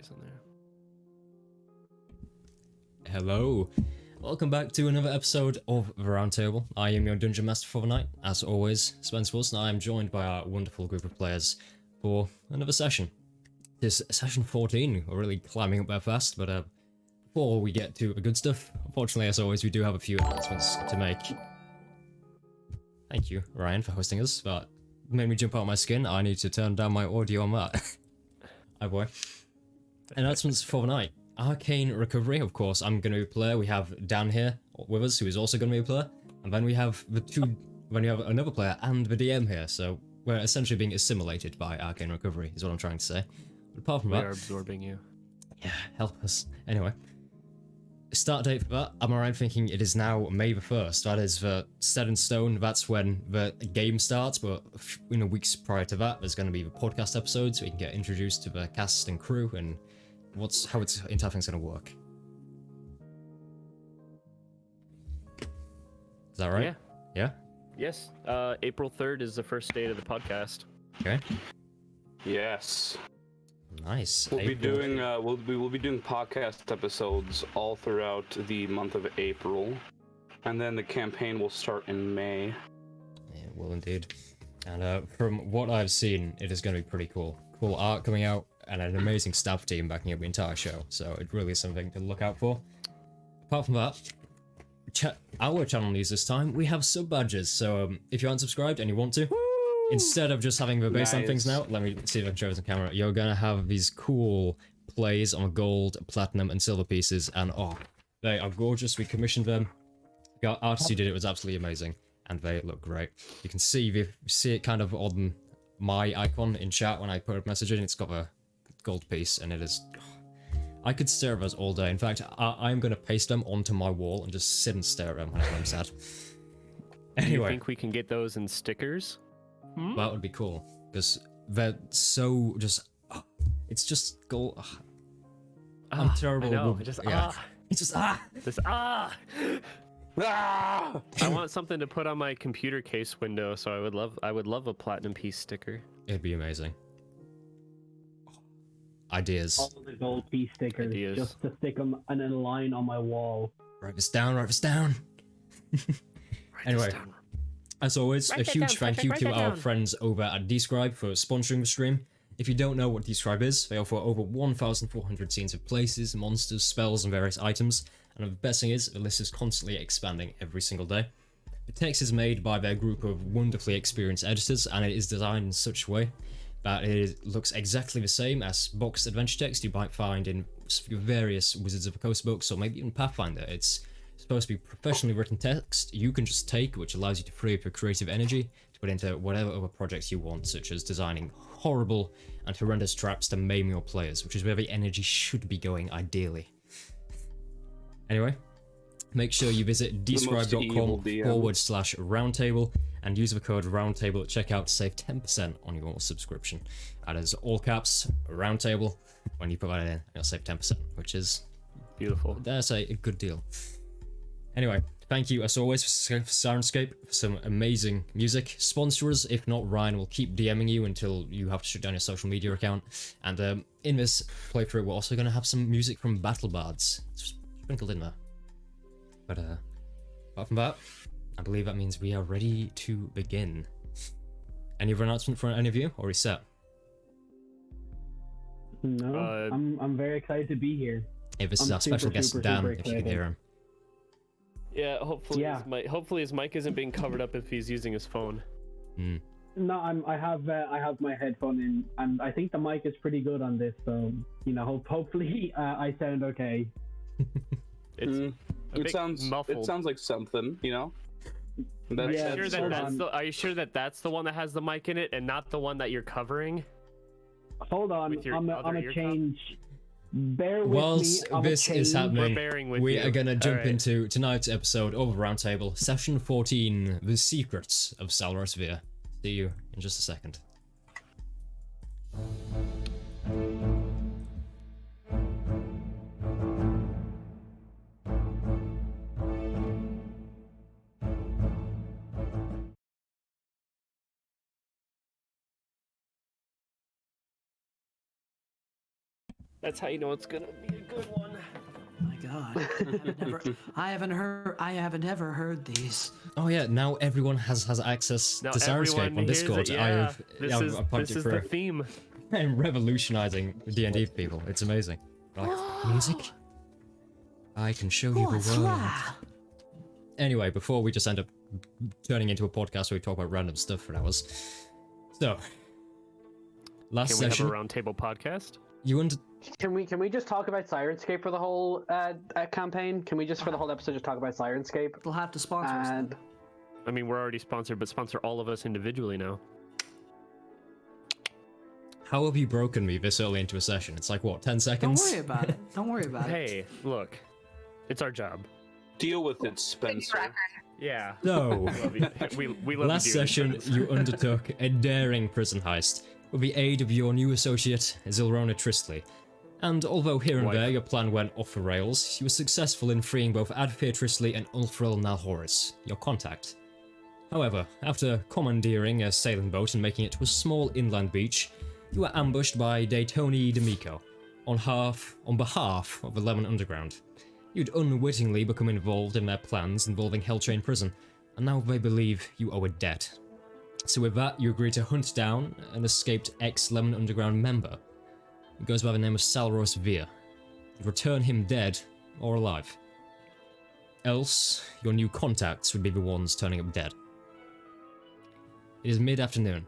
stays in there. Hello, welcome back to another episode of the Roundtable. I am your Dungeon Master for the night, as always, Spencer Wilson. I am joined by our wonderful group of players for another session. This is session 14, we're really climbing up there fast, but before we get to the good stuff, unfortunately, as always, we do have a few announcements to make. Thank you, Ryan, for hosting us. That made me jump out of my skin. I need to turn down my audio on that. Hi, boy. Announcements for the night. Arcane Recovery, of course, I'm going to be a player. We have Dan here with us, who is also going to be a player. And then we have another player and the DM here, so we're essentially being assimilated by Arcane Recovery, is what I'm trying to say. But apart from that... We are absorbing you. Yeah, help us. Anyway. Start date for that, am I right thinking it is now May the 1st? That is the set in stone, that's when the game starts, but weeks prior to that, there's going to be the podcast episodes, so we can get introduced to the cast and crew, and how its entire thing's going to work. Is that right? Yeah. Yeah? Yes. April 3rd is the first date of the podcast. Okay. Yes. Nice. We'll be doing podcast episodes all throughout the month of April, and then the campaign will start in May. Yeah, it will indeed. And from what I've seen, it is going to be pretty cool. Cool art coming out, and an amazing staff team backing up the entire show, so it really is something to look out for. Apart from that, our channel news this time, we have sub badges, so if you aren't subscribed and you want to, instead of just having the baseline things now, let me see if I can show it on camera. You're gonna have these cool plays on gold, platinum, and silver pieces, and oh, they are gorgeous. We commissioned them. The artist who did it was absolutely amazing, and they look great. You can see it kind of on my icon in chat when I put a message in. It's got a gold piece, and it is. I could stare at those all day. In fact, I'm gonna paste them onto my wall and just sit and stare at them whenever I'm sad. Anyway, Do you think we can get those in stickers? That would be cool, because they're so just... it's just gold... I'm terrible. I know. It's just This I want something to put on my computer case window, so I would love a platinum piece sticker. It'd be amazing. Ideas. All the gold piece stickers, just to stick them in a line on my wall. Write this down, write this down. Anyway. As always, a huge thank you to our friends over at Describe for sponsoring the stream. If you don't know what Describe is, they offer over 1,400 scenes of places, monsters, spells, and various items, and the best thing is, the list is constantly expanding every single day. The text is made by their group of wonderfully experienced editors, and it is designed in such a way that it looks exactly the same as boxed adventure text you might find in various Wizards of the Coast books, or maybe even Pathfinder. It's supposed to be professionally written text you can just take, which allows you to free up your creative energy to put into whatever other projects you want, such as designing horrible and horrendous traps to maim your players, which is where the energy should be going ideally. Anyway, make sure you visit describe.com/roundtable and use the code roundtable at checkout to save 10% on your subscription. That is all caps, roundtable. When you put that in, you'll save 10%, which is beautiful. Dare say a good deal. Anyway, thank you as always for Soundscape for some amazing music. Sponsor us, if not, Ryan will keep DMing you until you have to shut down your social media account. And in this playthrough, we're also going to have some music from Battle Bards sprinkled in there. But apart from that, I believe that means we are ready to begin. Any other announcement from any of you, or are we set? No, I'm very excited to be here. Hey, this is our special guest, Dan, if you can hear him. Yeah, hopefully his mic isn't being covered up if he's using his phone. No, I have my headphone in, and I think the mic is pretty good on this, so hopefully I sound okay. It sounds muffled. It sounds like something, Are you sure that that's the one that has the mic in it and not the one that you're covering? Hold on, I'm gonna change. Bear with Whilst me. This is happening, we are going to jump into tonight's episode of Roundtable, Session 14, The Secrets of Salros. See you in just a second. That's how you know it's gonna be a good one. My God, I haven't ever heard these. Oh yeah, now everyone has access Now to Sirenscape on Discord. This is the theme. I'm revolutionizing D&D for people. It's amazing. Like, music? I can show you the world. Anyway, before we just end up turning into a podcast where we talk about random stuff for hours. So, last session. Can we have a roundtable podcast? Can we just talk about Sirenscape for the whole campaign? Can we just for the whole episode just talk about Sirenscape? They'll have to sponsor us. Then. I mean, we're already sponsored, but sponsor all of us individually now. How have you broken me this early into a session? It's like, what, 10 seconds? Don't worry about it. Don't worry about it. Hey, look. It's our job. Deal with it, Spencer. Yeah. So, we love last you, session you undertook a daring prison heist with the aid of your new associate, Zilrona Tristley. And although here and there your plan went off the rails, you were successful in freeing both Adfair Tristley and Ulfril Nalhoris, your contact. However, after commandeering a sailing boat and making it to a small inland beach, you were ambushed by Daytoni D'Amico on behalf of the Lemon Underground. You'd unwittingly become involved in their plans involving Hellchain Prison, and now they believe you owe a debt. So with that, you agree to hunt down an escaped ex-Lemon Underground member. He goes by the name of Salros Veer, and return him dead or alive. Else, your new contacts would be the ones turning up dead. It is mid-afternoon,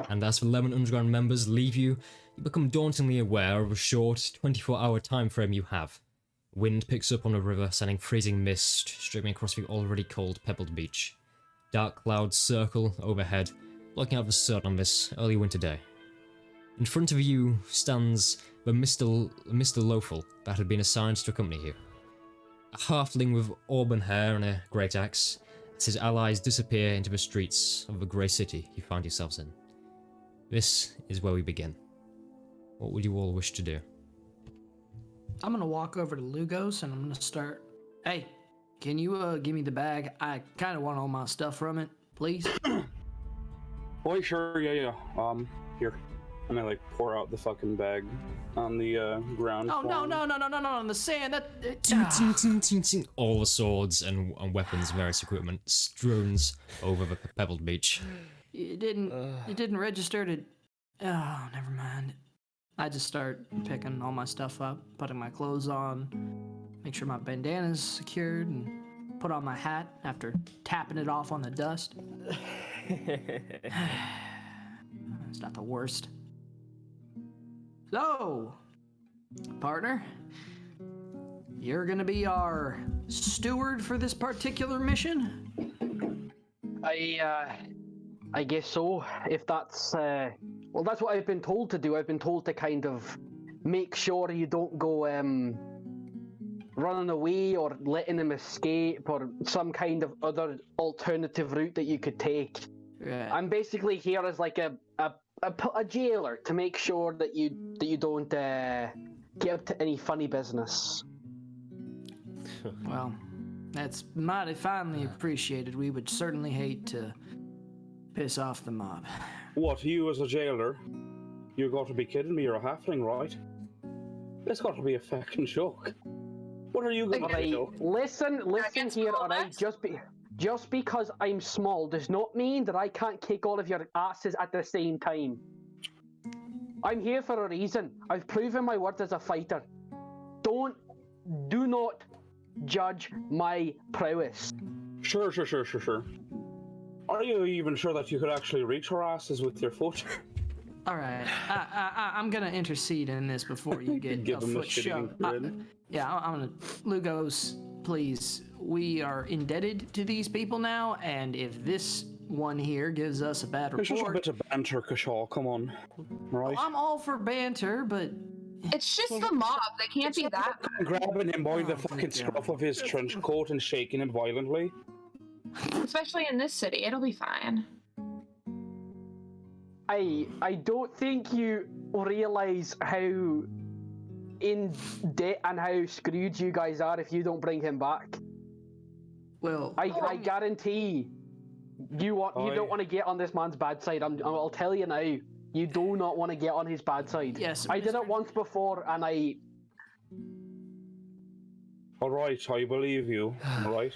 and as the Lemon Underground members leave you, you become dauntingly aware of a short 24-hour time frame you have. Wind picks up on a river, sending freezing mist streaming across the already cold pebbled beach. Dark clouds circle overhead, blocking out the sun on this early winter day. In front of you stands the Mr. Lofel that had been assigned to accompany you. A halfling with auburn hair and a great axe, as his allies disappear into the streets of the grey city you find yourselves in. This is where we begin. What would you all wish to do? I'm gonna walk over to Lugos and I'm gonna start. Hey, can you give me the bag? I kind of want all my stuff from it, please. Oh, sure, yeah. Here. And I pour out the fucking bag on the ground. Oh no, on the sand. All the swords and weapons and various equipment strews over the pebbled beach. It didn't register to. Oh, never mind. I just start picking all my stuff up, putting my clothes on, make sure my bandana's secured, and put on my hat after tapping it off on the dust. It's not the worst. So, partner, you're gonna be our steward for this particular mission? I guess so. If that's well, that's what I've been told to do. I've been told to kind of make sure you don't go running away or letting him escape or some kind of other alternative route that you could take. Right. I'm basically here as like a jailer to make sure that you don't get up to any funny business. Well, that's mighty finely appreciated. We would certainly hate to piss off the mob. What, you as a jailer? You got to be kidding me, you're a halfling, right? It's got to be a fucking joke. What are you going to do? Listen here, alright? Just because I'm small does not mean that I can't kick all of your asses at the same time. I'm here for a reason. I've proven my worth as a fighter. Do not judge my prowess. Sure. Are you even sure that you could actually reach our asses with your foot? All right, I'm gonna intercede in this before you get Give a him foot shoved. I'm gonna. Lugos, please. We are indebted to these people now, and if this one here gives us a bad report, It's just a bit of banter, Kashaw. Come on, right? I'm all for banter, but it's just the mob. They can't be that bad. Grabbing him by the fucking scruff of his trench coat and shaking him violently. Especially in this city, it'll be fine. I don't think you realize how in debt and how screwed you guys are if you don't bring him back. well, I guarantee you don't want to get on this man's bad side. I'll tell you now. You do not want to get on his bad side. Yes, I did it once before, and I... Alright, I believe you. Alright.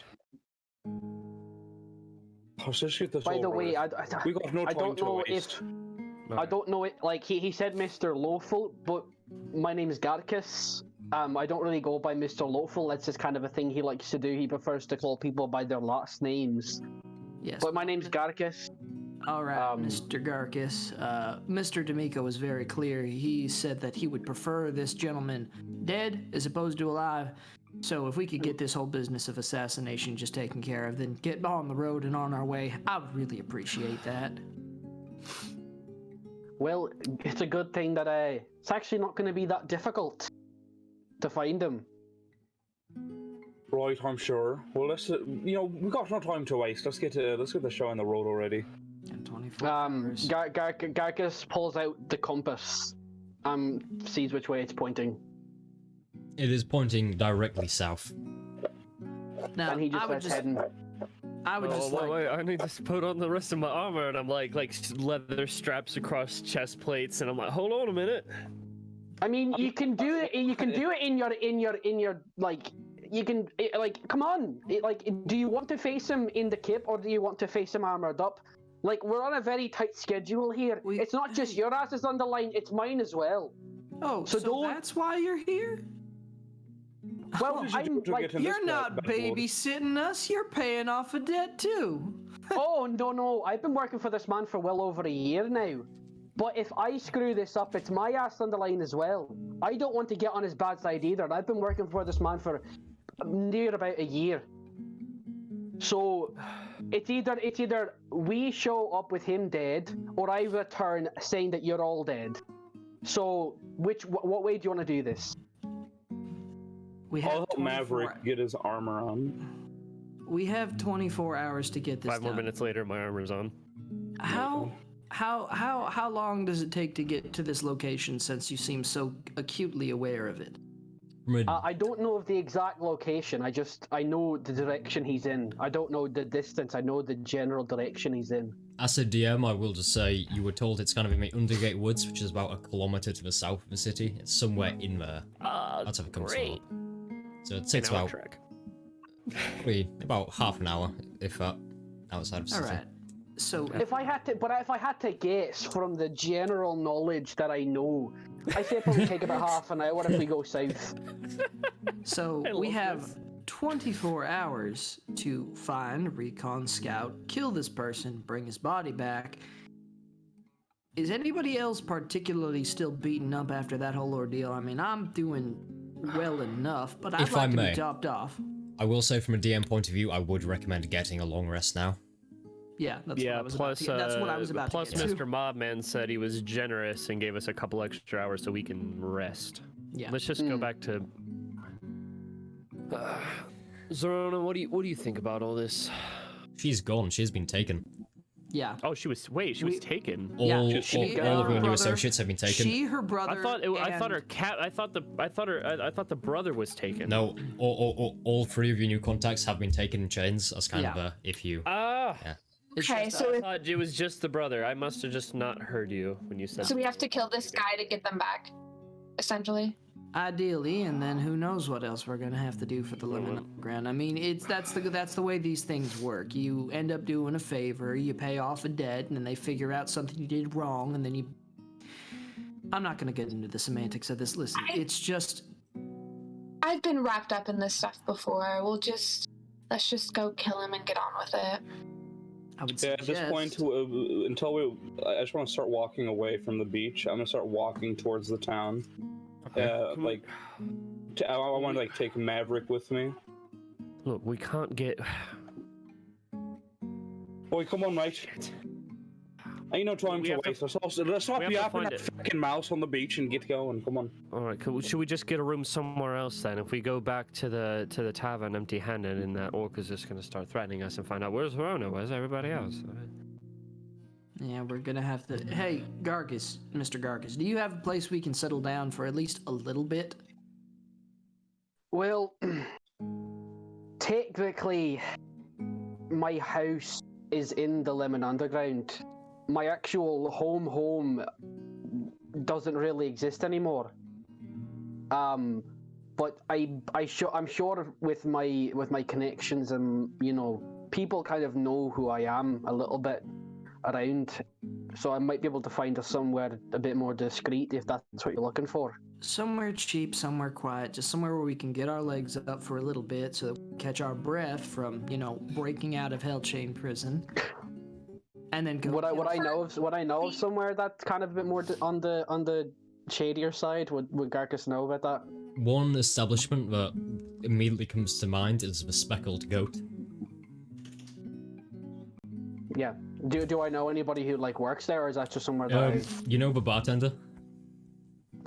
Let's just get this By the over way, with. We got no I time don't to know waste. I don't know it. Like he said, Mr. Lawful, but my name is Garcus. I don't really go by Mr. Lawful. That's just kind of a thing he likes to do. He prefers to call people by their last names. Yes. But my name's Garcus. All right, Mr. Garcus. Mr. D'Amico was very clear. He said that he would prefer this gentleman dead as opposed to alive. So if we could get this whole business of assassination just taken care of, then get on the road and on our way, I would really appreciate that. Well, it's a good thing that it's actually not going to be that difficult to find him. Right, I'm sure. Well, let's. We got no time to waste. Let's get the show on the road already. And 24 hours. Garcus pulls out the compass. Sees which way it's pointing. It is pointing directly south. Now, And he just starts heading. I would just like... wait, I need to put on the rest of my armor, and I'm like leather straps across chest plates, and I'm like, hold on a minute. I mean, you can do it. You can do it in your like. You can come on. Do you want to face him in the cape, or do you want to face him armored up? Like, we're on a very tight schedule here. It's not just your asses on the line; it's mine as well. Oh, so that's why you're here? Well, I'm like, you're not babysitting us. You're paying off a debt too. Oh no! I've been working for this man for well over a year now. But if I screw this up, it's my ass on the line as well. I don't want to get on his bad side either. I've been working for this man for near about a year. So it's either we show up with him dead, or I return saying that you're all dead. So what way do you want to do this? I'll help Maverick get his armor on. We have 24 hours to get this 5 more minutes later, my armor's on. How long does it take to get to this location, since you seem so acutely aware of it? I don't know of the exact location. I know the direction he's in. I don't know the distance. I know the general direction he's in. As a DM, I will just say you were told it's kind of in the Undergate Woods, which is about a kilometer to the south of the city. It's somewhere in there. That's how it comes to. So it takes about half an hour, if that, outside of the city. All right. So if I had to guess from the general knowledge that I know, I say it probably take about half an hour if we go south. So we have 24 hours to find, recon, scout, kill this person, bring his body back. Is anybody else particularly still beaten up after that whole ordeal? I mean, I'm doing well enough, but I'd like to be topped off. I will say, from a DM point of view, I would recommend getting a long rest now. Yeah, that's what I was about to plus get to. Mr. Mobman said he was generous and gave us a couple extra hours so we can rest. Yeah. Let's just go back to... Zorona, what do you think about all this? She's gone. She's been taken. Yeah. Oh, she was taken. All of her new associates have been taken. She, her brother. I thought the brother was taken. No, all 3 of your new contacts have been taken in chains as kind of a if you. Ah. Yeah. Okay, so I thought it was just the brother. I must have just not heard you when you said. So we have to kill this guy to get them back, essentially. Ideally, and then who knows what else we're gonna have to do for the limit ground. I mean, that's the way these things work. You end up doing a favor, you pay off a debt, and then they figure out something you did wrong, and then you. I'm not gonna get into the semantics of this. Listen, it's just. I've been wrapped up in this stuff before. Let's just go kill him and get on with it. I would suggest... at this point, I just want to start walking away from the beach. I'm gonna start walking towards the town. Okay. I want to take Maverick with me. Look, we can't get. Boy, come on, mate. Ain't no time to waste. Let's stop yapping that fucking mouse on the beach and get going. Come on. All right, cool. Should we just get a room somewhere else then? If we go back to the tavern empty-handed, and that orc is just gonna start threatening us and find out where's Verona, where's everybody else? Yeah, we're gonna have to. Hey, Garcus, Mr. Garcus, do you have a place we can settle down for at least a little bit? Well, technically, my house is in the Lemon Underground, my actual home doesn't really exist anymore. But I'm sure with my connections and people kind of know who I am a little bit around, so I might be able to find us somewhere a bit more discreet if that's what you're looking for. Somewhere cheap, somewhere quiet, just somewhere where we can get our legs up for a little bit so that we can catch our breath from, breaking out of Hell Chain Prison. And then go. Would I know of somewhere that's kind of a bit more on the shadier side? Would Garcus know about that? One establishment that immediately comes to mind is the Speckled Goat. Yeah. Do I know anybody who works there, or is that just somewhere that you know the bartender?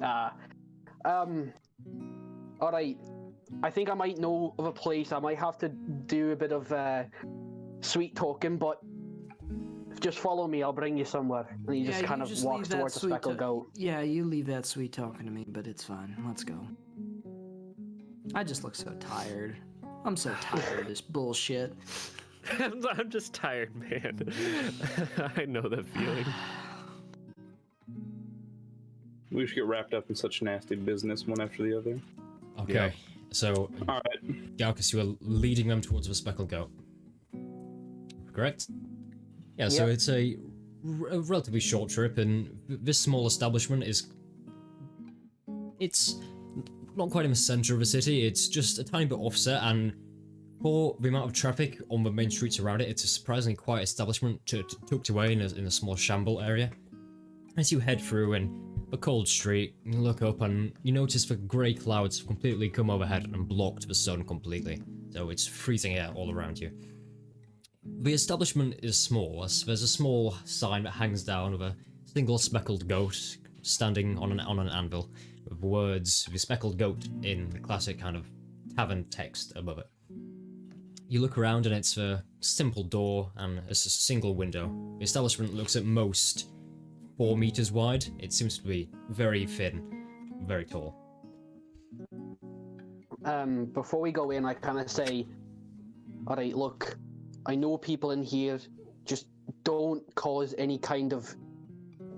Alright. I think I might know of a place. I might have to do a bit of sweet talking, but just follow me, I'll bring you somewhere. And he just kind of walks towards the Speckled Goat. Yeah, you leave that sweet talking to me, but it's fine. Let's go. I just look so tired. I'm so tired of this bullshit. I'm just tired, man. I know that feeling. We should get wrapped up in such nasty business one after the other. Okay, Yeah. So, Alright. Galcus, you are leading them towards the Speckled Goat. Correct? Yeah, so it's a relatively short trip, and this small establishment it's not quite in the center of the city, it's just a tiny bit offset, and for the amount of traffic on the main streets around it, it's a surprisingly quiet establishment tucked away in a small shamble area. As you head through in the cold street, you look up and you notice the grey clouds have completely come overhead and blocked the sun completely, so it's freezing air all around you. The establishment is small. There's a small sign that hangs down of a single speckled goat standing on an anvil with words "The Speckled Goat" in the classic kind of tavern text above it. You look around and it's a simple door and a single window. The establishment looks at most 4 meters wide. It seems to be very thin, very tall. Before we go in, I kind of say, alright, look, I know people in here, just don't cause any kind of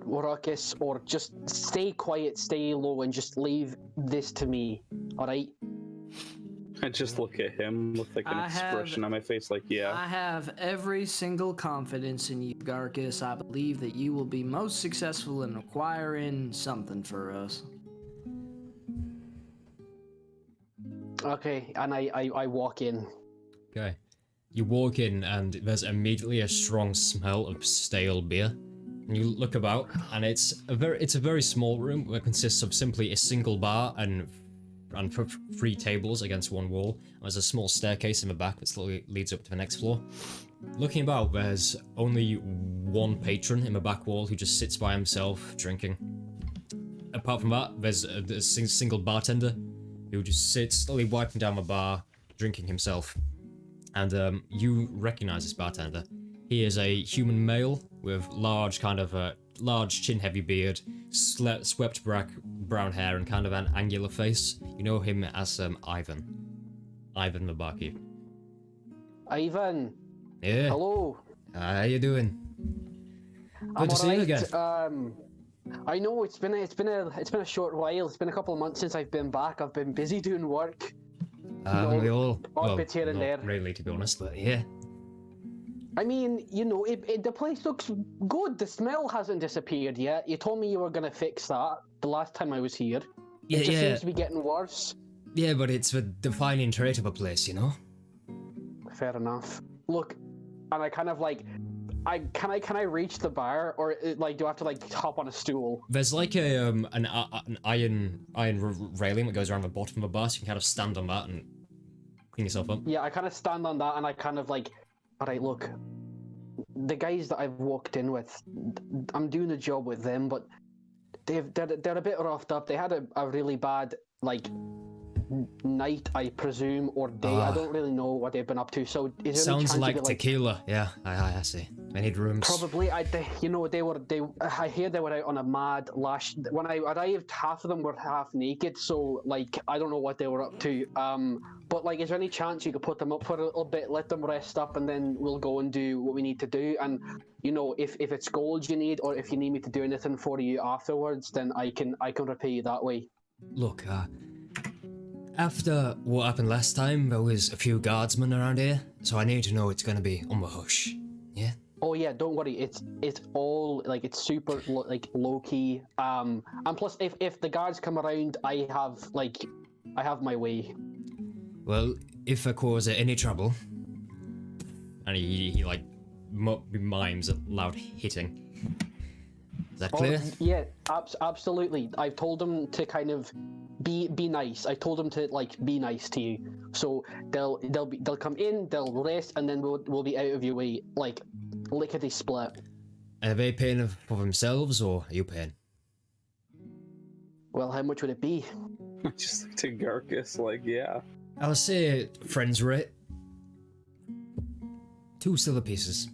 ruckus, or just stay quiet, stay low, and just leave this to me, alright? I just look at him with an expression on my face yeah. I have every single confidence in you, Garcus. I believe that you will be most successful in acquiring something for us. Okay, and I walk in. Okay. You walk in and there's immediately a strong smell of stale beer. And you look about and it's a very small room that consists of simply a single bar and 3 tables against one wall. And there's a small staircase in the back that slowly leads up to the next floor. Looking about, there's only one patron in the back wall who just sits by himself drinking. Apart from that, there's a single bartender who just sits slowly wiping down the bar, drinking himself. And you recognize this bartender. He is a human male with large chin-heavy beard, swept brown hair, and kind of an angular face. You know him as Ivan. Ivan the barkeep. Ivan! Yeah. Hello! How you doing? Good to see you again. I know it's been a short while. It's been a couple of months since I've been back. I've been busy doing work. We all, well, bits here and not there. really, to be honest, but yeah. I mean, the place looks good. The smell hasn't disappeared yet. You told me you were gonna fix that the last time I was here. Yeah, it just seems to be getting worse. Yeah, but it's the defining trait of a place, you know? Fair enough. Look, and I kind of can I reach the bar, or do I have to hop on a stool? There's an iron railing that goes around the bottom of the bar, so you can kind of stand on that and clean yourself up. Yeah, I kind of stand on that, and I kind of alright, look, the guys that I've walked in with, I'm doing the job with them, but they're a bit roughed up. They had a really bad night, I presume, or day. I don't really know what they've been up to. So is there any Sounds chance like you could, tequila. Yeah, I see. I need rooms. Probably. I hear they were out on a mad lash. When I arrived, half of them were half naked, so like I don't know what they were up to. But like, is there any chance you could put them up for a little bit, let them rest up, and then we'll go and do what we need to do? And if it's gold you need, or if you need me to do anything for you afterwards, then I can repay you that way. Look, after what happened last time, there was a few guardsmen around here, so I need to know it's gonna be on the hush. Yeah. Oh yeah, don't worry. It's all like it's super low key. And plus, if the guards come around, I have my way. Well, if I cause any trouble, and he like mimes a loud hitting. Is that clear? Yeah, absolutely. I've told them to kind of be nice. I told them to be nice to you. So they'll come in, they'll rest, and then we'll be out of your way, lickety split. Are they paying for themselves, or are you paying? Well, how much would it be? Just like to Garcus, yeah. I'll say friends rate. 2 silver pieces.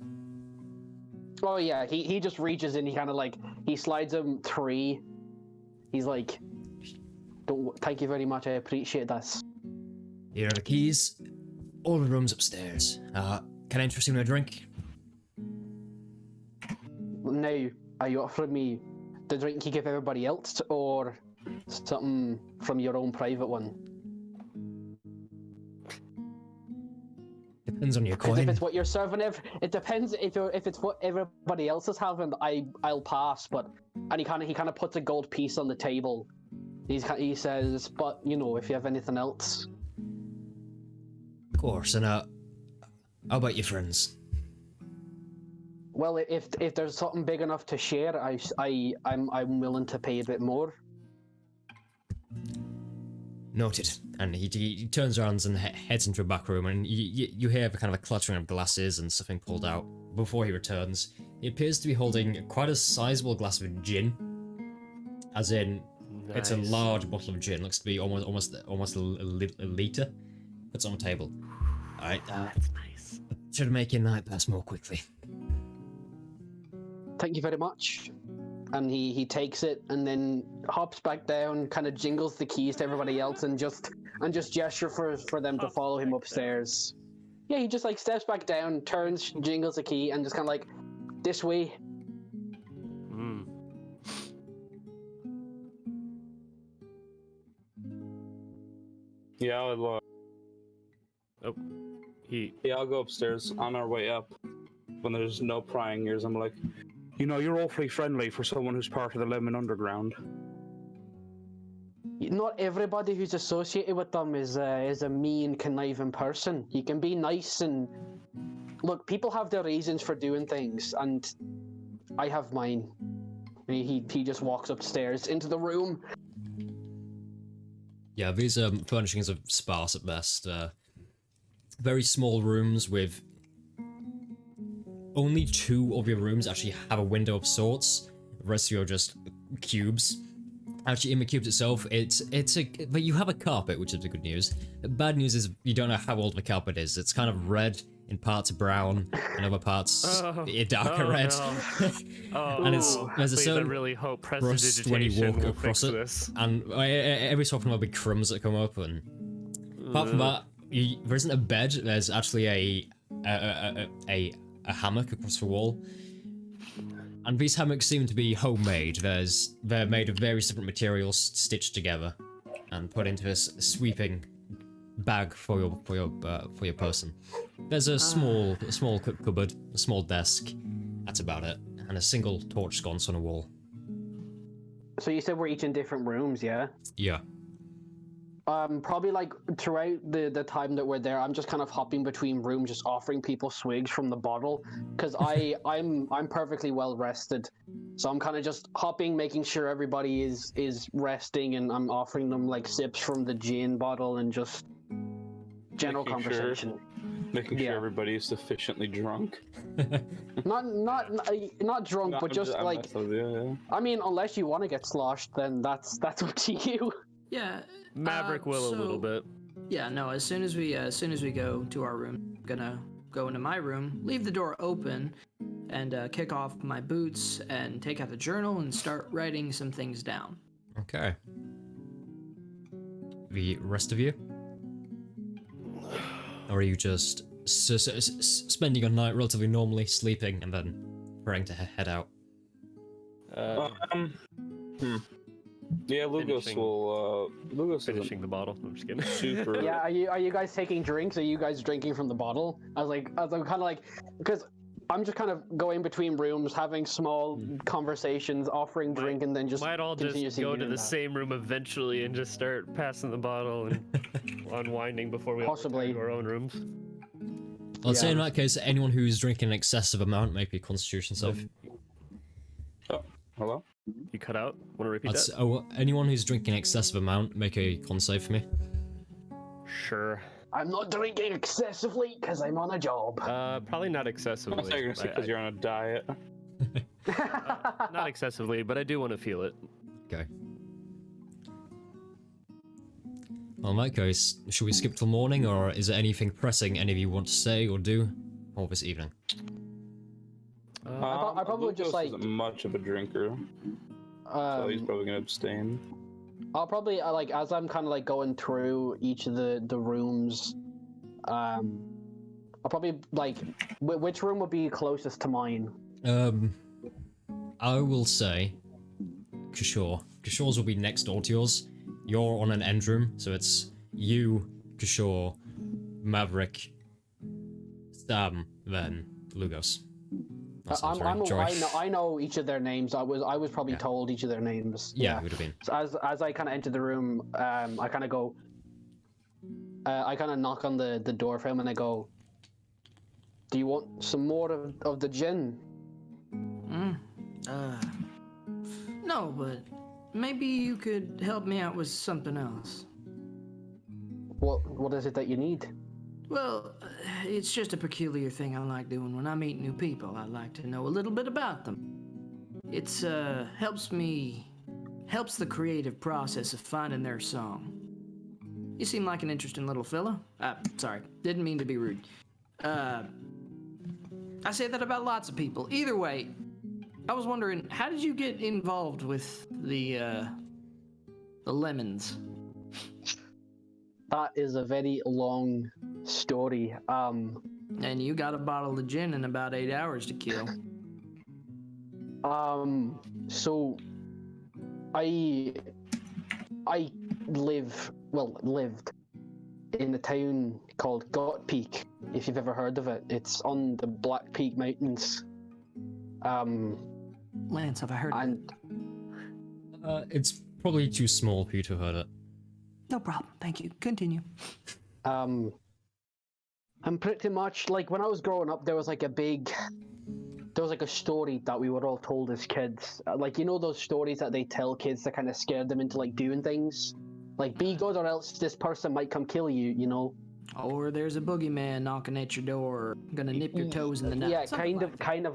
Oh yeah, he just reaches in, he kind of he slides him 3. He's like, thank you very much, I appreciate this. Here are the keys. All the rooms upstairs. Can I interest you in a drink? Now, are you offering me the drink you give everybody else, or something from your own private one? Depends on your coin. If it's what you're serving, it depends. If it's what everybody else is having, I'll pass. But he kind of puts a gold piece on the table. He says, but if you have anything else. Of course, and how about your friends? Well, if there's something big enough to share, I'm willing to pay a bit more. Noted. And he turns around and heads into a back room, and you hear kind of a cluttering of glasses and something pulled out. Before he returns, he appears to be holding quite a sizable glass of gin. As in, nice. It's a large bottle of gin. Looks to be almost a liter. Puts on the table. All right. That's nice. Should make your night pass more quickly. Thank you very much. And he takes it and then hops back down, kind of jingles the keys to everybody else, and just gesture for them to follow him upstairs. Yeah, he just steps back down, turns, jingles the key, and just kind of this way. Yeah, I'll I'll go upstairs on our way up. When there's no prying ears, I'm like, you're awfully friendly for someone who's part of the Lemon Underground. Not everybody who's associated with them is a mean, conniving person. You can be nice and... Look, people have their reasons for doing things, and I have mine. He just walks upstairs into the room. Yeah, these furnishings are sparse at best. Very small rooms with... Only 2 of your rooms actually have a window of sorts. The rest of you are just cubes. Actually, in the cubes itself, but you have a carpet, which is the good news. The bad news is you don't know how old the carpet is. It's kind of red, in parts brown, in other parts darker red. No. And there's a I certain really hope rust when you walk will across it. This. And every so often there'll be crumbs that come up. And apart from that, there isn't a bed. There's actually a hammock across the wall. And these hammocks seem to be homemade. They're made of various different materials stitched together and put into a sweeping bag for your person. There's a small cupboard, a small desk. That's about it, and a single torch sconce on a wall. So you said we're each in different rooms, yeah? Yeah. Probably throughout the time that we're there, I'm just kind of hopping between rooms, just offering people swigs from the bottle, because I'm perfectly well rested, so I'm kind of just hopping, making sure everybody is resting, and I'm offering them sips from the gin bottle and just general conversation. Making sure everybody is sufficiently drunk. not drunk, but just I mean, unless you want to get sloshed, then that's up to you. Yeah. Maverick will a little bit. Yeah, no, as soon as we go to our room, I'm gonna go into my room, leave the door open, and kick off my boots and take out the journal and start writing some things down. Okay. The rest of you? Or are you just spending your night relatively normally, sleeping, and then preparing to head out? Yeah, Lugos will. Lugos finishing the bottle. I'm just kidding. Super. Yeah, are you guys taking drinks? Are you guys drinking from the bottle? I'm kind of like, because I'm just kind of going between rooms, having small conversations, offering drink, and then just might all just go to the same room eventually and just start passing the bottle and unwinding before we all return to our own rooms. I'd say in that case, anyone who's drinking an excessive amount make a Constitution save. Oh, hello? You cut out? Want to repeat that? Anyone who's drinking an excessive amount, make a con save for me. Sure. I'm not drinking excessively because I'm on a job. Probably not excessively. I thought you were gonna say because you're on a diet. Not excessively, but I do want to feel it. Okay. Well, in that case, should we skip till morning, or is there anything pressing any of you want to say or do all this evening? I probably would just like. Isn't much of a drinker, so he's probably gonna abstain. I'll probably like as I'm kind of like going through each of the rooms. I'll probably like which room would be closest to mine. I will say Kishore. Kishore's will be next door to yours. You're on an end room, so it's you, Kishore, Maverick, Stam, then Lugos. I know each of their names. I was probably told each of their names. Yeah, it would have been. So as I kind of enter the room, I kind of go. I kind of knock on the door frame and I go, "Do you want some more of the gin?" No, but maybe you could help me out with something else. What is it that you need? Well, it's just a peculiar thing I like doing when I meet new people. I like to know a little bit about them. It's helps the creative process of finding their song. You seem like an interesting little fella. Sorry, didn't mean to be rude. I say that about lots of people. Either way, I was wondering, how did you get involved with the lemons? That is a very long story. And you got a bottle of gin in about 8 hours to kill. So I lived in a town called Got Peak, if you've ever heard of it. It's on the Black Peak Mountains. Lance, have I heard of it? It's probably too small for you to have heard it. No problem. Thank you. Continue. I'm pretty much like when I was growing up, there was like a story that we were all told as kids. Like, you know those stories that they tell kids that kind of scare them into like doing things? Like, be good or else this person might come kill you, you know? Or there's a boogeyman knocking at your door, gonna nip your toes in the night. Yeah, kind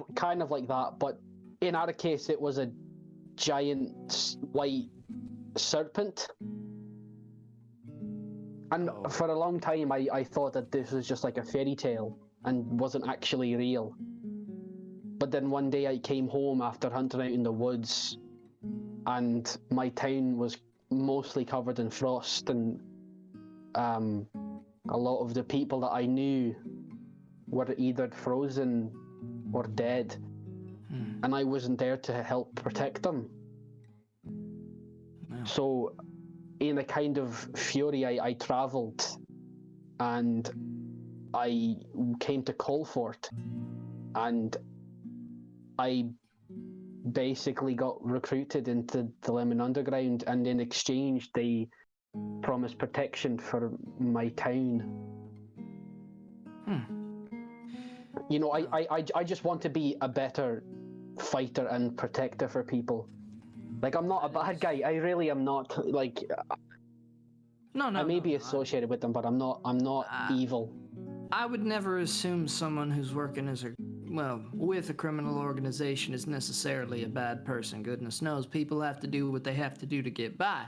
of like that. But in our case, it was a giant white serpent. And for a long time, I thought that this was just like a fairy tale and wasn't actually real. But then one day I came home after hunting out in the woods, and my town was mostly covered in frost, and a lot of the people that I knew were either frozen or dead, and I wasn't there to help protect them. Wow. So in a kind of fury, I travelled, and I came to Colfort, and I basically got recruited into the Lemon Underground, and in exchange they promised protection for my town. You know, I just want to be a better fighter and protector for people. Like, I'm not a bad guy. I really am not. Like, no, I may be associated with them, but I'm not evil. I would never assume someone who's working with a criminal organization is necessarily a bad person. Goodness knows, people have to do what they have to do to get by.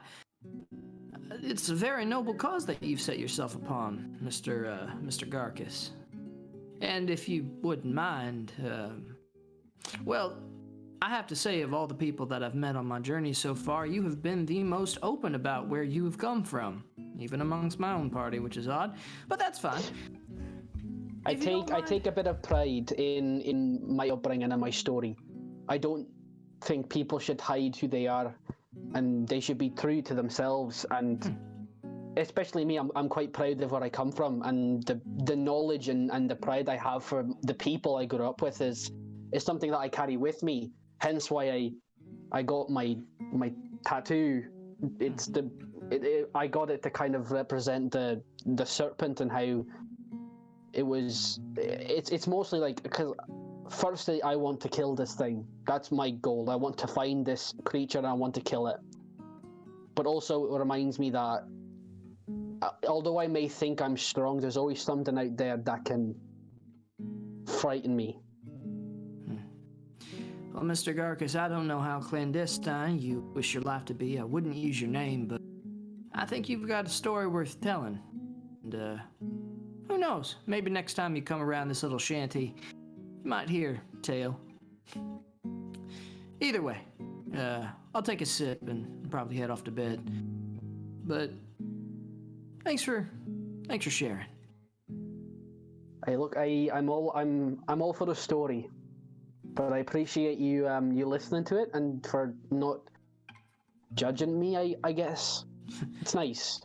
It's a very noble cause that you've set yourself upon, Mr. Garkis. And if you wouldn't mind, Well, I have to say, of all the people that I've met on my journey so far, you have been the most open about where you have come from, even amongst my own party, which is odd, but that's fine. I take a bit of pride in my upbringing and my story. I don't think people should hide who they are, and they should be true to themselves. And especially me, I'm quite proud of where I come from, and the knowledge and the pride I have for the people I grew up with is something that I carry with me. Hence why I got my tattoo. I got it to kind of represent the serpent and how it's mostly like, because firstly I want to kill this thing. That's my goal. I want to find this creature and I want to kill it. But also it reminds me that although I may think I'm strong, there's always something out there that can frighten me. Well, Mr. Garcus, I don't know how clandestine you wish your life to be. I wouldn't use your name, but I think you've got a story worth telling. And, who knows? Maybe next time you come around this little shanty, you might hear a tale. Either way, I'll take a sip and probably head off to bed. But thanks for sharing. Hey, look, I'm all for the story, but I appreciate you you listening to it and for not judging me. I guess it's nice.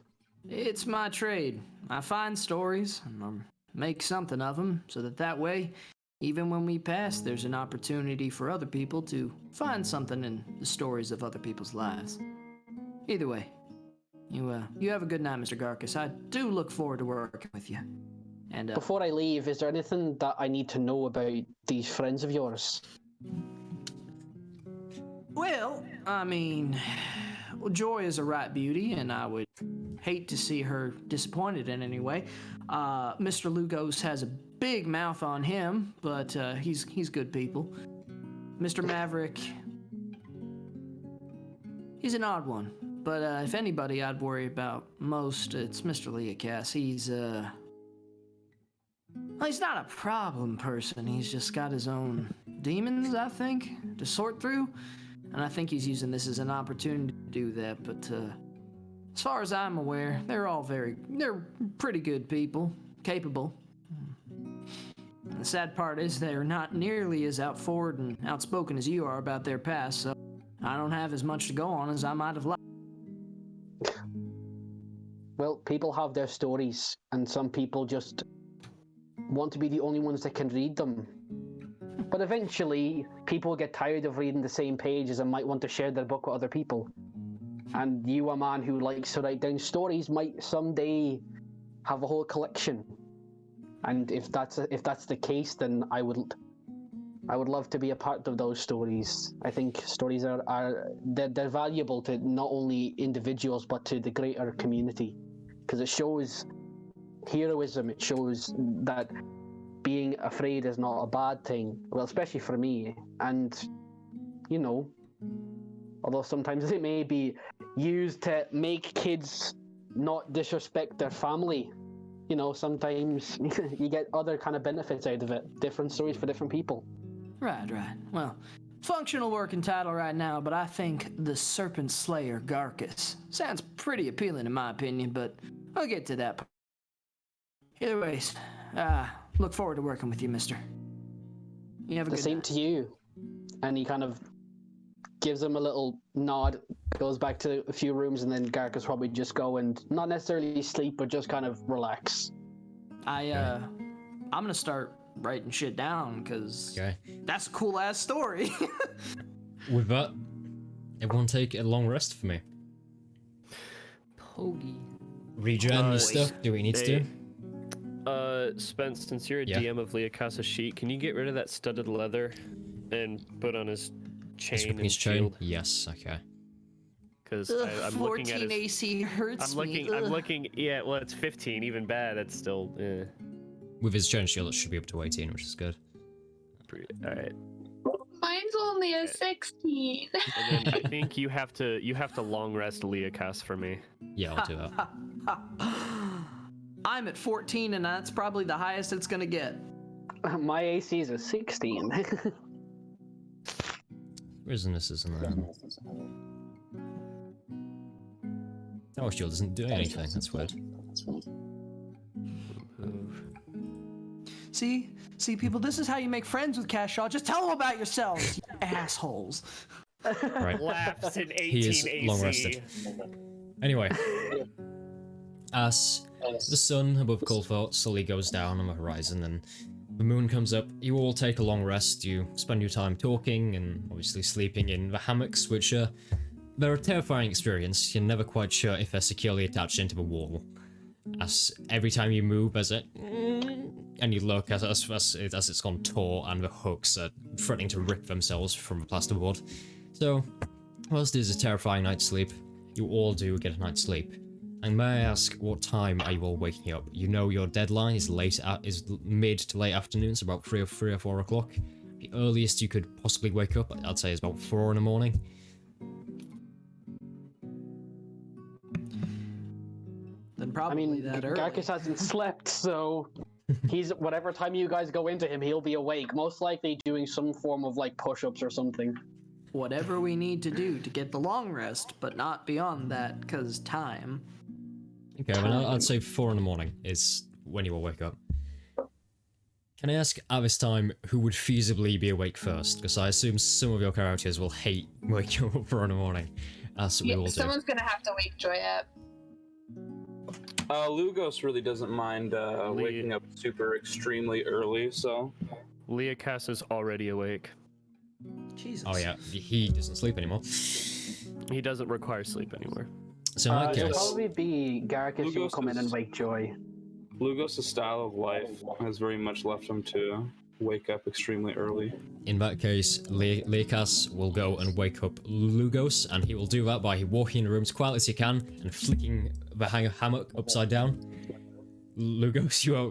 It's my trade. I find stories and make something of them, so that way, even when we pass, there's an opportunity for other people to find something in the stories of other people's lives. Either way, you have a good night, Mr. Garcus. I do look forward to working with you. And before I leave, is there anything that I need to know about these friends of yours? Well, I mean, Joy is a right beauty, and I would hate to see her disappointed in any way. Mr. Lugos has a big mouth on him, but he's good people. Mr. Maverick, he's an odd one, but if anybody I'd worry about most, it's Mr. Leocass. He's not a problem person. He's just got his own demons, I think, to sort through. And I think he's using this as an opportunity to do that. But as far as I'm aware, they're pretty good people, capable. And the sad part is they're not nearly as out forward and outspoken as you are about their past, so I don't have as much to go on as I might have liked. Well, people have their stories, and some people just want to be the only ones that can read them. But eventually, people get tired of reading the same pages and might want to share their book with other people. And you, a man who likes to write down stories, might someday have a whole collection. And if that's the case, then I would love to be a part of those stories. I think stories they're valuable to not only individuals but to the greater community, because it shows heroism. It shows that being afraid is not a bad thing. Well, especially for me. And you know, although sometimes it may be used to make kids not disrespect their family, you know, sometimes you get other kind of benefits out of it. Different stories for different people. Right. Well, functional working title right now, but I think the Serpent Slayer Garcus sounds pretty appealing in my opinion, but I'll get to that. Either ways, look forward to working with you, mister. You have a good night. The same to you. And he kind of gives him a little nod, goes back to a few rooms, and then Garcus probably just go and not necessarily sleep, but just kind of relax. I'm gonna start writing shit down, because that's a cool ass story. With that, everyone take a long rest for me. Pogi. Regen your stuff, do what you need to do. Spence, since you're a DM of Leocasa's sheet, can you get rid of that studded leather and put on his chain and shield? Yes, okay. Because I'm looking at his... 14 AC hurts me. I'm looking, yeah, well, it's 15, even bad, that's still, With his chain shield, it should be up to 18, which is good. Alright. Mine's only a 16. And then I think you have to long rest Leocas for me. Yeah, I'll do that. I'm at 14, and that's probably the highest it's gonna get. My AC is a 16. Businesses and that. Tower shield doesn't do anything. That's weird. See, people. This is how you make friends with Cashaw. Just tell them about yourselves, you assholes. Right. Lapsed in 18 He is AC. long rested. Anyway, as the sun above Coldfort slowly goes down on the horizon and the moon comes up, you all take a long rest. You spend your time talking and obviously sleeping in the hammocks, which they're a terrifying experience. You're never quite sure if they're securely attached into the wall. As every time you move, and you look as it's gone taut and the hooks are threatening to rip themselves from the plasterboard. So, whilst it is a terrifying night's sleep, you all do get a night's sleep. And may I ask, what time are you all waking up? You know your deadline is mid to late afternoon, so about 3 or 4 o'clock. The earliest you could possibly wake up, I'd say, is about 4 in the morning. Then probably that early. Garcus hasn't slept, so he's whatever time you guys go into him, he'll be awake. Most likely doing some form of like push-ups or something. Whatever we need to do to get the long rest, but not beyond that, because time. Okay, well, I'd say 4 in the morning is when you will wake up. Can I ask, at this time, who would feasibly be awake first? Because I assume some of your characters will hate waking up at 4 in the morning, as we all do. Someone's gonna have to wake Joy up. Lugos really doesn't mind waking up super extremely early, so... Leocass is already awake. Jesus. Oh yeah, he doesn't sleep anymore. He doesn't require sleep anymore. So in that It'll case... probably be Garcus who will come in and wake Joy. Lugos' style of life has very much left him to wake up extremely early. In that case, Leocass will go and wake up Lugos, and he will do that by walking in the room as quietly as he can and flicking the hammock upside down. Lugos, you are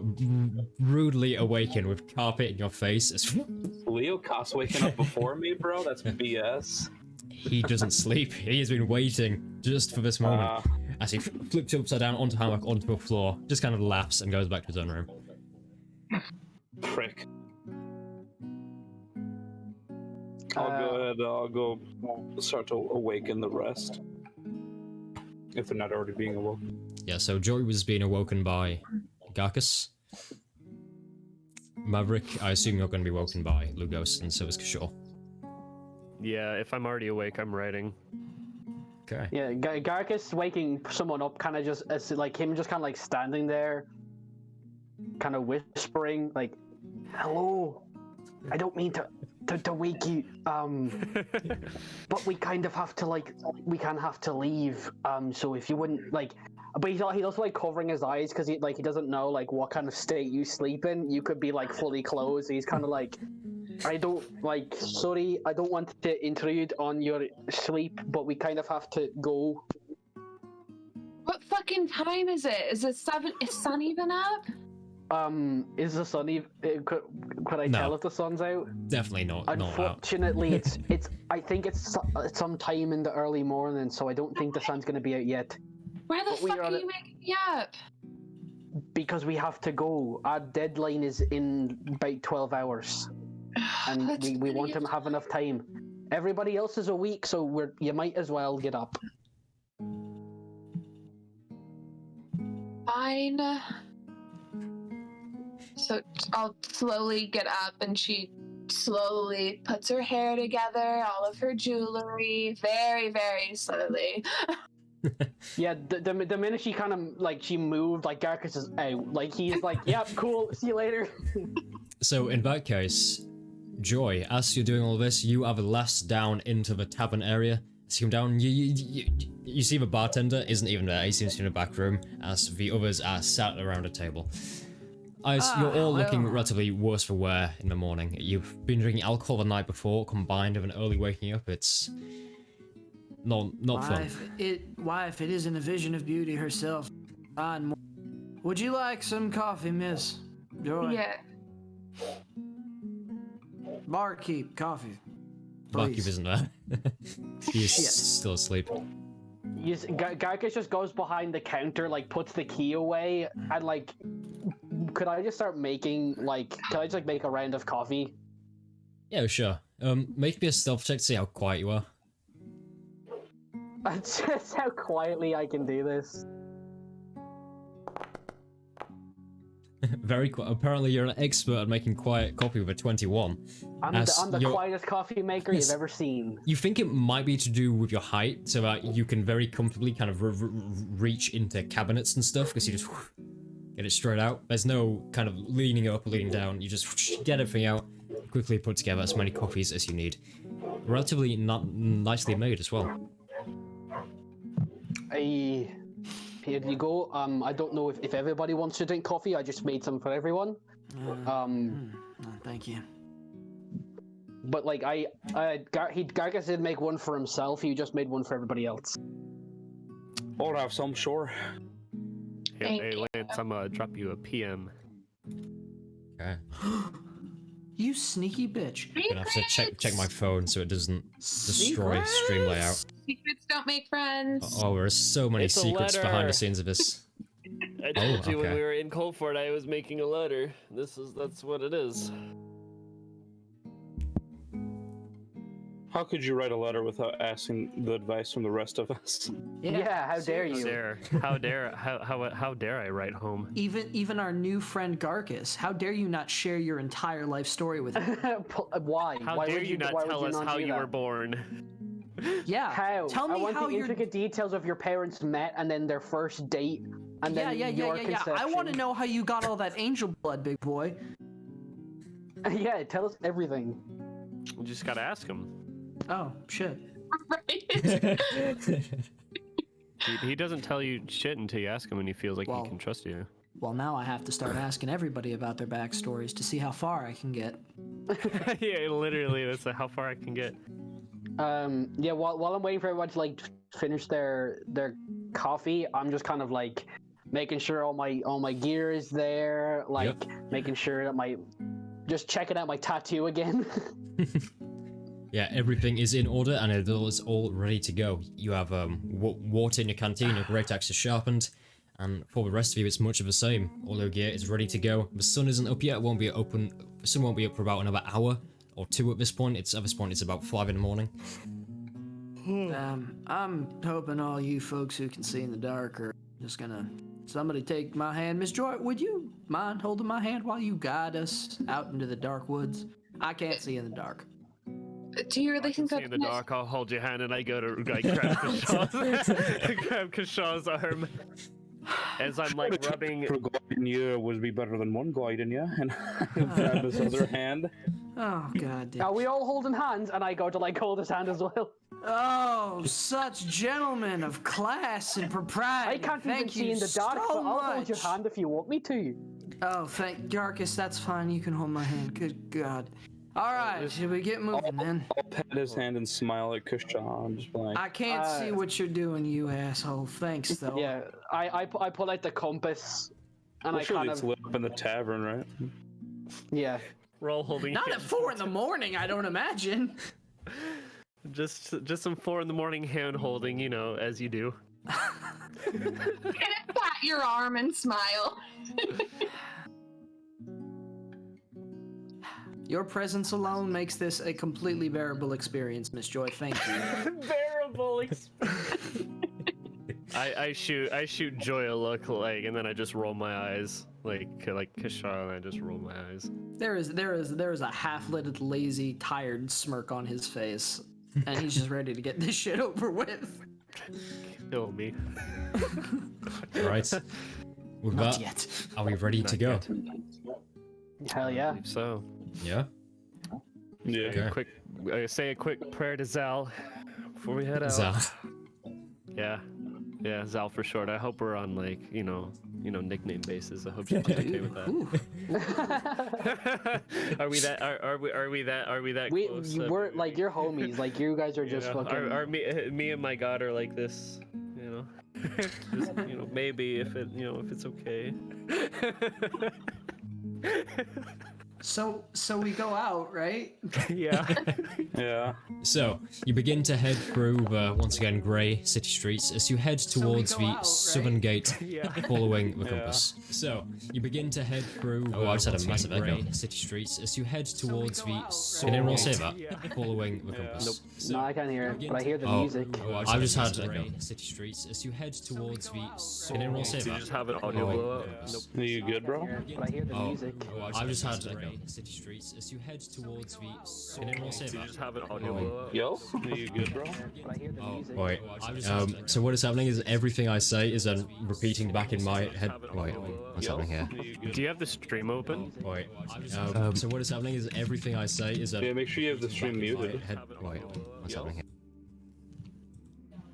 rudely awakened with carpet in your face. Leocass waking up before me, bro? That's BS. He doesn't sleep. He has been waiting just for this moment. As he flips upside down onto hammock, onto the floor, just kind of laughs and goes back to his own room. Prick. I'll go start to awaken the rest. If they're not already being awoken. Yeah, so Joy was being awoken by Garcus. Maverick, I assume you're going to be woken by Lugos, and so is Kishore. Yeah, if I'm already awake, I'm writing. Okay. Yeah, Garcus waking someone up kind of just, it's like him just kind of like standing there, kind of whispering, like, hello, I don't mean to wake you, but we kind of have to, like, we kind of have to leave, so if you wouldn't, like, but he's also, like, covering his eyes, because he doesn't know, like, what kind of state you sleep in. You could be, like, fully closed. He's kind of like, sorry, I don't want to intrude on your sleep, but we kind of have to go. What fucking time is it? Is it 7? Is sun even up? Is the sun even? Could I tell if the sun's out? Definitely not. Unfortunately, it's. I think it's sometime in the early morning, so I don't think the sun's gonna be out yet. Why the fuck are you waking me up? Because we have to go. Our deadline is in about 12 hours, and we want to have enough time. Everybody else is awake, so you might as well get up. Fine. So I'll slowly get up, and she slowly puts her hair together, all of her jewelry, very, very slowly. Yeah, the minute she kind of, like, she moved, like, Garcus is out. Like, he's like, yep, cool, see you later. So, in that case, Joy, as you're doing all this, you are the last down into the tavern area. As you come down, you see the bartender isn't even there. He seems to be in the back room, as the others are sat around a table. You're all looking relatively worse for wear in the morning. You've been drinking alcohol the night before, combined with an early waking up. It's not fun. Wife, it isn't a vision of beauty herself. Would you like some coffee, Miss Joy? Yeah. Barkeep, coffee. Barkeep isn't there. He's still asleep. Garcus just goes behind the counter, like, puts the key away, and, like, could I just start making, like, make a round of coffee? Yeah, sure. Make me a stealth check to see how quiet you are. That's just how quietly I can do this. Very quiet. Apparently, you're an expert at making quiet coffee with a 21. I'm the quietest coffee maker you've ever seen. You think it might be to do with your height, so that you can very comfortably kind of reach into cabinets and stuff, because you just get it straight out. There's no kind of leaning up or leaning down. You just get everything out, quickly put together as many coffees as you need. Relatively nicely made as well. Here you go. I don't know if everybody wants to drink coffee. I just made some for everyone. Thank you. But like Gargus didn't make one for himself. He just made one for everybody else. I'll have some, sure. Hey, Lance, I'm gonna drop you a PM. Okay. You sneaky bitch. I'm gonna have to check my phone so it doesn't destroy stream layout. Secrets don't make friends. Oh, there's so many secrets behind the scenes of this. I told you when we were in Coldford I was making a letter. That's what it is. How could you write a letter without asking the advice from the rest of us? Yeah, how dare you? How dare I write home? Even our new friend Garkus, how dare you not share your entire life story with him? Why? How dare you not tell us how you were born? Yeah. How? Tell me I want how the intricate details of your parents met and then their first date and then your conception. I want to know how you got all that angel blood, big boy. Yeah, tell us everything. You just gotta ask him. Oh, shit. Right. He doesn't tell you shit until you ask him and he feels like he can trust you. Well, now I have to start asking everybody about their backstories to see how far I can get. Yeah, literally, that's how far I can get. Yeah, while I'm waiting for everyone to like finish their coffee, I'm just kind of like making sure all my gear is there, like making sure that just checking out my tattoo again. Yeah, everything is in order and it is all ready to go. You have water in your canteen, your great axe is sharpened, and for the rest of you, it's much of the same. All your gear is ready to go. The sun isn't up yet; it won't be open. The sun won't be up for about another hour or two at this point. At this point, it's about 5 in the morning. I'm hoping all you folks who can see in the dark are just gonna. Somebody take my hand, Miss Joy. Would you mind holding my hand while you guide us out into the dark woods? I can't see in the dark. Do you really think See that's in the dark, I'll hold your hand and I go to like grab Kashaw's arm as I'm like rubbing. For guiding you would be better than one guiding you, and grab his other hand. Oh god damn. Are we all holding hands? And I go to like hold his hand as well. Oh, such gentlemen of class and propriety. I can't even see in the dark, but I'll hold your hand if you want me to. Oh, thank Garkus, that's fine. You can hold my hand. Good God. All right, should we get moving then? I'll pat his hand and smile at Kushaw. I'm just like, I can't see what you're doing, you asshole. Thanks, though. Yeah, I pull out the compass, and I kind it's of lit up in the tavern, right? yeah. We're all holding. Not at 4 in the morning, I don't imagine. Just some 4 in the morning hand holding, you know, as you do. pat your arm and smile. Your presence alone makes this a completely bearable experience, Miss Joy. Thank you. Bearable experience. I shoot Joy a look like, and then I just roll my eyes like Kashaw, and I just roll my eyes. There is a half-lit, lazy, tired smirk on his face, and he's just ready to get this shit over with. Kill me. Right. With Not that, yet. are we ready to go? Hell yeah. I believe so. Yeah. Yeah. Okay. Say a quick prayer to Zal before we head out. Zal. Yeah, Zal for short. I hope we're on like you know nickname basis. I hope she's okay with that. Are we that close? We're like you're homies. Like you guys are just fucking. Me and my god are like this. You know, just, maybe if it's okay. So we go out, right? Yeah. Yeah. So, you begin to head through the, once again, grey city streets as you head So we towards go the out, southern right? gate, Yeah. following the Yeah. compass. So, you begin to head through the, I just had a once again, massive grey echo. City streets as you head towards the southern Can anyone gate, say that? Yeah. Following the Yeah. compass. So, No, I can't hear you it, begin but I to- hear the Oh, music. I just had grey city streets as you head towards the Can anyone say Did you that? just have an audio Oh, blow up? compass. Are you good, bro? But I hear the Oh, music. I just had grey city streets as you head towards the Can anyone say Did you that? just have an audio blow up? Yo? Are you good, bro? But I hear the music. Wait, so what is happening is everything I say is then repeating back in my head. Wait, what's Yo? happening here? Are you good? Do you have the stream open? Wait, so what is happening is everything I say is then Yeah, make sure you have the stream muted. Wait, what's Yo? happening here?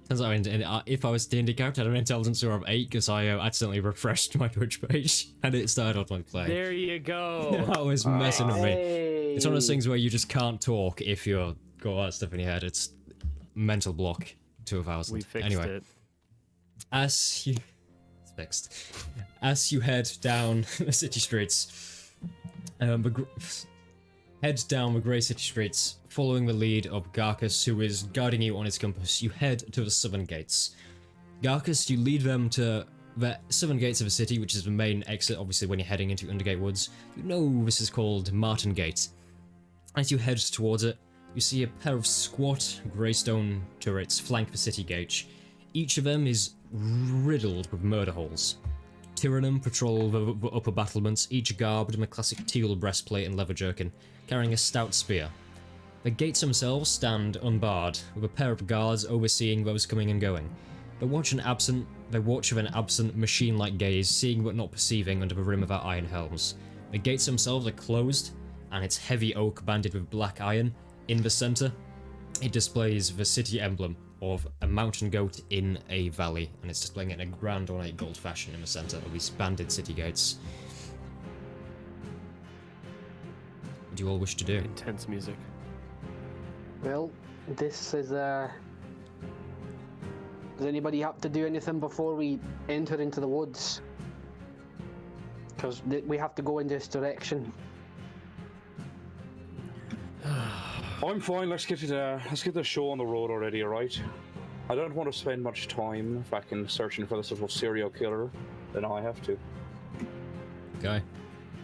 Turns out if I was to indicate, I had an intelligence score of 8 because I accidentally refreshed my Twitch page and it started automatically playing. There you go. That was messing with me. Hey. It's one of those things where you just can't talk if you've got all that stuff in your head. It's mental block 2000. We fixed Anyway, it. as you it's fixed. As you head down the city streets, head down the grey city streets, following the lead of Garcus, who is guiding you on his compass. You head to the southern gates. Garcus, you lead them to the southern gates of the city, which is the main exit, obviously, when you're heading into Undergate Woods. You know this is called Martin Gate. As you head towards it, you see a pair of squat grey stone turrets flank the city gate. Each of them is riddled with murder holes. Tyrannum patrol the upper battlements, each garbed in a classic teal breastplate and leather jerkin, carrying a stout spear. The gates themselves stand unbarred, with a pair of guards overseeing those coming and going. They watch with an absent, machine-like gaze, seeing but not perceiving under the rim of their iron helms. The gates themselves are closed, and it's heavy oak banded with black iron. In the centre, it displays the city emblem of a mountain goat in a valley, and it's displaying it in a grand ornate gold fashion in the centre of these banded city gates. What do you all wish to do? Intense music. Well, this is Does anybody have to do anything before we enter into the woods? Because we have to go in this direction. I'm fine. Let's get the show on the road already, alright? I don't want to spend much time fucking searching for this little serial killer. Then I have to. Okay,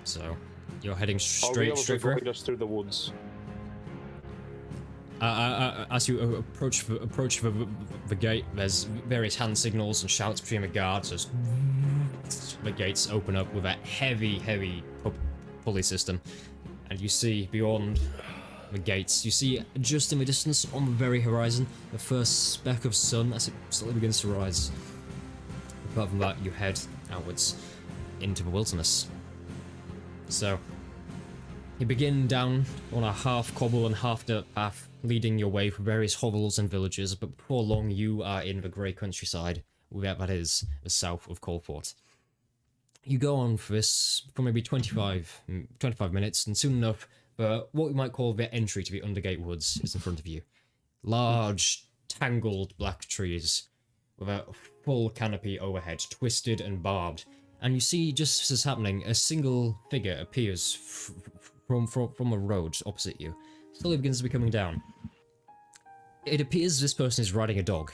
so you're heading I'll be able straight to for guide us through the woods. As you approach the gate, there's various hand signals and shouts between the guards as the gates open up with a heavy pulley system, and you see beyond the gates, you see just in the distance on the very horizon the first speck of sun as it slowly begins to rise. Apart from that, you head outwards into the wilderness. So you begin down on a half cobble and half dirt path, leading your way through various hovels and villages, but before long you are in the grey countryside, where that is the south of Coalport. You go on for this for maybe 25 minutes, and soon enough, what we might call the entry to the Undergate Woods is in front of you. Large, tangled black trees, with a full canopy overhead, twisted and barbed, and you see, just as this is happening, a single figure appears from a road opposite you. Slowly begins to be coming down. It appears this person is riding a dog.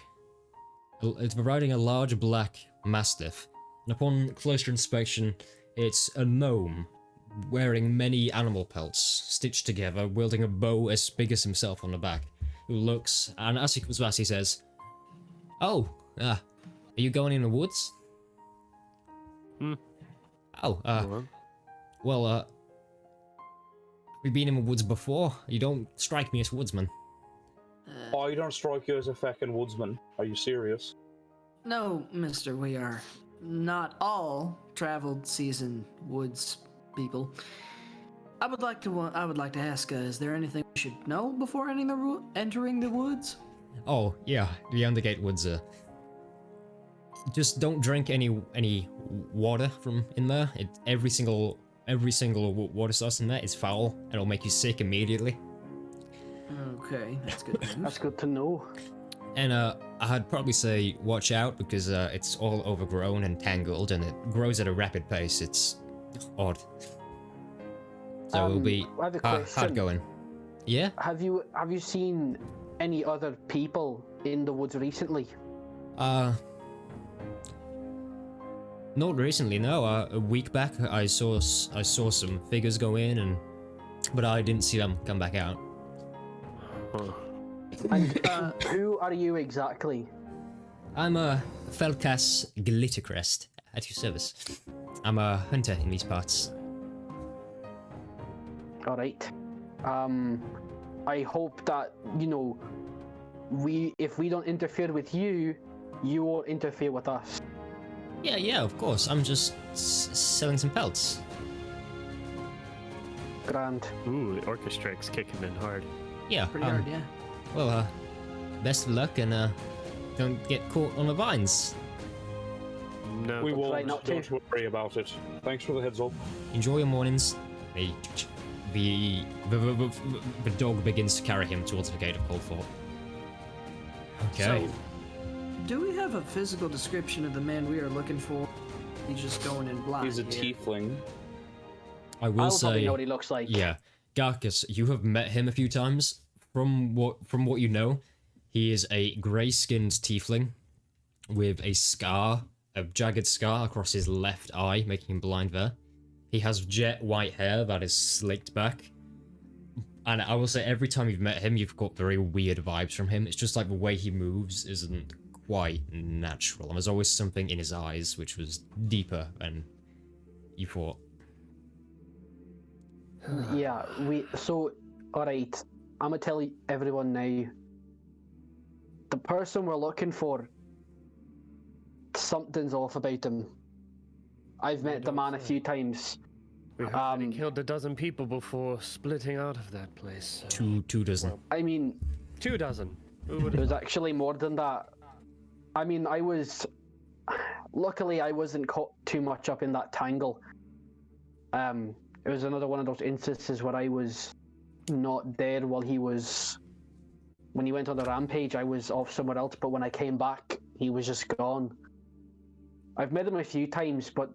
It's riding a large black mastiff, and upon closer inspection, it's a gnome wearing many animal pelts stitched together, wielding a bow as big as himself on the back, who looks, and as he comes past, he says, "Oh, are you going in the woods?" Oh, well, we've been in the woods before. You don't strike me as a woodsman. I don't strike you as a fucking woodsman. Are you serious? No, mister, we are not all traveled seasoned woods people. I would like to ask, is there anything we should know before entering the woods? Oh, yeah, the Undergate Woods, just don't drink any water from in there. Every single water source in there is foul, and it'll make you sick immediately. Okay, that's good news. That's good to know. And I'd probably say watch out, because it's all overgrown and tangled, and it grows at a rapid pace. It's odd. So it'll be I have a hard question. going. Yeah? Have you seen any other people in the woods recently? Not recently, no. A week back, I saw some figures go in, but I didn't see them come back out. Huh. And who are you exactly? I'm a Felkas Glittercrest at your service. I'm a hunter in these parts. All right. I hope that if we don't interfere with you, you won't interfere with us. Yeah, of course. I'm just selling some pelts. Grand. Ooh, the orchestra's kicking in hard. Yeah. Pretty hard, yeah. Well, best of luck and don't get caught on the vines. No. We won't. Try not to. Don't worry about it. Thanks for the heads up. Enjoy your mornings. The dog begins to carry him towards the gate of Coldfort. Okay. So, do we have a physical description of the man we are looking for? He's just going in blind. He's a here. tiefling. I will I'll say, probably know what he looks like. yeah, Garcus, you have met him a few times. From what you know, he is a grey-skinned tiefling with a scar, a jagged scar across his left eye, making him blind there. He has jet white hair that is slicked back. And I will say, every time you've met him, you've got very weird vibes from him. It's just like the way he moves isn't quite natural. And there's always something in his eyes which was deeper than you thought. Yeah, alright, I'm gonna tell everyone now. The person we're looking for, something's off about him. I've met the man a few times. We heard that he killed a dozen people before splitting out of that place. So. Two dozen. I mean, 2 dozen. Who it would was actually more than that. I mean, luckily I wasn't caught too much up in that tangle. It was another one of those instances where I was not there when he went on the rampage. I was off somewhere else, but when I came back, he was just gone. I've met him a few times, but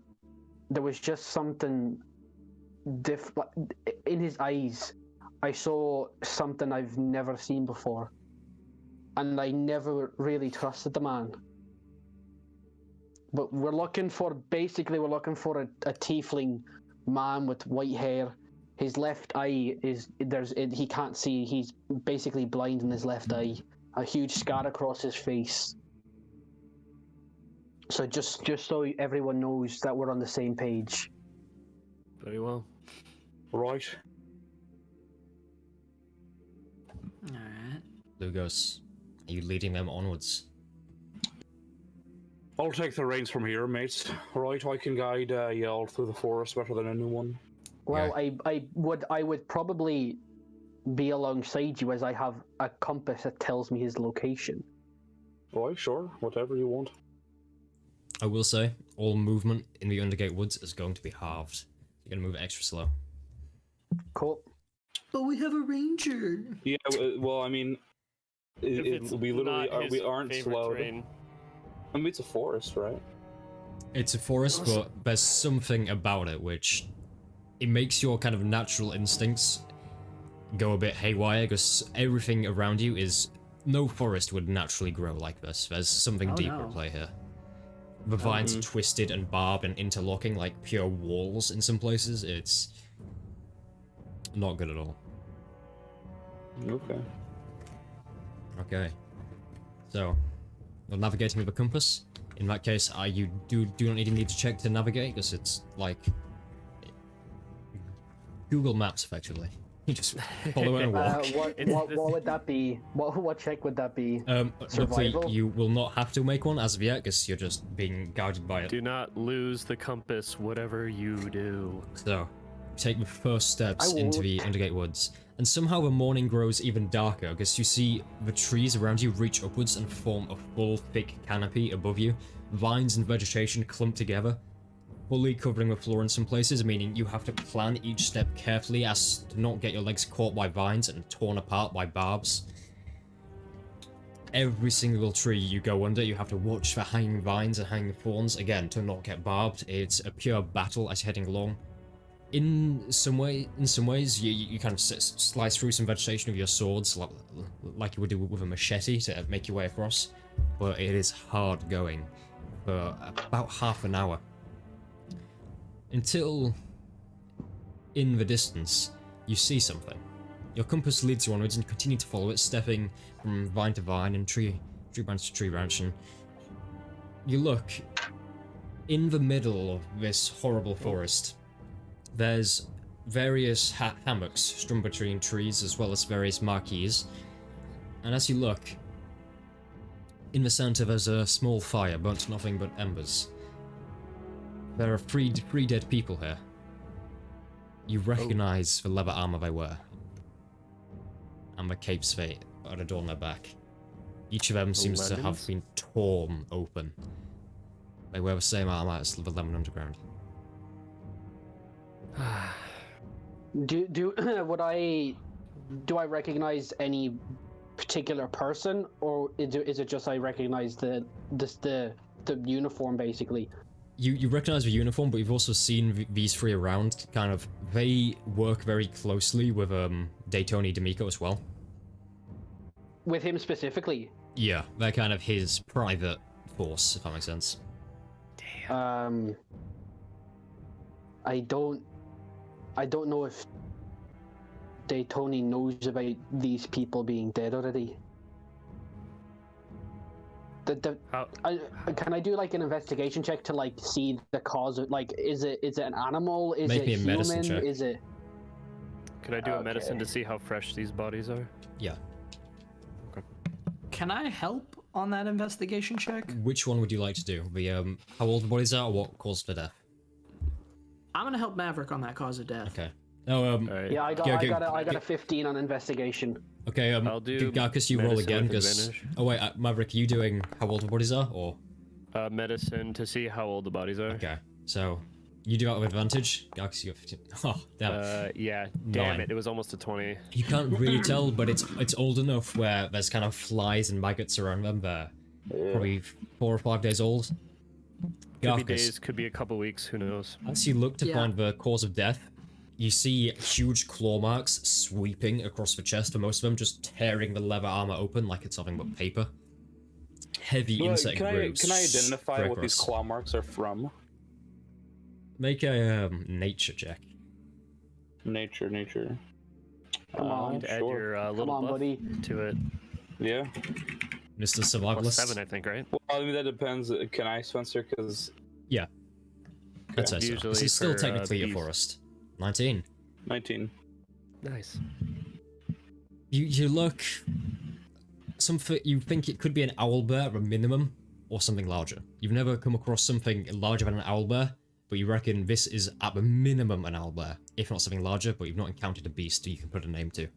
there was just something in his eyes. I saw something I've never seen before, and I never really trusted the man. But we're looking for a tiefling man with white hair. His left eye he can't see. He's basically blind in his left eye. A huge scar across his face. So just so everyone knows that we're on the same page. Very well. Right. Alright. Lugos, are you leading them onwards? I'll take the reins from here, mates. Right, I can guide y'all through the forest better than anyone. Well, I would probably be alongside you, as I have a compass that tells me his location. Right, sure, whatever you want. I will say, all movement in the Undergate Woods is going to be halved. You're going to move extra slow. Cool. But we have a ranger. Yeah, well, I mean, we literally aren't slowed. Terrain. I mean, it's a forest, right? It's a forest, but there's something about it which it makes your kind of natural instincts go a bit haywire, because everything around you is... No forest would naturally grow like this. There's something deeper at play here. The vines are twisted and barbed and interlocking like pure walls in some places. It's not good at all. Okay. Okay. So, you're navigating with a compass. In that case, you do not even need to check to navigate, because it's like Google Maps, effectively. You just follow it and walk. What would that be? What check would that be? Luckily, Survival? you will not have to make one as of yet, because you're just being guided by it. Do not lose the compass, whatever you do. So, take the first steps I into the won't. Undergate Woods, and somehow the morning grows even darker, because you see the trees around you reach upwards and form a full, thick canopy above you. Vines and vegetation clump together, fully covering the floor in some places, meaning you have to plan each step carefully as to not get your legs caught by vines and torn apart by barbs. Every single tree you go under, you have to watch for hanging vines and hanging thorns, again, to not get barbed. It's a pure battle as you're heading along. In some ways, you kind of slice through some vegetation with your swords, like you would do with a machete to make your way across. But it is hard going for about half an hour. Until, in the distance, you see something. Your compass leads you onwards and you continue to follow it, stepping from vine to vine and tree branch to tree branch, and you look in the middle of this horrible forest. There's various hammocks strung between trees, as well as various marquees. And as you look, in the center there's a small fire, burnt to nothing but embers. There are three dead people here. You recognize the leather armor they wear, and the capes they adorn their back. Each of them seems to have been torn open. They wear the same armor as the Lemon Underground. Do I recognize any particular person, or is it just I recognize the uniform basically? You recognize the uniform, but you've also seen these three around. Kind of, they work very closely with Daytoni D'Amico as well. With him specifically? Yeah, they're kind of his private force, if that makes sense. Damn. I don't know if Daytoni knows about these people being dead already. Can I do like an investigation check to like see the cause of, like, is it an animal? Is Make it me a human? medicine check. Is it? Could I do a medicine to see how fresh these bodies are? Yeah. Can I help on that investigation check? Which one would you like to do? The how old the bodies are, or what caused the death? I'm gonna help Maverick on that cause of death. Okay. Oh, Right. Yeah, I got a 15 on investigation. Okay, I'll do Garcus, you roll medicine again, with because... advantage. Oh wait, Maverick, are you doing how old the bodies are, or...? Medicine to see how old the bodies are. Okay, so, you do that with advantage. Garcus, you got 15. Oh, damn. Yeah, damn 9. it was almost a 20. You can't really tell, but it's old enough where there's kind of flies and maggots around them. They're probably 4 or 5 days old. Could be days, could be a couple weeks, who knows. As you look to find the cause of death, you see huge claw marks sweeping across the chest for most of them, just tearing the leather armor open like it's nothing but paper. Heavy insect grooves. Can I identify spread what these across. claw marks are from? Make a nature check. Nature. Come on, Add sure. your little Come on, buff buddy. to it. Yeah. Mr. Plus Survivalist. 7, I think, right? Well, I mean that depends. Can I, Spencer? Because Yeah. I'd say so. Usually This is still for, technically a bees. forest. 19. 19. Nice. You look... Something you think it could be an owlbear at a minimum, or something larger. You've never come across something larger than an owlbear, but you reckon this is at the minimum an owlbear, if not something larger, but you've not encountered a beast you can put a name to.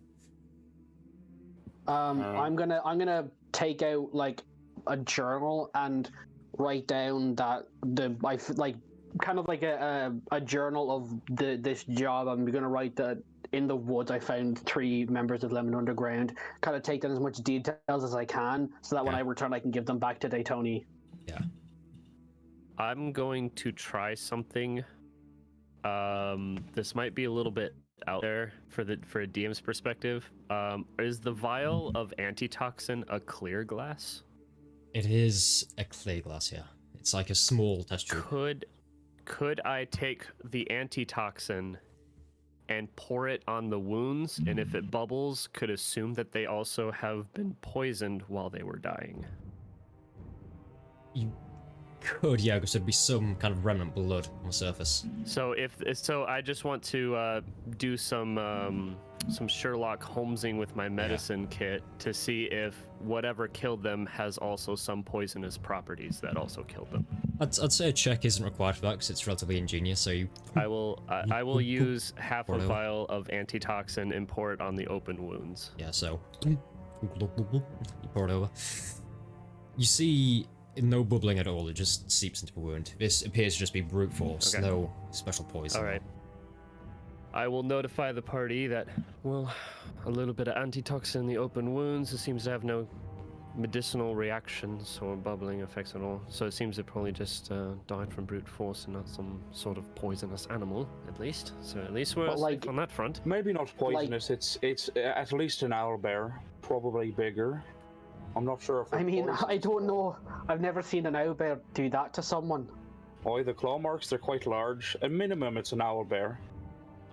I'm gonna take out like a journal and write down that kind of like a journal of this job. I'm gonna write that in the woods I found 3 members of Lemon Underground. Kind of take down as much details as I can, so that when I return, I can give them back to Daytoni. Yeah. I'm going to try something. This might be a little bit out there for a DM's perspective. Is the vial of antitoxin a clear glass? It is a clear glass, yeah. It's like a small test tube. Could I take the antitoxin and pour it on the wounds, and if it bubbles, could assume that they also have been poisoned while they were dying? You could, yeah, because there'd be some kind of remnant blood on the surface. So I just want to do some Sherlock Holmesing with my medicine kit to see if whatever killed them has also some poisonous properties that also killed them. I'd say a check isn't required for that because it's relatively ingenious. So you. I will use half a vial of antitoxin and pour it on the open wounds. Yeah. So you pour it over. You see no bubbling at all. It just seeps into the wound. This appears to just be brute force. Okay. No special poison. All right. I will notify the party that, well, a little bit of antitoxin in the open wounds. It seems to have no medicinal reactions or bubbling effects at all. So it seems it probably just died from brute force and not some sort of poisonous animal, at least. So at least we're safe on that front. Maybe not poisonous. It's at least an owlbear, probably bigger. I'm not sure if. I mean, I don't know. I've never seen an owlbear do that to someone. Oh, the claw marks, they're quite large. At minimum, it's an owlbear.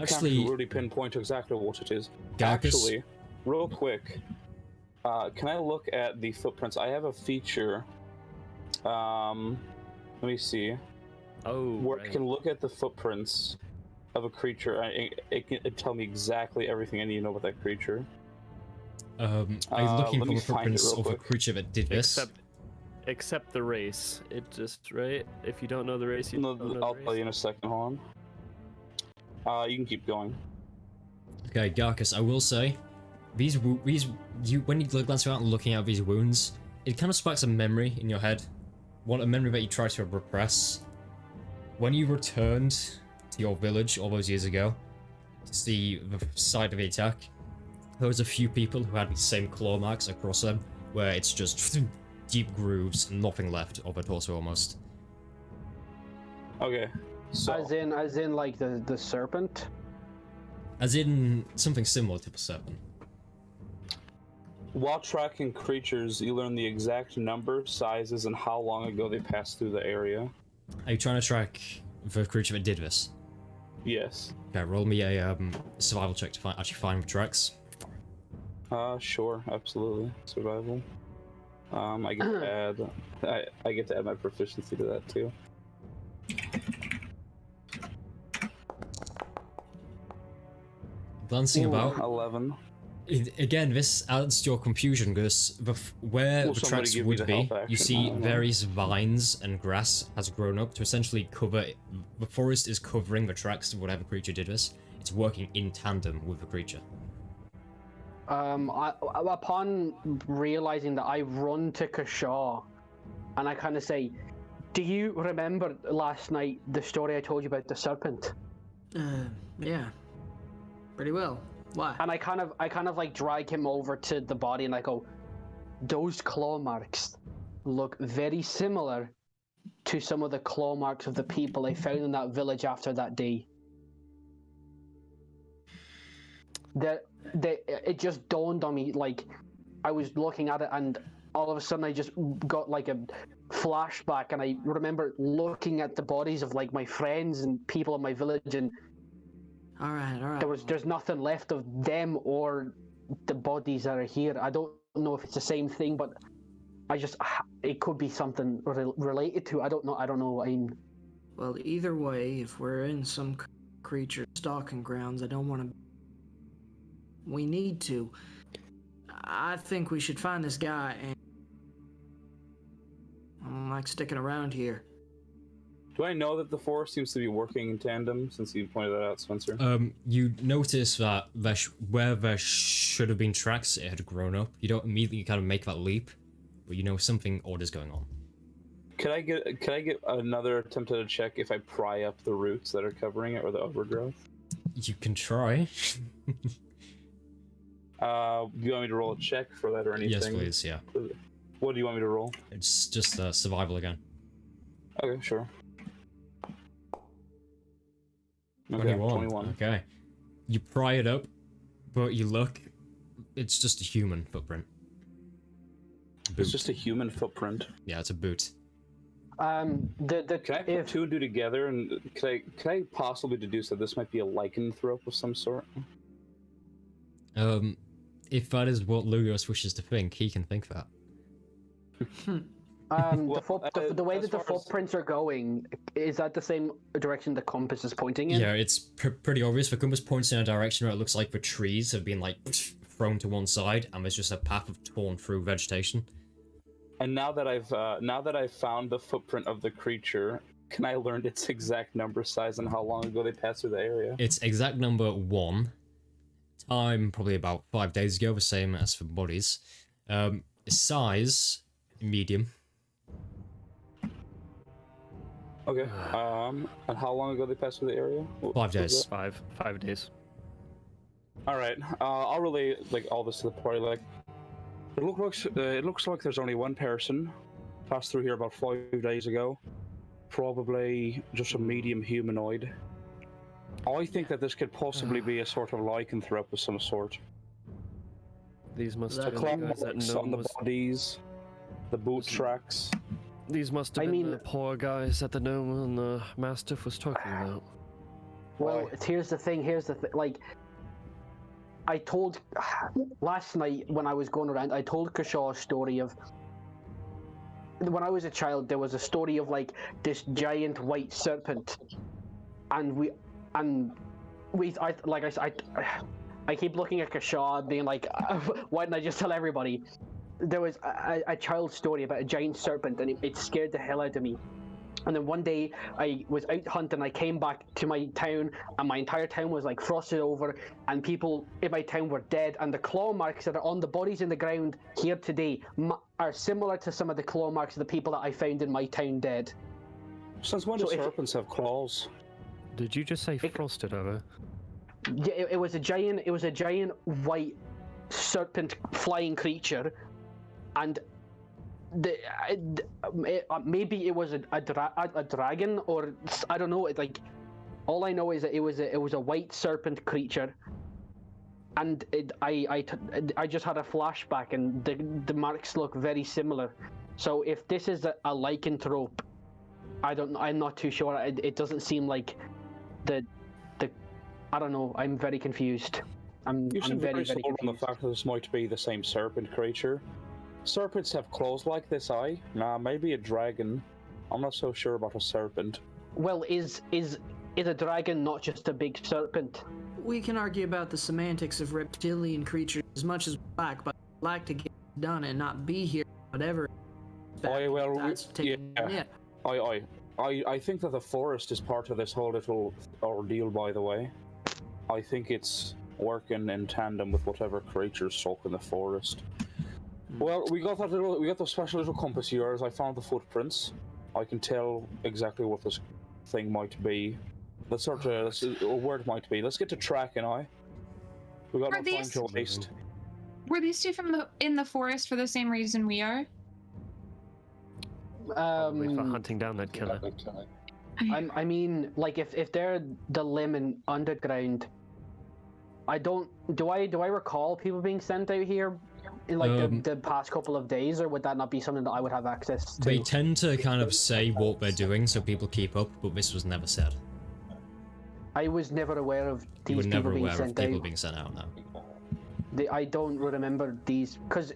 Actually, Can't really pinpoint exactly what it is. Garcus? Actually, real quick, can I look at the footprints? I have a feature. Let me see. Oh, Where right. I can look at the footprints of a creature. It can tell me exactly everything I need to know about that creature. Are you looking let for me the find it footprints real of a quick. creature that did this? Except the race. It just, right? If you don't know the race, you No, don't know I'll the race. tell you in a second. Hold on. You can keep going. Okay, Garcus, I will say, when you glance around and looking at these wounds, it kind of sparks a memory in your head. A memory that you try to repress. When you returned to your village all those years ago to see the site of the attack, there was a few people who had the same claw marks across them, where it's just deep grooves and nothing left of a torso almost. Okay. So. As in like the serpent. As in something similar to the serpent. While tracking creatures, you learn the exact number, sizes, and how long ago they passed through the area. Are you trying to track the creature that did this? Yes. Okay, roll me a survival check to actually find the tracks. Sure, absolutely. Survival. I get to add. I get to add my proficiency to that too. Glancing about. 11. Again, this adds to your confusion because where Will the somebody tracks give me would the be, help you action? I see don't know. various vines and grass has grown up to essentially cover. The forest is covering the tracks of whatever creature did this. It's working in tandem with the creature. Upon realizing that, I run to Kashaw, and I kind of say, "Do you remember last night the story I told you about the serpent?" Yeah. Pretty well. Why? And I kind of like drag him over to the body, and I go, "Those claw marks look very similar to some of the claw marks of the people I found in that village after that day." It just dawned on me, like, I was looking at it and all of a sudden I just got like a flashback, and I remember looking at the bodies of like my friends and people in my village, and All right. there's nothing left of them or the bodies that are here. I don't know if it's the same thing, but it could be something related to. I don't know. I mean, Well, either way, if we're in some creature stalking grounds, I don't want to. We need to. I think we should find this guy, and I don't like sticking around here. Do I know that the forest seems to be working in tandem, since you pointed that out, Spencer? You notice that where there should have been tracks, it had grown up. You don't immediately kind of make that leap, but you know something odd is going on. Could I get another attempt at a check if I pry up the roots that are covering it, or the overgrowth? You can try. Do you want me to roll a check for that or anything? Yes, please. Yeah. What do you want me to roll? It's just survival again. Okay, sure. Okay, 21. Okay. You pry it up, but you look. It's just a human footprint. Boot. It's just a human footprint. Yeah, it's a boot. Can I put two and two together, and can I possibly deduce that this might be a lycanthrope of some sort? If that is what Lugos wishes to think, he can think that. The way that the footprints are going, is that the same direction the compass is pointing in? Yeah, it's pretty obvious. The compass points in a direction where it looks like the trees have been like thrown to one side, and there's just a path of torn through vegetation. And now that I've found the footprint of the creature, can I learn its exact number, size, and how long ago they passed through the area? It's exact number 1. Time probably about 5 days ago, the same as for bodies. Size medium. Okay. And how long ago they passed through the area? 5 days. 5 days. All right. I'll relay like all this to the party. Like, It looks like there's only one person passed through here about 5 days ago. Probably just a medium humanoid. I think that this could possibly be a sort of lycanthrope of some sort. These must The have been claw the guys that marks no on the was... bodies, the boot tracks. These must have been the poor guys that the gnome and the mastiff was talking about. Well, here's the thing. Like, I told last night when I was going around, I told Kershaw a story of when I was a child. There was a story of like this giant white serpent, and I keep looking at Kershaw being like, why didn't I just tell everybody? There was a child's story about a giant serpent, and it scared the hell out of me. And then one day I was out hunting, I came back to my town, and my entire town was like frosted over, and people in my town were dead, and the claw marks that are on the bodies in the ground here today are similar to some of the claw marks of the people that I found in my town dead. Since when do serpents have claws? Did you just say frosted over? Yeah, it was a giant white serpent flying creature, and maybe it was a dragon, or I don't know. Like, all I know is that it was a white serpent creature, and I just had a flashback, and the marks look very similar. So if this is a lycanthrope, I'm not too sure. It doesn't seem like the I don't know. I'm very confused. I'm very sold confused on the fact that this might be the same serpent creature. Serpents have claws like this, Nah, maybe a dragon. I'm not so sure about a serpent. Well, is a dragon not just a big serpent? We can argue about the semantics of reptilian creatures as much as we like, but I'd like to get it done and not be here, whatever. I think that the forest is part of this whole little ordeal, by the way. I think it's working in tandem with whatever creatures stalk in the forest. Well, we got the special little compass of yours. I found the footprints. I can tell exactly what this thing might be. Let's sort of where it might be. Let's get to tracking. We got no time to waste. Were these two in the forest for the same reason we are? Probably for hunting down that killer. I mean, like if they're the limb underground, do I recall people being sent out here in like the past couple of days, or would that not be something that I would have access to? They tend to kind of say what they're doing so people keep up, but this was never said. I was never aware of these people being sent out. You were never aware of people being sent out, no. I don't remember these, because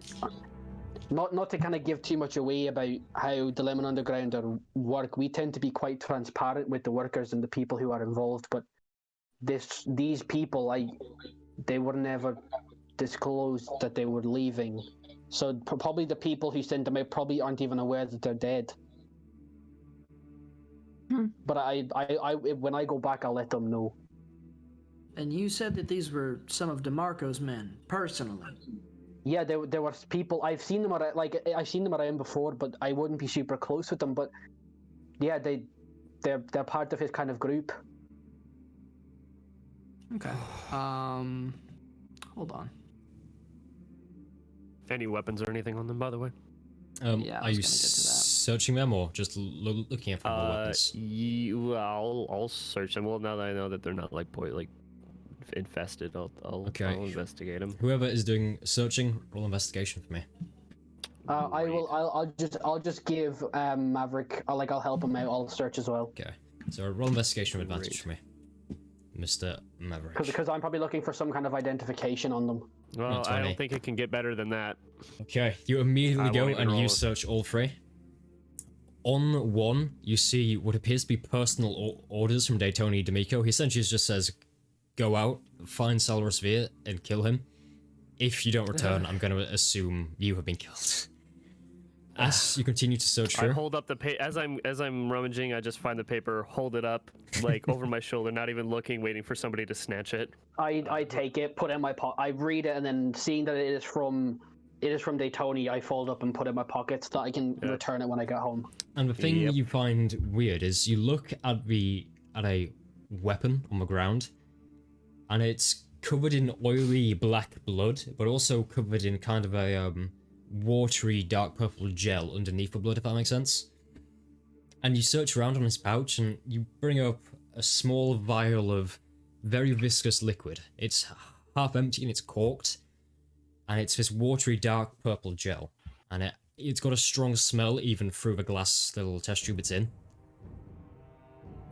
not to kind of give too much away about how the Lemon Underground work, we tend to be quite transparent with the workers and the people who are involved, but these people, they were never disclosed that they were leaving, so probably the people who sent them out probably aren't even aware that they're dead. But I when I go back, I'll let them know. And you said that these were some of DeMarco's men, personally? Yeah, there were people. I've seen them around, I've seen them around before, but I wouldn't be super close with them. But yeah, they're part of his kind of group. Okay. Hold on. Any weapons or anything on them, by the way? Yeah, are you searching them or just looking at them weapons? I'll search them. Well, now that I know that they're not like infested, I'll investigate them. Whoever is doing searching, roll investigation for me. I'll just give Maverick. I'll help him out. I'll search as well. Okay. So roll investigation with advantage for me, Mr. Maverick. Because I'm probably looking for some kind of identification on them. Well, I don't think it can get better than that. Okay, you immediately go and you search all three. On one, you see what appears to be personal orders from Daytoni D'Amico. He essentially just says, go out, find Salros Vere, and kill him. If you don't return, I'm going to assume you have been killed. As you continue to search through, I hold up the as I'm rummaging, I just find the paper, hold it up, like over my shoulder, not even looking, waiting for somebody to snatch it. I take it, put it in my pocket. I read it, and then seeing that it is from Daytoni, I fold up and put it in my pocket so that I can return it when I get home. And the thing you find weird is you look at a weapon on the ground, and it's covered in oily black blood, but also covered in kind of a watery dark purple gel underneath the blood, if that makes sense. And you search around on his pouch and you bring up a small vial of very viscous liquid. It's half empty and it's corked, and it's this watery dark purple gel, and it's got a strong smell even through the glass little test tube it's in.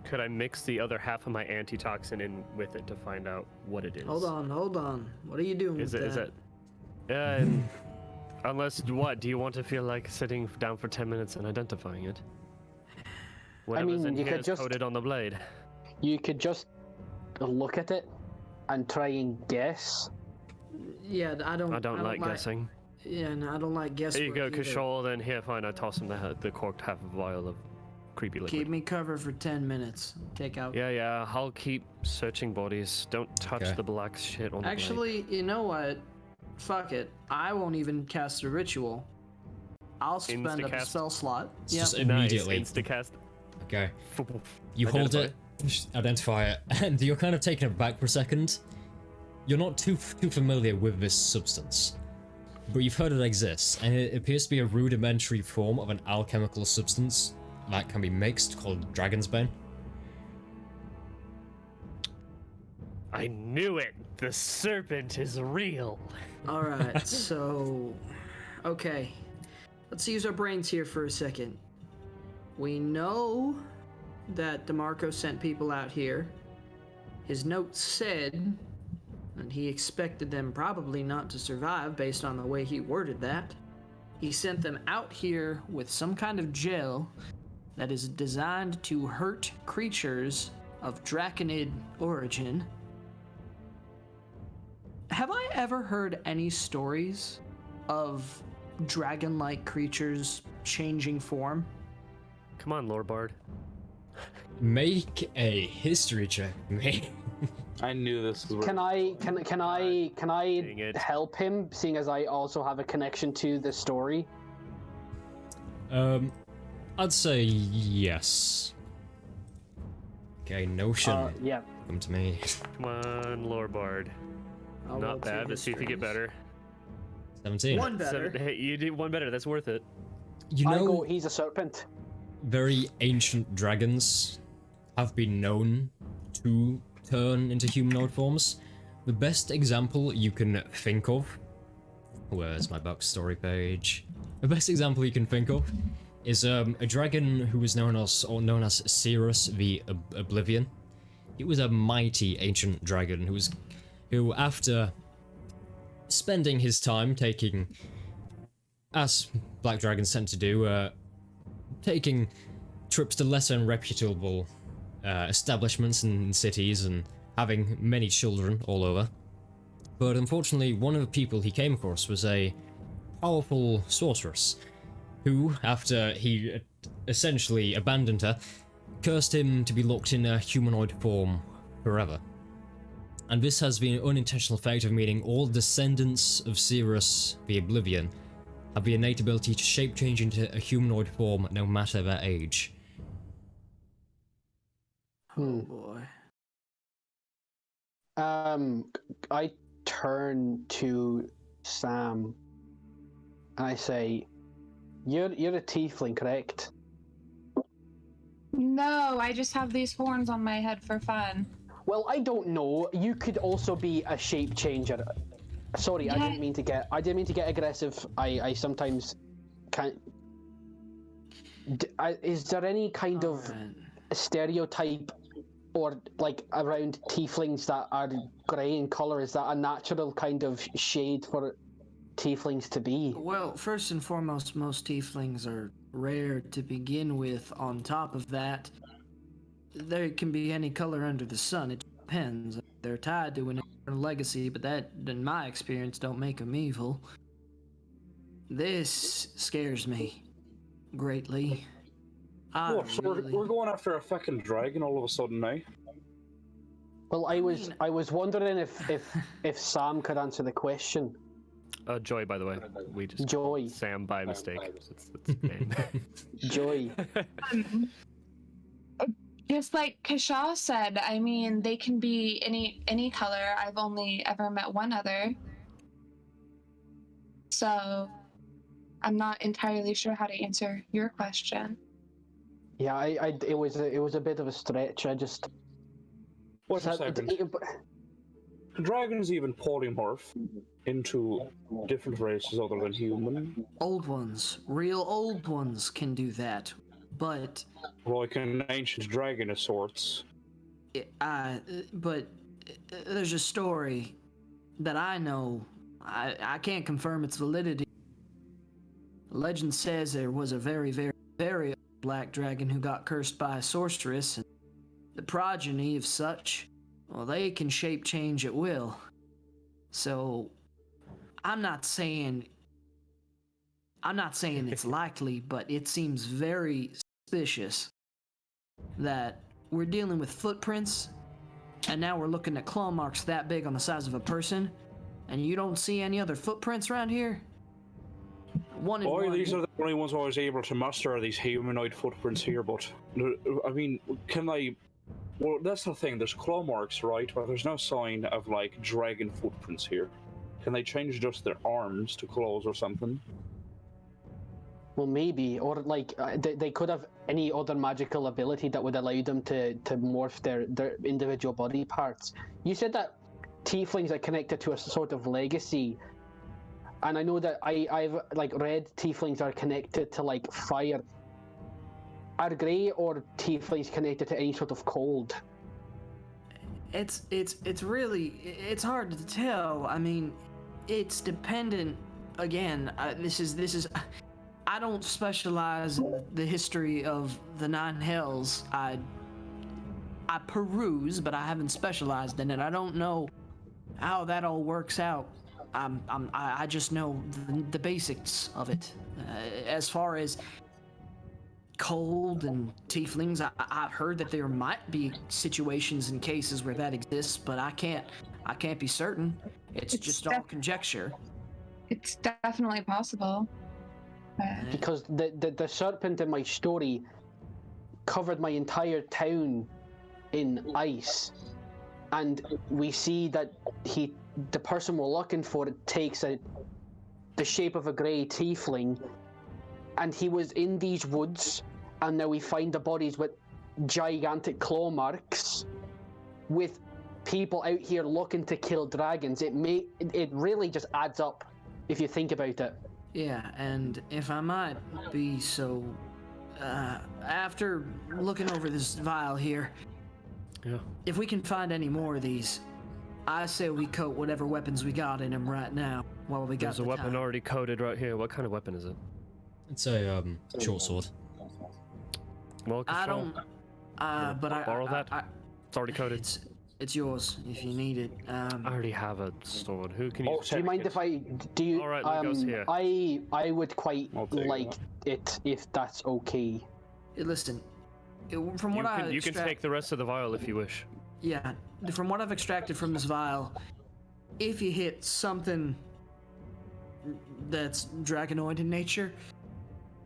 Could I mix the other half of my antitoxin in with it to find out what it is? Hold on. What are you doing with that? Is it? Unless, what? Do you want to feel like sitting down for 10 minutes and identifying it? Whatever's in you here could is just coated on the blade. You could just look at it and try and guess. Yeah, I don't like guessing. Yeah, no, I don't like guessing. There you go, Kishol. Then here, fine. I toss him the corked half a vial of creepy liquid. Keep me covered for 10 minutes. Take out. Yeah. I'll keep searching bodies. Don't touch the black shit on the blade. Actually, you know what? Fuck it. I won't even cast a ritual. I'll spend up a Instacast. spell slot. It's just immediately. Nice. Instacast. Okay. You hold it, identify it, and you're kind of taken aback for a second. You're not too familiar with this substance, but you've heard it exists, and it appears to be a rudimentary form of an alchemical substance that can be mixed called Dragon's Bane. I knew it! The serpent is real! Alright, so... Okay. Let's use our brains here for a second. We know that DeMarco sent people out here. His note said that he expected them probably not to survive based on the way he worded that. He sent them out here with some kind of gel that is designed to hurt creatures of draconid origin. Have I ever heard any stories of dragon-like creatures changing form? Come on, Lore Bard. Make a history check, mate. I knew this was. Can I help him, seeing as I also have a connection to the story? I'd say yes. Okay, Notion. Yeah. Come to me. Come on, Lore Bard. I'll Not roll bad. two Let's see if you get histories. better. 17. One better. Hey, you did one better. That's worth it. You I know, go, he's a serpent. very ancient dragons have been known to turn into humanoid forms. The best example you can think of... Where's my backstory page? The best example you can think of is a dragon who was known as Salros the Oblivion. He was a mighty ancient dragon who after spending his time taking, as black dragons tend to do, taking trips to lesser and reputable establishments and cities and having many children all over. But unfortunately, one of the people he came across was a powerful sorceress who, after he essentially abandoned her, cursed him to be locked in a humanoid form forever. And this has the unintentional effect of meaning all descendants of Salros the Oblivion have the innate ability to shape change into a humanoid form no matter their age. Oh boy. I turn to Sam and I say, You're a tiefling, correct? No, I just have these horns on my head for fun. Well, I don't know. You could also be a shape changer. Sorry, Yeah. I didn't mean to get aggressive. I sometimes can't. Is there any kind of Alright. stereotype or like around tieflings that are grey in color? Is that a natural kind of shade for tieflings to be? Well, first and foremost, most tieflings are rare to begin with. On top of that, there can be any color under the sun. It depends. They're tied to an eternal legacy, but that, in my experience, don't make them evil. This scares me greatly. What, so we're going after a fucking dragon all of a sudden now? Well, I was wondering if Sam could answer the question. Joy, by the way. We just Joy. called Sam by mistake. It's name. Joy. Just like Kashaw said, I mean, they can be any color. I've only ever met one other. So, I'm not entirely sure how to answer your question. Yeah, it was a bit of a stretch. I just. Wait a second. Dragons even polymorph into different races other than human. Old ones, real old ones can do that, but Like an ancient dragon of sorts. but there's a story that I know. I can't confirm its validity. Legend says there was a very, very, very old black dragon who got cursed by a sorceress, and the progeny of such, well, they can shape change at will. So, I'm not saying it's likely, but it seems very suspicious that we're dealing with footprints, and now we're looking at claw marks that big on the size of a person, and you don't see any other footprints around here? These are the only ones I was able to muster, these humanoid footprints here, but I mean, can I... Well, that's the thing, there's claw marks, right? But there's no sign of, like, dragon footprints here. Can they change just their arms to claws or something? Well, maybe, or like they could have any other magical ability that would allow them to morph their individual body parts. You said that tieflings are connected to a sort of legacy, and I know that I've like read tieflings are connected to like fire. Are grey or tieflings connected to any sort of cold? It's really, it's hard to tell. I mean, it's dependent. Again, this is. I don't specialize in the history of the Nine Hells. I peruse, but I haven't specialized in it. I don't know how that all works out. I just know the basics of it. As far as cold and tieflings, I've heard that there might be situations and cases where that exists, but I can't be certain. It's just all conjecture. It's definitely possible. Because the serpent in my story covered my entire town in ice, and we see that the person we're looking for takes the shape of a grey tiefling, and he was in these woods, and now we find the bodies with gigantic claw marks, with people out here looking to kill dragons. It really just adds up if you think about it. Yeah, and if I might be so, after looking over this vial here, if we can find any more of these, I say we coat whatever weapons we got in them right now while we got There's a weapon already coated right here. What kind of weapon is it? It's a short sword. Well, I don't, but I borrow that. It's already coated. It's yours if you need it. I already have a sword. Who can you? Do you mind if I do? You, all right, goes here. I would quite like it if that's okay. Listen, from what you can take the rest of the vial if you wish. Yeah, from what I've extracted from this vial, if you hit something that's dragonoid in nature,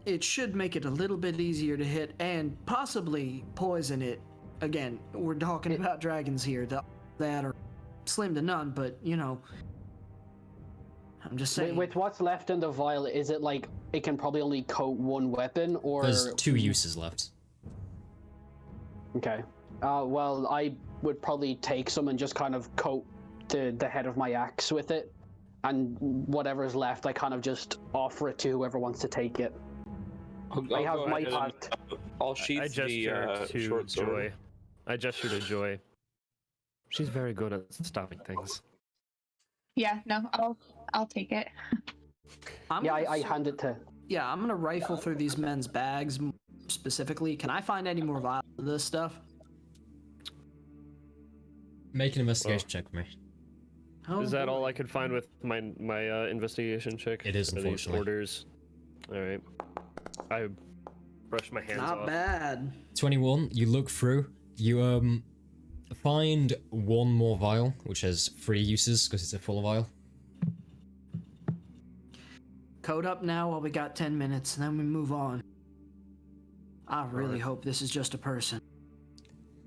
it should make it a little bit easier to hit and possibly poison it. Again, we're talking about dragons here that are slim to none, but you know, I'm just saying. With what's left in the vial, is it like it can probably only coat one weapon, or there's 2 uses left? Okay. Well, I would probably take some and just kind of coat the head of my axe with it, and whatever's left, I kind of just offer it to whoever wants to take it. I have my part. I'll sheath I gestured to short sword. Joy. I gestured to Joy. She's very good at stopping things. Yeah, no, I'll take it. I hand it to. Yeah, I'm gonna rifle through these men's bags specifically. Can I find any more vials of this stuff? Make an investigation check for me. Is that all I could find with my investigation check? It is, Are these unfortunately. orders? All right. I brushed my hands Not off. bad. 21. You look through. You find one more vial, which has 3 uses because it's a full vial. Code up now while we got 10 minutes, and then we move on. I really hope this is just a person.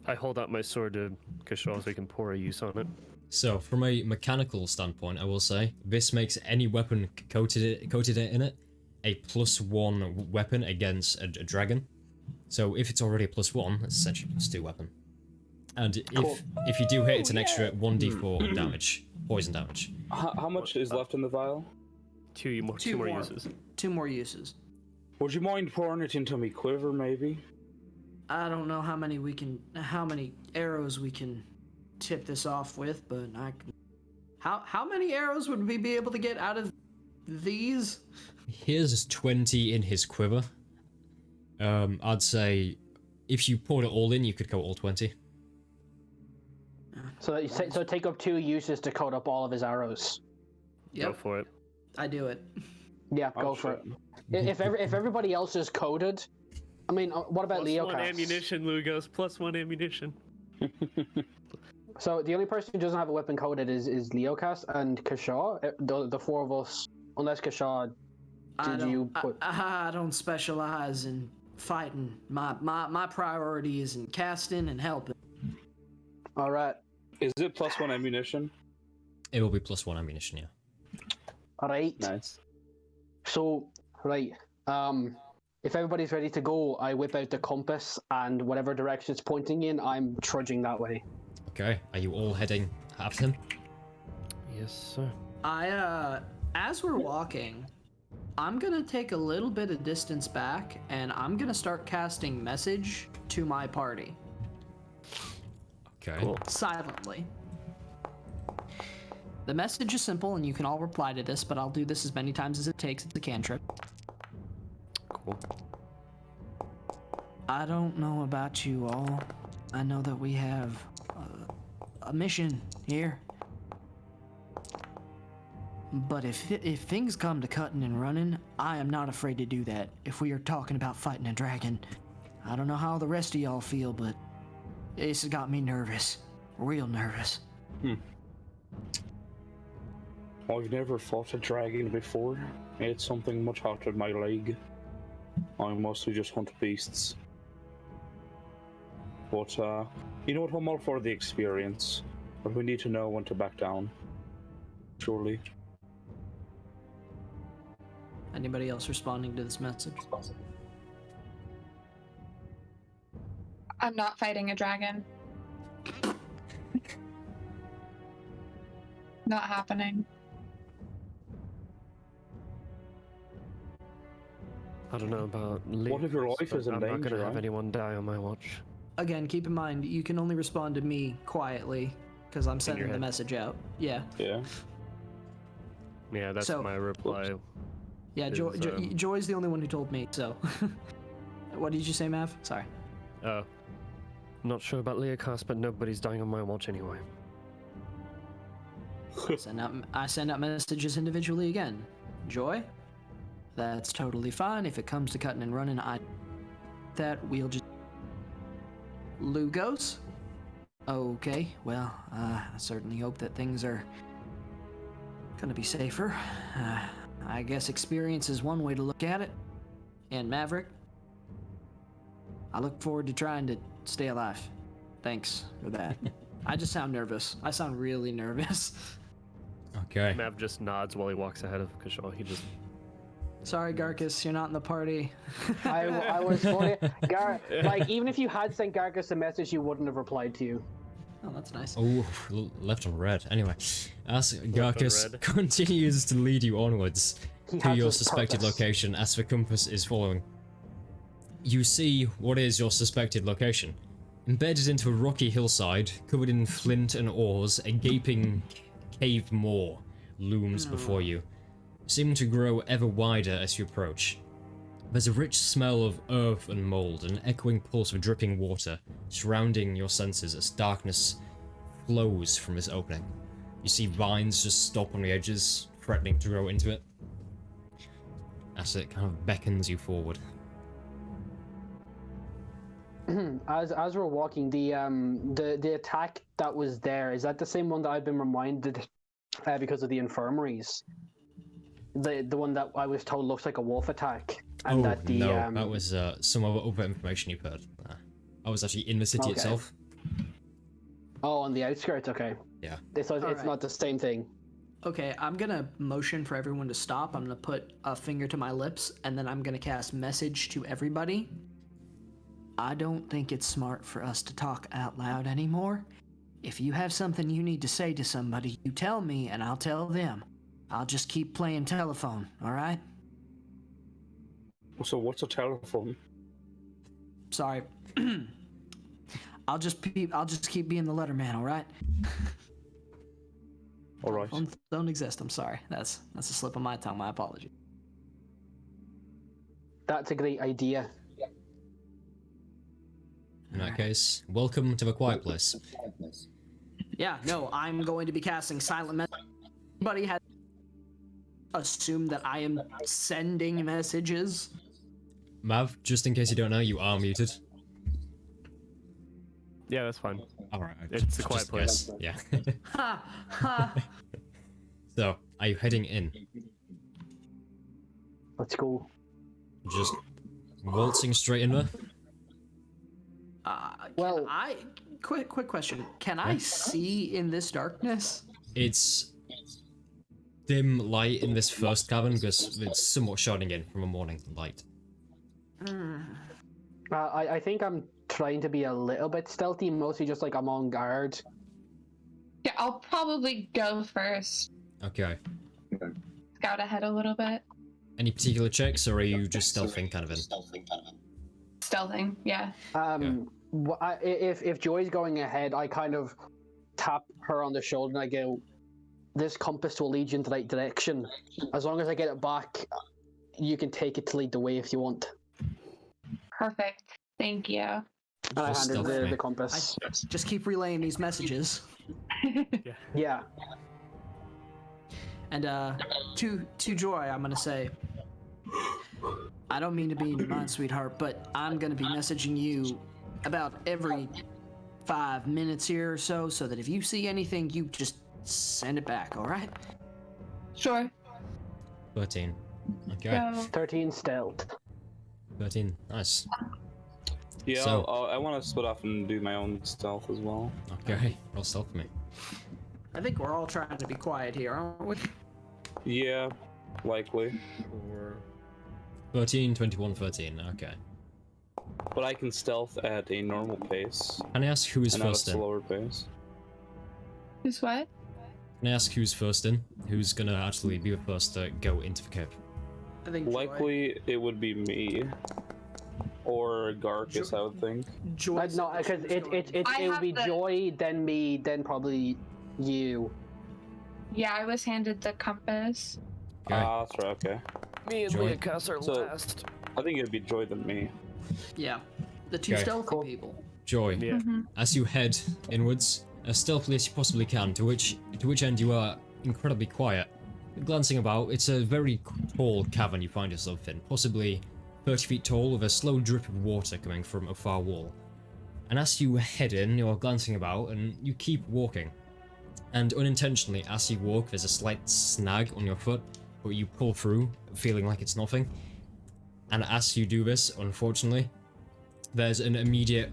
I hold out my sword to Kishal so he can pour a use on it. So, from a mechanical standpoint, I will say this makes any weapon coated in it a +1 weapon against a dragon. So if it's already a +1, it's essentially +2 weapon. And if you do hit, it's an extra 1d4 damage, poison damage. How much is left in the vial? Two more uses. 2 more uses. Would you mind pouring it into me quiver, maybe? I don't know how many arrows we can tip this off with, but I can. How many arrows would we be able to get out of these? Here's 20 in his quiver. I'd say if you poured it all in, you could go all 20. So take up 2 uses to coat up all of his arrows. Yep. Go for it. I do it. Yeah, go for it. If everybody else is coded, I mean, what about Leo? +1 ammunition, Lugos. +1 ammunition. So the only person who doesn't have a weapon coded is Leocast and Kashaw. The 4 of us, unless Kashaw, I don't specialize in fighting. My priority is in casting and helping. All right. Is it +1 ammunition? It will be +1 ammunition, yeah. All right. Nice. So, right. If everybody's ready to go, I whip out the compass, and whatever direction it's pointing in, I'm trudging that way. Okay, are you all heading after him? Yes, sir. As we're walking, I'm gonna take a little bit of distance back, and I'm gonna start casting message to my party. Okay. Cool. Silently. The message is simple, and you can all reply to this, but I'll do this as many times as it takes. It's a cantrip. Cool. I don't know about you all. I know that we have a mission here. But if things come to cutting and running, I am not afraid to do that. If we are talking about fighting a dragon, I don't know how the rest of y'all feel, but this has got me nervous. Real nervous. I've never fought a dragon before. It's something much out of my league. I mostly just hunt beasts. But, you know what, I'm all for the experience. But we need to know when to back down. Surely. Anybody else responding to this message? I'm not fighting a dragon. Not happening. I don't know about What if your life is in I'm danger, not gonna have right? anyone die on my watch. Again, keep in mind, you can only respond to me quietly, because I'm sending the head. message out. Yeah. Yeah. Yeah, that's So- my reply. Yeah, Joy's the only one who told me, so. What did you say, Mav? Sorry. Not sure about Leocast, but nobody's dying on my watch anyway. I send out messages individually again. Joy? That's totally fine. If it comes to cutting and running, we'll just... Lugos? Okay, well, I certainly hope that things are gonna be safer. I guess experience is one way to look at it. And Maverick? I look forward to trying to stay alive. Thanks for that. I just sound nervous. I sound really nervous. Okay. Mav just nods while he walks ahead of Kishal. He just... Sorry, Garcus, you're not in the party. I was funny. Like, even if you had sent Gargus a message, he wouldn't have replied to you. Oh, that's nice. Oh, left on red. Anyway, as on Garcus red. continues to lead you onwards He to has your his suspected purpose. location as the compass is following, you see what is your suspected location. Embedded into a rocky hillside, covered in flint and ores, a gaping cave maw looms before you, seeming to grow ever wider as you approach. There's a rich smell of earth and mold, an echoing pulse of dripping water surrounding your senses as darkness flows from this opening. You see vines just stop on the edges, threatening to grow into it, as it kind of beckons you forward. As we're walking, the attack that was there, is that the same one that I've been reminded because of the infirmaries? The one that I was told looks like a wolf attack. And that the, no, that was some other information you've heard. I was actually in the city Okay. itself. Oh, on the outskirts, okay. Yeah. It's Alright. not the same thing. Okay, I'm gonna motion for everyone to stop. I'm gonna put a finger to my lips, and then I'm gonna cast message to everybody. I don't think it's smart for us to talk out loud anymore. If you have something you need to say to somebody, you tell me and I'll tell them. I'll just keep playing telephone, alright? So what's a telephone? Sorry. I'll just keep being the letterman, alright? Alright. Telephones don't exist, I'm sorry. That's a slip of my tongue, my apology. That's a great idea. In that case, welcome to the quiet place. Yeah, no, I'm going to be casting silent message. Anybody has assumed that I am sending messages? Mav, just in case you don't know, you are muted. Yeah, that's fine. Alright. It's a quiet place. Yeah. Ha! Ha! So, are you heading in? Let's go. Just waltzing straight in there? Well, quick question. Can I see in this darkness? It's dim light in this first cabin because it's somewhat shining in from a morning light. I think I'm trying to be a little bit stealthy, mostly just like I'm on guard. Yeah, I'll probably go first. Okay. Scout ahead a little bit. Any particular checks, or are you just stealthing kind of in? Stealthing, yeah. If Joy's going ahead, I kind of tap her on the shoulder and I go, "This compass will lead you in the right direction. As long as I get it back, you can take it to lead the way if you want." Perfect. Thank you. And I Just handed stealth me. the compass. Just keep relaying these messages. Yeah. And to Joy, I'm gonna say, I don't mean to be in your mind, sweetheart, but I'm gonna be messaging you about every 5 minutes here or so that if you see anything, you just send it back, all right? Sure. 13. Okay. Go. 13 stealth. 13. Nice. Yeah, So- I want to split off and do my own stealth as well. Okay. Roll stealth for me. I think we're all trying to be quiet here, aren't we? Yeah, likely. 13, 21, 13. Okay. But I can stealth at a normal pace Can I ask who is and at a first in? slower pace. Who's what? Can I ask who's first in? Who's gonna actually be the first to go into the cave? I think Joy. Likely it would be me. Or Garcus, I would think. Joy. No, because it I would have be the- Joy, then me, then probably you. Yeah, I was handed the compass. Okay. That's right, okay. Me and Joy. Leokas are So- last. I think it'd be Joy than me. Yeah, the two Okay. stealthy Cool. people. Joy, Yeah. as you head inwards, as stealthily as you possibly can, to which end you are incredibly quiet. Glancing about, it's a very tall cavern you find yourself in, possibly 30 feet tall with a slow drip of water coming from a far wall. And as you head in, you're glancing about and you keep walking. And unintentionally, as you walk, there's a slight snag on your foot, but you pull through, feeling like it's nothing. And as you do this, unfortunately, there's an immediate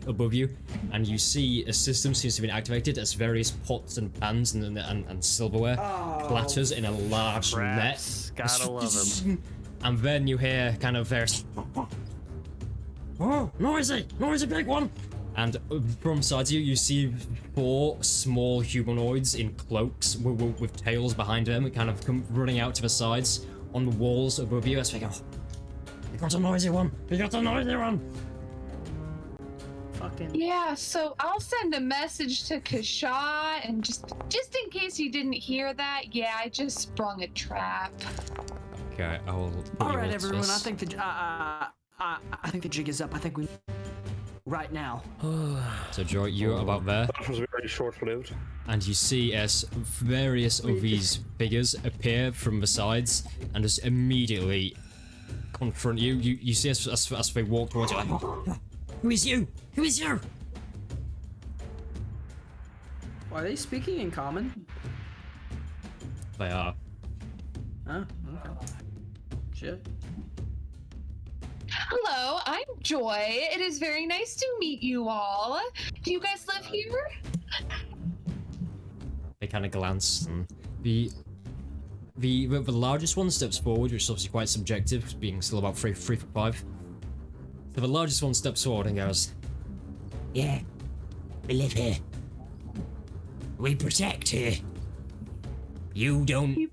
above you, and you see a system seems to have been activated as various pots and pans and silverware clatters in a large Rats. net. Gotta love 'em. And then you hear kind of there's oh, noisy big one. And from sides you, you see 4 small humanoids in cloaks with tails behind them, kind of come running out to the sides on the walls above you as they go, "We got a noisy one! We got a noisy one!" Fucking. Yeah, so I'll send a message to Kasha, and just in case you didn't hear that, yeah, I just sprung a trap. Okay, I will put All you right, all to everyone. this. I think the jig is up. I think we right now. So Joy, you're about there, That was very short-lived. and you see as various of these figures appear from the sides and just immediately confront you. You see as they walk towards you, like, "Who is you? Who is you?" Are they speaking in common? They are. Huh? Okay. Shit. Hello, I'm Joy. It is very nice to meet you all. Do you guys live here? They kind of glance, and the largest one steps forward, which is obviously quite subjective, being still about 3'5". So the largest one steps forward and goes, "Yeah, we live here. We protect here. You don't.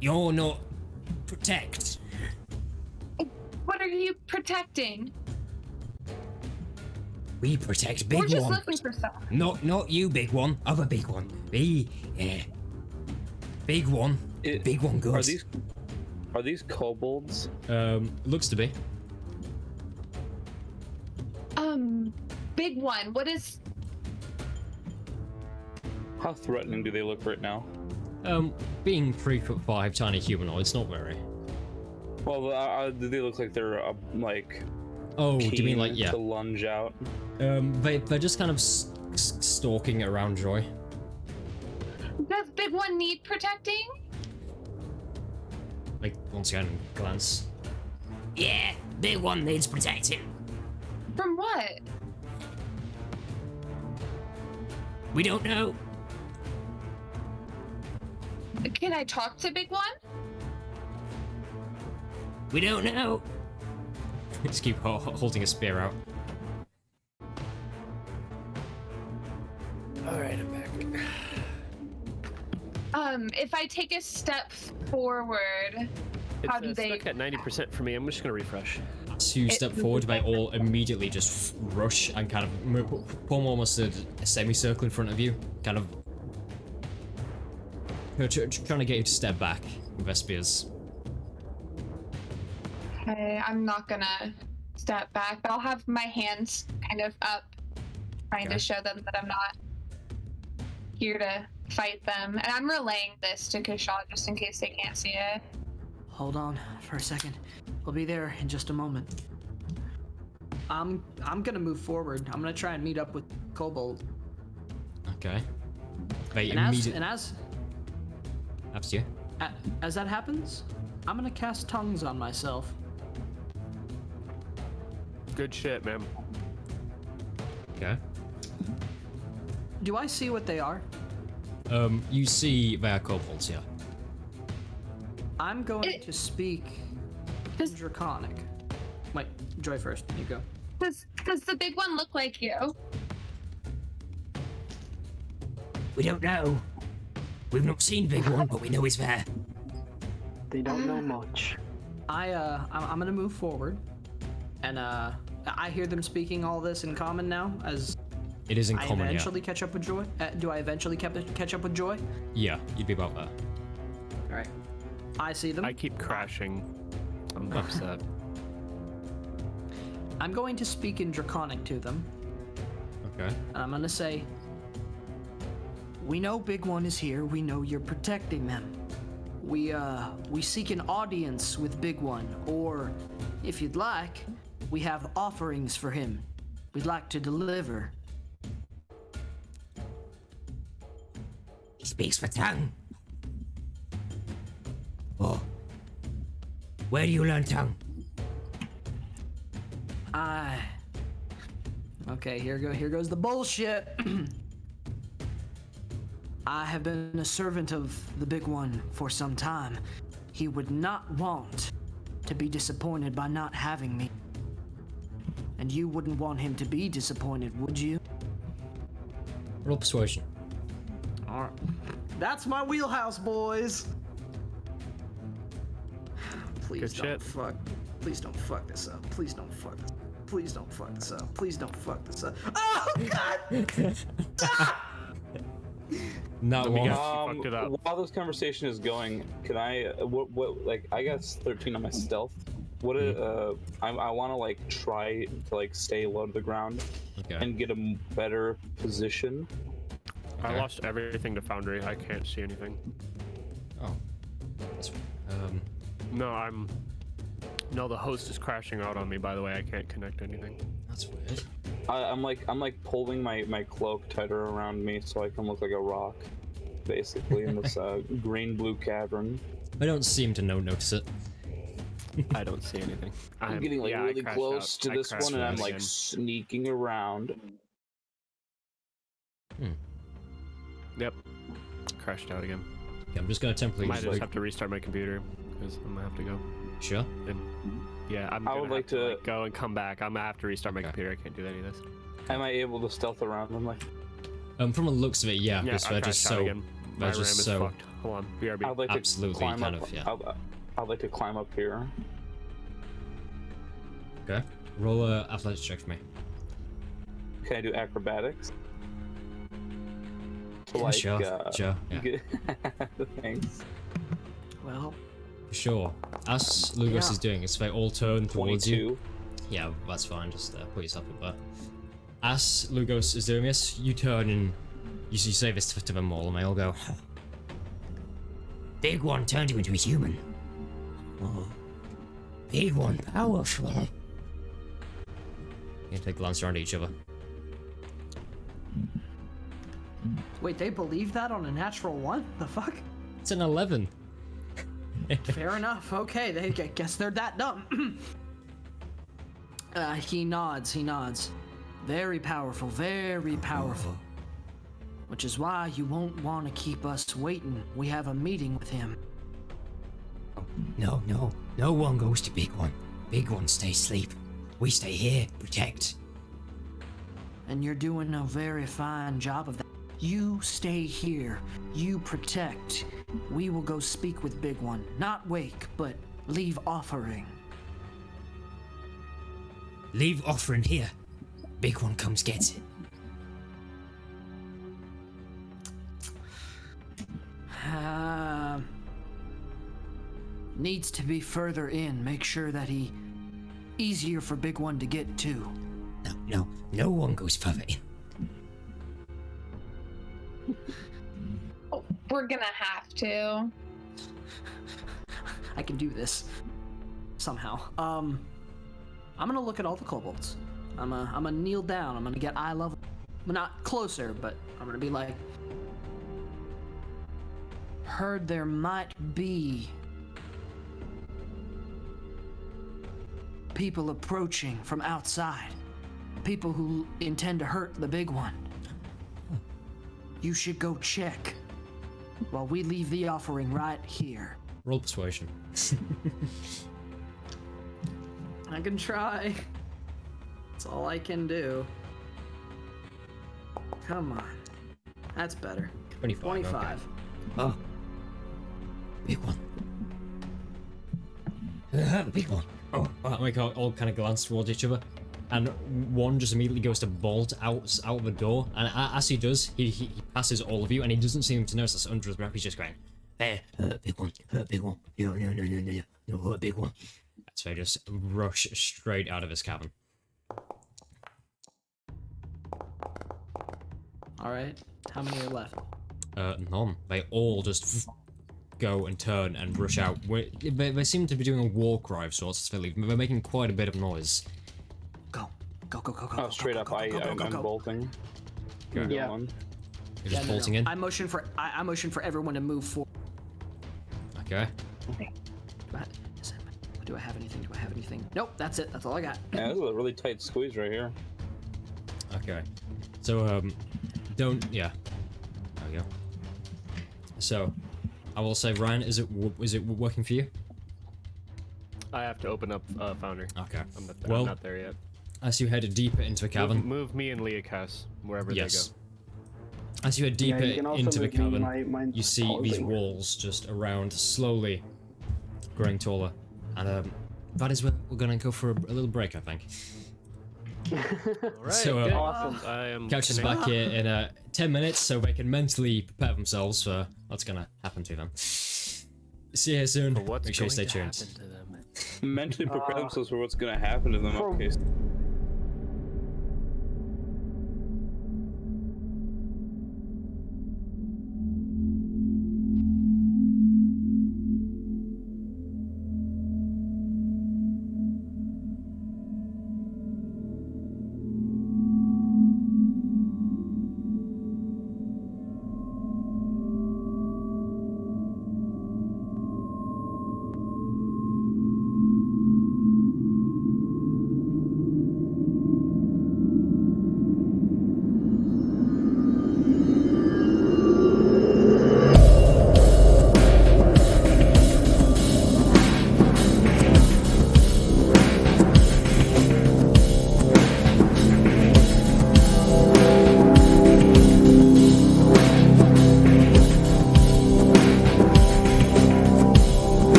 You're not protect." What are you protecting? We protect big We're just one. looking for stuff. Not you, big one. Other big one. Big one. Big one goes. Are these kobolds? Looks to be. Big one. What is? How threatening do they look right now? Being 3'5", tiny humanoids, not very. Well, do they look like they're like? Oh, do you mean like to lunge out? They're just kind of stalking around Joy. Does big one need protecting? Like once again, glance. Yeah, big one needs protecting. From what? We don't know. Can I talk to big one? We don't know. Just keep holding a spear out. Alright, I'm back. If I take a step forward, how do they? Stuck at 90% for me. I'm just gonna refresh. To step forward, they all immediately just rush and kind of form almost a semicircle in front of you, kind of trying to get you to step back with their spears. Okay, I'm not gonna step back. I'll have my hands kind of up, trying to show them that I'm not here to fight them. And I'm relaying this to Kashaw just in case they can't see it. Hold on for a second. We'll be there in just a moment. I'm gonna move forward. I'm gonna try and meet up with Kobold. Okay. They And immediately. as After you. as that happens, I'm gonna cast tongues on myself. Good shit, man. Okay. Do I see what they are? You see they are kobolds, yeah. I'm going to speak in Draconic. Wait, Joy first. You go. Does the big one look like you? We don't know. We've not seen big one, but we know he's there. They don't know much. I'm gonna move forward, and I hear them speaking all this in common now. As It is in I common, eventually catch up with Joy. Do I eventually catch up with Joy? yeah. Yeah, you'd be about that. All right. I see them. I keep crashing. I'm upset. I'm going to speak in Draconic to them, Okay. and I'm gonna say, "We know Big One is here. We know you're protecting them. We seek an audience with Big One, or if you'd like, we have offerings for him. We'd like to deliver." He speaks for tongue. Oh. Where do you learn tongue? Okay, here goes the bullshit. I have been a servant of the Big One for some time. He would not want to be disappointed by not having me. And you wouldn't want him to be disappointed, would you? Roll persuasion. Alright. That's my wheelhouse, boys. Please Good don't shit. fuck. Please don't fuck this up. Please don't fuck this. Please don't fuck this up. Please don't fuck this up. Oh God! Not me one. guess. She fucked it up. While this conversation is going, can I? What? Like, I got 13 on my stealth. What? I want to like try to like stay low to the ground Okay. and get a better position. I lost everything to Foundry. I can't see anything. Oh. That's, No, the host is crashing out on me, by the way. I can't connect anything. that's weird. I'm like pulling my cloak tighter around me so I can look like a rock, basically in this green-blue cavern. I don't seem to notice it. I don't see anything. I'm getting like I really crashed close out. to I this crashed one, and out I'm like again. sneaking around. Yep. crashed out again. Okay, I'm just gonna temporarily. Might just have to restart my computer because I'm gonna have to go. Sure. And, yeah, I'm I gonna would have like to to- like, go and come back. I'm gonna have to restart my computer. I can't do any of this. Am I able to stealth around them? Like, From the looks of it, yeah, Yeah, because I they're crashed just out so. again. My They're RAM just is so. fucked. Hold on, BRB. I'd like Absolutely, to climb kind up. of, yeah. I'd like to climb up here. Okay. Roll a athletics check for me. Can I do acrobatics? Yeah, sure. Sure. Yeah. Thanks. Well, Sure. As Lugos Yeah. is doing, it's they all turn towards you. 22. Yeah, that's fine. Just put yourself up there. As Lugos is doing this, you turn and you say this to them all, and they all go. Big one turned you into a human. Oh. Big one powerful. You take a glance around at each other. wait, they believe that on a natural one? The fuck? It's an 11. Fair enough. Okay, they guess they're that dumb. He nods. He nods. Very powerful. Very powerful. Which is why you won't want to keep us waiting. We have a meeting with him. No, no. No one goes to Big One. Big One stays asleep. We stay here, protect. And you're doing a very fine job of that. You stay here. You protect. We will go speak with Big One. Not wake, but leave offering. Leave offering here. Big One comes gets it. Needs to be further in. Make sure that he easier for Big One to get to. No one goes further in. Oh, we're gonna have to. I can do this somehow. I'm gonna look at all the kobolds. I'm gonna kneel down. I'm gonna get eye level. Well, not closer, but I'm gonna be like, heard there might be people approaching from outside. People who intend to hurt the Big One. You should go check while we leave the offering right here. Roll persuasion. I can try. That's all I can do. Come on. That's better. 25. 25. Okay. Oh. Big One. Big One. Oh, we all kind of glance towards each other, and one just immediately goes to bolt out the door, and as he does, he passes all of you, and he doesn't seem to notice us under his breath. He's just going, There, Big One. Big One. No, Big One. so they just rush straight out of his cabin. All right. How many are left? None. They all just go and turn and rush out. They seem to be doing a war cry of sorts. They're making quite a bit of noise. Go. Go, go, go, go. Oh, go, straight go, up, go, go, go, I'm go, go. bolting. Okay. Yeah. Going. You're just No, no, bolting no. in? I motion for everyone to move forward. Okay. Do I have anything? Do I have anything? Nope, that's it. That's all I got. Yeah, this is a really tight squeeze right here. Okay. So, yeah. There we go. So, I will say, Ryan, is it working for you? I have to open up Founder. Okay. I'm not there yet. As you head deeper into the cavern. Move me and Leocas wherever Yes. they go. As you head deeper you can also into the move me, cavern, mine's you see these pausing. walls just around, slowly growing taller. And that is where we're gonna go for a little break, I think. All right, So, good. Awesome. I am Couch is back here in 10 minutes, so they can mentally prepare themselves for what's gonna happen to them. See you here soon. For what's Make sure you stay going to tuned. happen to them. Mentally prepare themselves for what's gonna happen to them. For- Okay.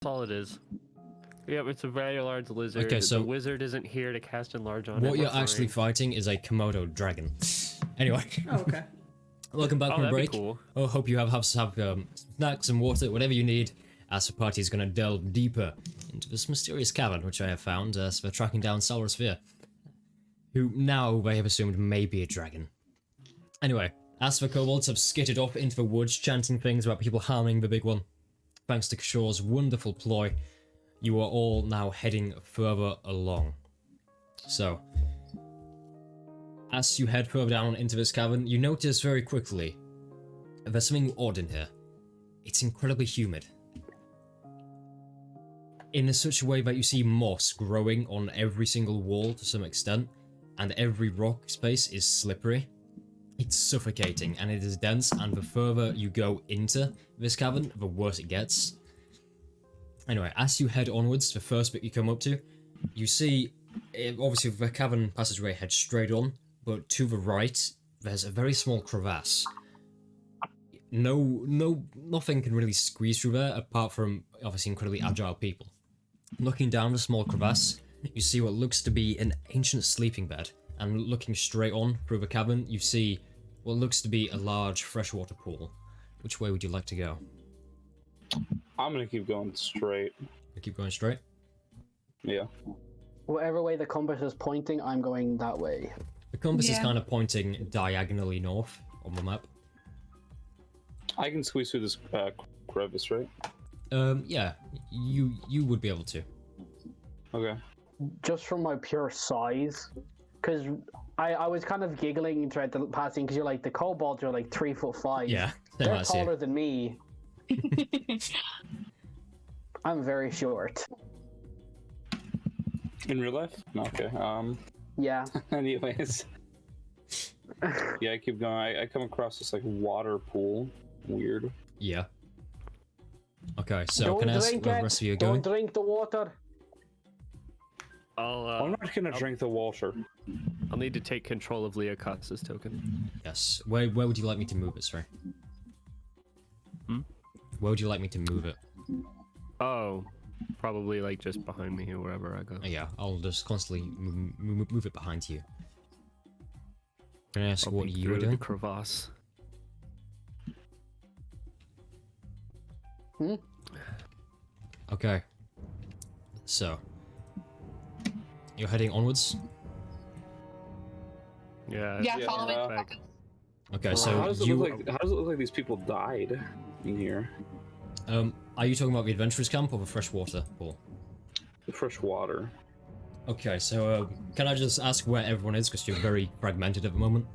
all it is. Yep, it's a very large lizard. Okay, so the wizard isn't here to cast enlarge on it. what you're We're actually fine. fighting is a Komodo dragon. Anyway. Oh, okay. Welcome back from a that'd be break. cool. Oh, hope you have snacks and water, whatever you need, as the party is going to delve deeper into this mysterious cavern, which I have found as we're tracking down Salros, who now they have assumed may be a dragon. Anyway, as the kobolds have skittered off into the woods, chanting things about people harming the big one, thanks to Kishor's wonderful ploy, you are all now heading further along. So, as you head further down into this cavern, you notice very quickly there's something odd in here. It's incredibly humid. In such a way that you see moss growing on every single wall to some extent, and every rock space is slippery. It's suffocating and it is dense, and the further you go into this cavern, the worse it gets. Anyway, as you head onwards, the first bit you come up to, you see, obviously the cavern passageway heads straight on, but to the right, there's a very small crevasse. Nothing can really squeeze through there, apart from, obviously, incredibly agile people. Looking down the small crevasse, you see what looks to be an ancient sleeping bed, and looking straight on through the cavern, you see what looks to be a large freshwater pool. Which way would you like to go? I'm gonna keep going straight. You keep going straight? Yeah. Whatever way the compass is pointing, I'm going that way. The compass is Yeah. kind of pointing diagonally north on the map. I can squeeze through this crevice, right? Yeah, you would be able to. Okay. Just from my pure size, because I was kind of giggling throughout the passing, because you're like, the kobolds are like 3'5". Yeah, same They're as you. taller than me. I'm very short. In real life? Okay. Yeah. Anyways. Yeah, I keep going. I come across this like water pool. Weird. Yeah. Okay, so Don't can I ask drink where the it. rest of you are Don't going? drink the water. I'm not gonna drink the water. I'll need to take control of Leocasta's token. Yes. Where would you like me to move it, sorry? Hmm? Where would you like me to move it? Oh, probably like just behind me or wherever I go. Yeah, I'll just constantly move it behind you. Can I ask I'll what peek you were through doing? the crevasse. Okay. So. You're heading onwards? Yeah. Yeah, Yeah, follow me. uh, Okay, How so does it you... look like? How does it look like these people died in here? Are you talking about the adventurers camp or the freshwater pool? The fresh water. Okay, so can I just ask where everyone is, because you're very fragmented at the moment?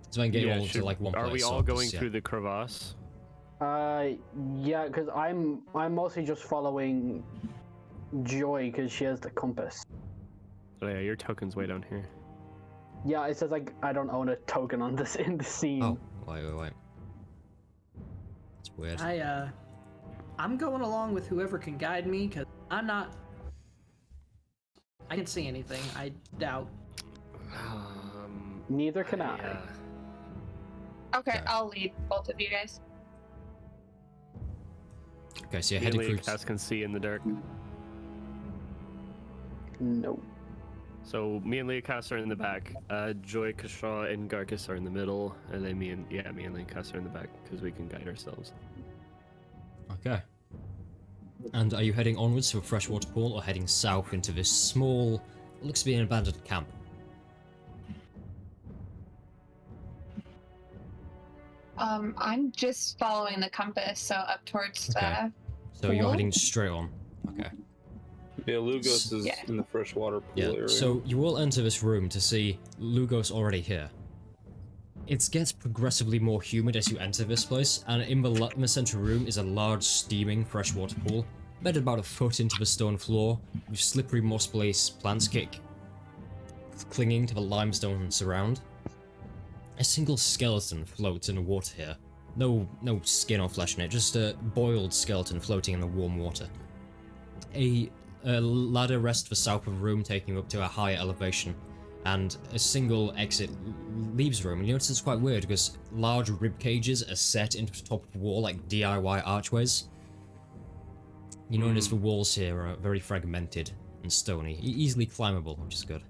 So I can get you all to like one place. Are we so all going just, yeah. through the crevasse? Yeah, because I'm mostly just following Joy, because she has the compass. Oh yeah, your token's way down here. Yeah, it says like I don't own a token on this in the scene. Oh, wait. That's weird. I'm going along with whoever can guide me, because I'm not. I can't see anything. I doubt. Neither can I. Okay, Okay. I'll lead both of you guys. Okay, so you're heading through... Leocass can see in the dark. No. So me and Leocass are in the back. Joy, Kashaw, and Garcus are in the middle, and then me and Leocass are in the back because we can guide ourselves. Okay. And are you heading onwards to a freshwater pool, or heading south into this small, looks to be an abandoned camp? I'm just following the compass, so up towards Okay. the So you're pool. heading straight on. Okay. Yeah, Lugos is Yeah. in the freshwater pool Yeah, area. so you all enter this room to see Lugos already here. It gets progressively more humid as you enter this place, and in the central room is a large steaming freshwater pool, bedded about a foot into the stone floor, with slippery moss-based plants clinging to the limestone surround. A single skeleton floats in the water here. No skin or flesh in it, just a boiled skeleton floating in the warm water. A ladder rests the south of the room, taking you up to a higher elevation, and a single exit leaves the room. And you notice it's quite weird because large rib cages are set into the top of the wall like DIY archways. You notice the walls here are very fragmented and stony, easily climbable, which is good.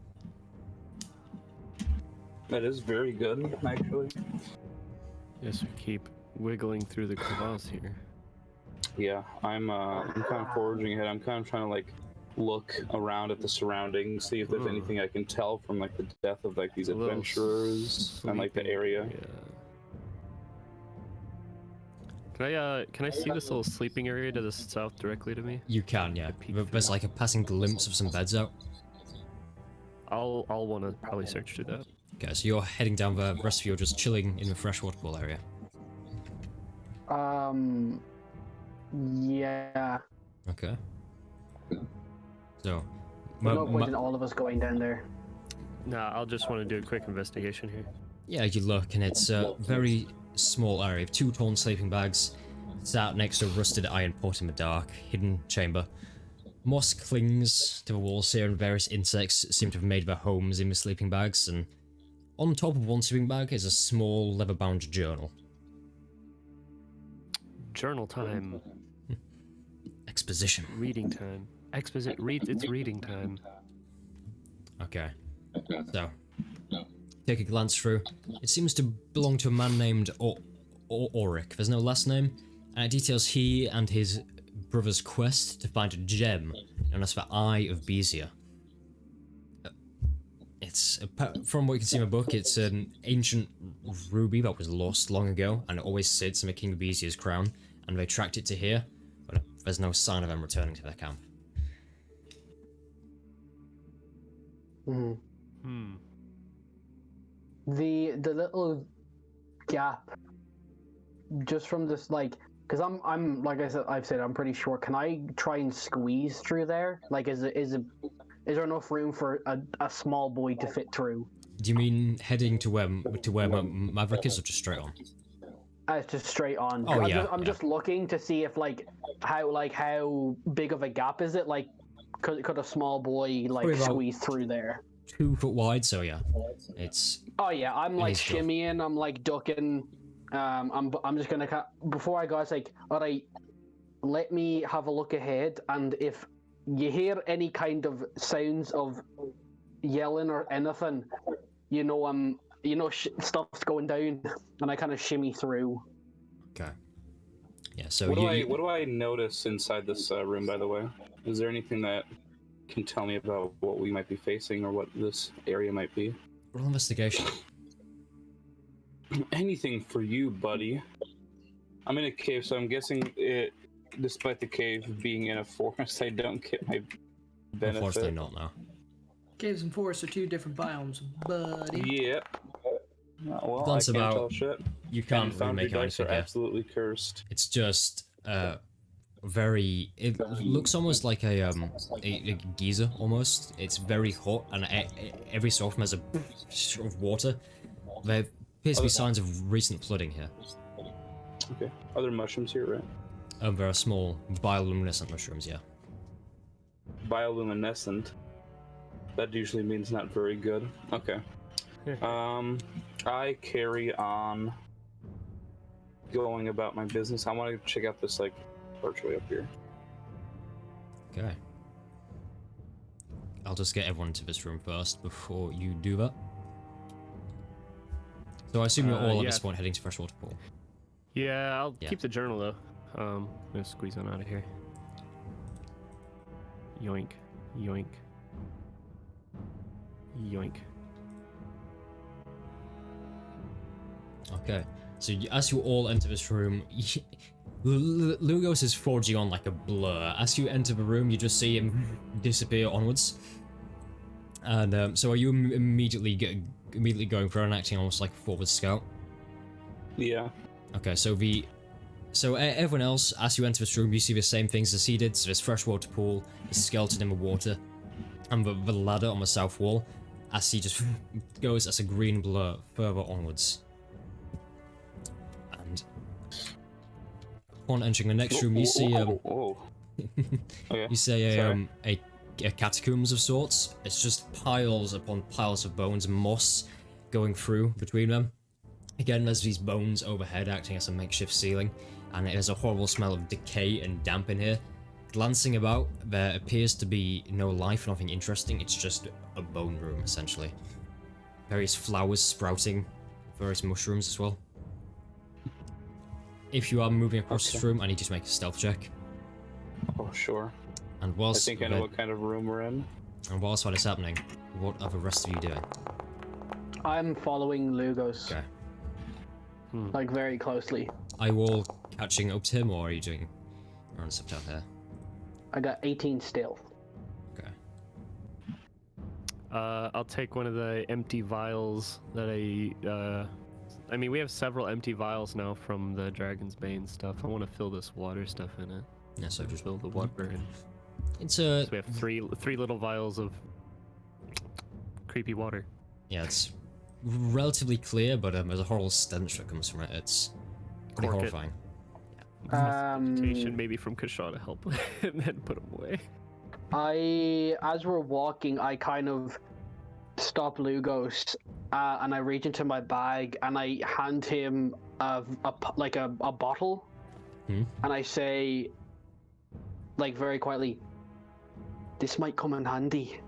That is very good, actually. Yes, we keep wiggling through the crevasse here. Yeah, I'm kind of foraging ahead. I'm kind of trying to like look around at the surroundings, see if there's anything I can tell from like the death of like these adventurers and like the area. Yeah. Can I see this little sleeping area to the south directly to me? You can, yeah. There's like a passing glimpse of some beds out. I'll want to probably search through that. Okay, so you're heading down the rest of you are just chilling in the freshwater pool area. Yeah. Okay. So, There's no point in all of us going down there. Nah, I'll just want to do a quick investigation here. yeah, you look and it's a very small area of 2 torn sleeping bags sat next to a rusted iron pot in the dark, hidden chamber. Moss clings to the walls here and various insects seem to have made their homes in the sleeping bags, and on top of one sleeping bag is a small leather-bound journal. Journal time. Exposition. Reading time. It's reading time. Okay. So, take a glance through. It seems to belong to a man named Auric. There's no last name, and it details he and his brother's quest to find a gem known as the Eye of Bezier. It's, from what you can see in the book, it's an ancient ruby that was lost long ago, and it always sits in the King of Bezier's crown, and they tracked it to here, but there's no sign of them returning to their camp. The little gap, just from this, like, because I'm like I've said, I'm pretty short. Can I try and squeeze through there? Like, is there enough room for a small boy to fit through? Do you mean heading to where Maverick is, or just straight on? It's just straight on. Oh, I'm just looking to see if how big of a gap is it? Like, could a small boy like squeeze through there? 2 foot wide, so yeah, it's. Oh yeah, I'm like shimmying, I'm like ducking. I'm just gonna before I go. It's like, all right, let me have a look ahead, and if you hear any kind of sounds of yelling or anything, stuff's going down, and I kind of shimmy through. Okay. Yeah. So what do I notice inside this room? By the way, is there anything that can tell me about what we might be facing or what this area might be? Roll investigation. Anything for you, buddy. I'm in a cave, so I'm guessing despite the cave being in a forest, I don't get my benefit. Unfortunately not now. Caves and forests are 2 different biomes, buddy. Yeah. Well, Glance I can't about, tell shit. You can't really make out anything are here. absolutely cursed. It's just very. It looks almost like a geyser almost. It's very hot, and every so often there's a sort of water. There appears to be signs of recent flooding here. Okay. Are there mushrooms here, right? There are small bioluminescent mushrooms, yeah. Bioluminescent. That usually means not very good. Okay. I carry on going about my business. I want to check out this like archway up here. Okay. I'll just get everyone into this room first before you do that. So I assume you're all at this point heading to Freshwater Pool. Yeah, I'll keep the journal though. I'm gonna squeeze on out of here. Yoink, yoink, yoink. Okay, so as you all enter this room, Lugos is forging on like a blur. As you enter the room, you just see him disappear onwards. And so are you immediately going for and acting almost like a forward scout? Yeah. Okay, so everyone else, as you enter this room, you see the same things as he did. So there's freshwater pool, a skeleton in the water, and the ladder on the south wall, as he just goes as a green blur further onwards. And upon entering the next room, you see Okay. you see a catacombs of sorts. It's just piles upon piles of bones and moss going through between them. Again, there's these bones overhead acting as a makeshift ceiling, and there's a horrible smell of decay and damp in here. glancing about, there appears to be no life, nothing interesting. It's just a bone room, essentially. Various flowers sprouting, various mushrooms as well. If you are moving across this room, I need you to make a stealth check. Oh, sure. And I whilst think I know what kind of room we're in. And whilst that is happening, what are the rest of you doing? I'm following Lugos. Okay. Like, very closely. Are you all catching up to him, or are you doing run stuff down here? I got 18 stealth. Okay. I'll take one of the empty vials that I mean, we have several empty vials now from the Dragon's Bane stuff. I want to fill this water stuff in it. Yeah, so just fill the water in. It's a. So we have three little vials of creepy water. Yeah, it's relatively clear, but there's a horrible stench that comes from it. It's pretty Cork it. horrifying. Maybe from Kashaw to help, and then put them away. As we're walking, I kind of stop Lugos, and I reach into my bag and I hand him a bottle, and I say, like, very quietly, "This might come in handy."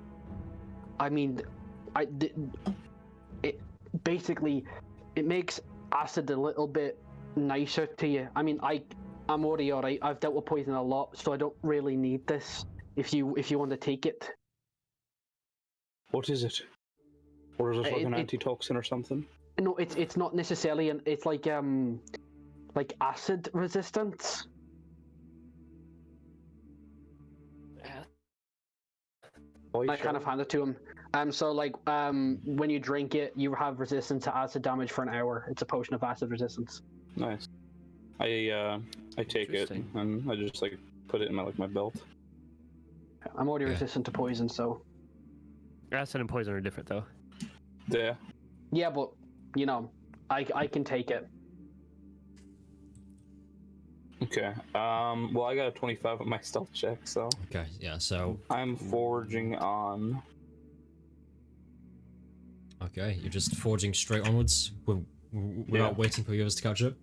I mean, it basically makes acid a little bit nicer to you. I mean, I'm already alright. I've dealt with poison a lot, so I don't really need this. If you want to take it. What is it? Or is it like an antitoxin or something? No, it's not necessarily it's like acid resistance. I kind of hand it to him. So like when you drink it, you have resistance to acid damage for an hour. It's a potion of acid resistance. Nice. I take it and I just like put it in my belt. I'm already resistant to poison, so. Acid and poison are different, though. Yeah. Yeah, but you know, I can take it. Okay. Well, I got a 25 on my stealth check, so. Okay. Yeah. So. I'm forging on. Okay, you're just forging straight onwards without waiting for yours to catch up.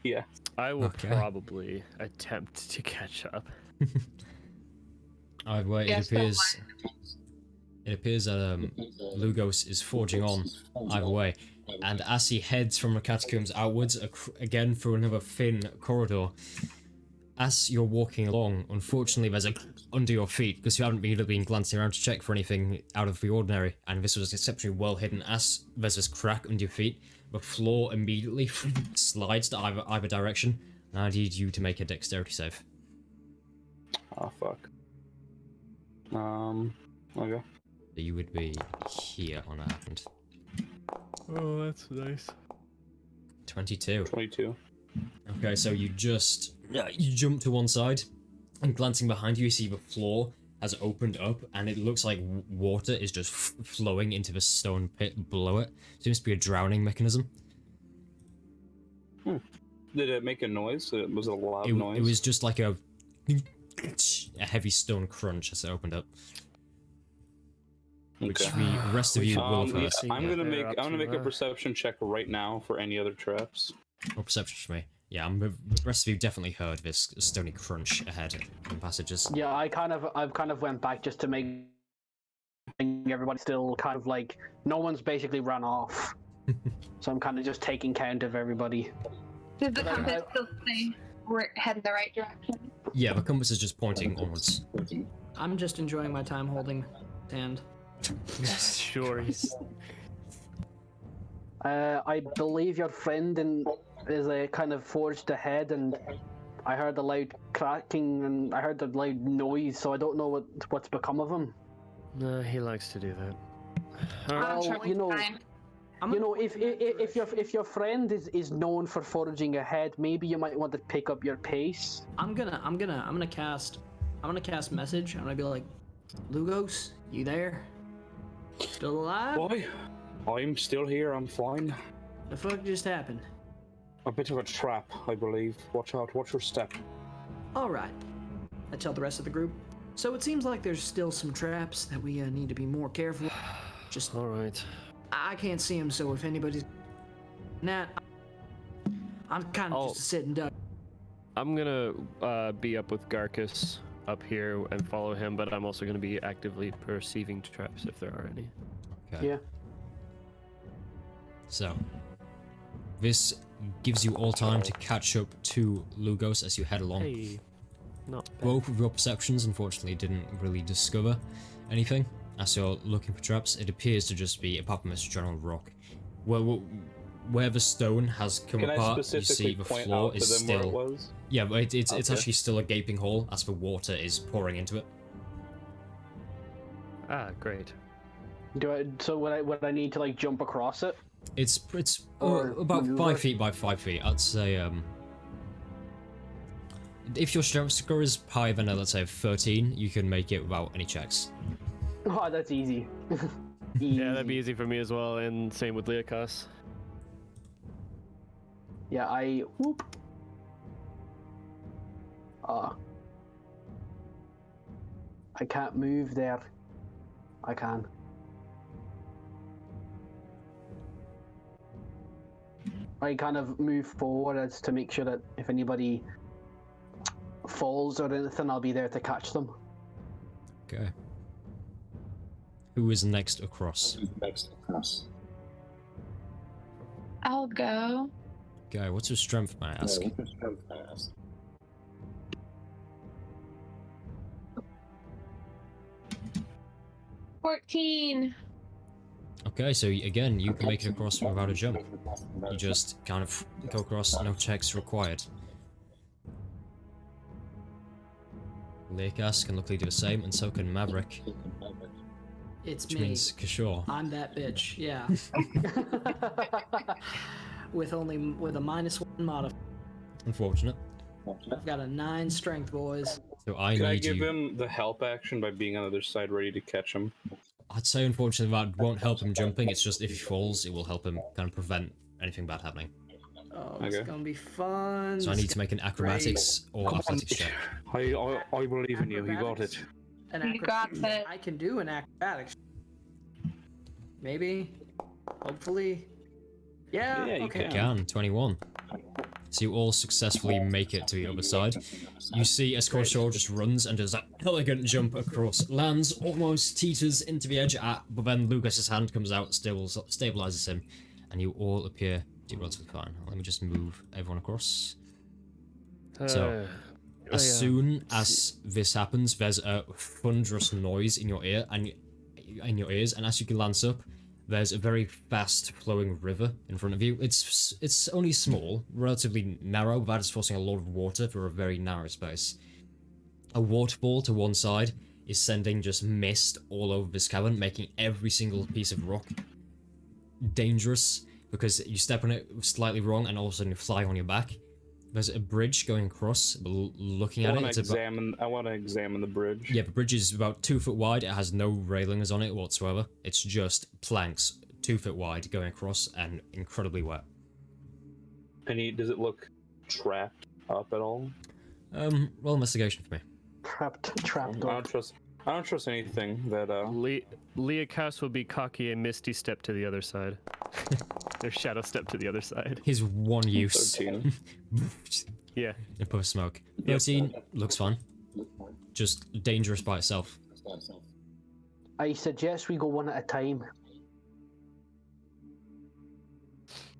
Yeah. I will probably attempt to catch up. Either way, it appears that Lugos is forging on either way, and as he heads from the catacombs outwards, again through another thin corridor, as you're walking along, unfortunately there's a under your feet, because you haven't been glancing around to check for anything out of the ordinary, and this was exceptionally well hidden. As there's this crack under your feet, the floor immediately slides to either direction, and I need you to make a dexterity save. Oh, fuck. Okay. You would be here when that happened. Oh, that's nice. 22. 22. Okay, so you jump to one side, and glancing behind you, you see the floor has opened up, and it looks like water is just flowing into the stone pit below it. Seems to be a drowning mechanism. Did it make a noise? Was it a loud noise? It was just like a heavy stone crunch as it opened up. Which the rest of you will have heard. I'm gonna make a perception check right now for any other traps. Or perception for me. Yeah, the rest of you definitely heard this stony crunch ahead in passages. Yeah, I've kind of went back just to make everybody still kind of like no one's basically run off. So I'm kind of just taking count of everybody. Did the compass still say we're heading the right direction? Yeah, the compass is just pointing onwards. I'm just enjoying my time holding hand. Sure. I believe your friend is kind of forged ahead, and I heard the loud cracking and I heard the loud noise, so I don't know what's become of him. No, he likes to do that. Well, you know, if your friend is known for forging ahead, maybe you might want to pick up your pace. I'm gonna cast message. I'm gonna be like, Lugos, you there? Still alive? Boy, I'm still here. I'm fine. The fuck just happened? A bit of a trap, I believe. Watch out. Watch your step. All right. I tell the rest of the group. So it seems like there's still some traps that we need to be more careful. Just all right. I can't see them, so if anybody's I'm kind of just a sitting duck. I'm gonna be up with Garcus up here and follow him, but I'm also gonna be actively perceiving traps if there are any. Okay. Yeah. So, this gives you all time to catch up to Lugos as you head along. Hey, not bad. Both of your perceptions, unfortunately, didn't really discover anything. As you're looking for traps, it appears to just be, apart from this general rock, where the stone has come Can I apart, you specifically see the point floor out to is them where it still... was? Yeah, but it's Okay. actually still a gaping hole as the water is pouring into it. Ah, great. So would I need to like jump across it? It's Or about maneuver? 5 feet by 5 feet. I'd say if your strength score is higher than let's say 13, you can make it without any checks. Oh, that's easy. Easy. Yeah, that'd be easy for me as well, and same with Leokas. Yeah, whoop. I can't move there. I can. I kind of move forward as to make sure that if anybody falls or anything, I'll be there to catch them. Okay. Who is next across? I'll go. Okay, what's your strength, may I ask? 14. Okay, so again, you can make it across without a jump. You just kind of go across, no checks required. Leokas can luckily do the same, and so can Maverick, It's which me. means Kishore. I'm that bitch. Yeah. with a -1 modifier. Unfortunate. I've got a 9 strength, boys. So I Can I need give you. him the help action by being on the other side ready to catch him? I'd say unfortunately that won't help him jumping, it's just if he falls, it will help him kind of prevent anything bad happening. Oh, it's Okay. gonna be fun. So I need to make an acrobatics or Come on, athletics check. I believe in you. You got it. An You got it. I can do an acrobatics. Maybe. Hopefully. Yeah. Yeah, you okay. Can, 21. So you all successfully make it to the other side. You see as Kishore just runs and does that elegant jump across, lands, almost teeters into the edge, but then Lucas's hand comes out, stabilizes him, and you all appear to be relatively fine. Let me just move everyone across. So, as soon as this happens, there's a thunderous noise in your ear and as you glance up, there's a very fast flowing river in front of you. It's only small, relatively narrow, but that is forcing a lot of water for a very narrow space. A waterfall to one side is sending just mist all over this cavern, making every single piece of rock dangerous because you step on it slightly wrong and all of a sudden you fly on your back. There's a bridge going across, but looking at it, I want to examine the bridge. yeah, the bridge is about 2 foot wide. It has no railings on it whatsoever. It's just planks 2 foot wide going across and incredibly wet. Does it look trapped up at all? Roll investigation for me. Trapped I don't trust anything that Leokas will be cocky and misty step to the other side. Or shadow step to the other side. His one use. 13. Yeah. In puff smoke. 13 looks fine. Just dangerous by itself. I suggest we go one at a time.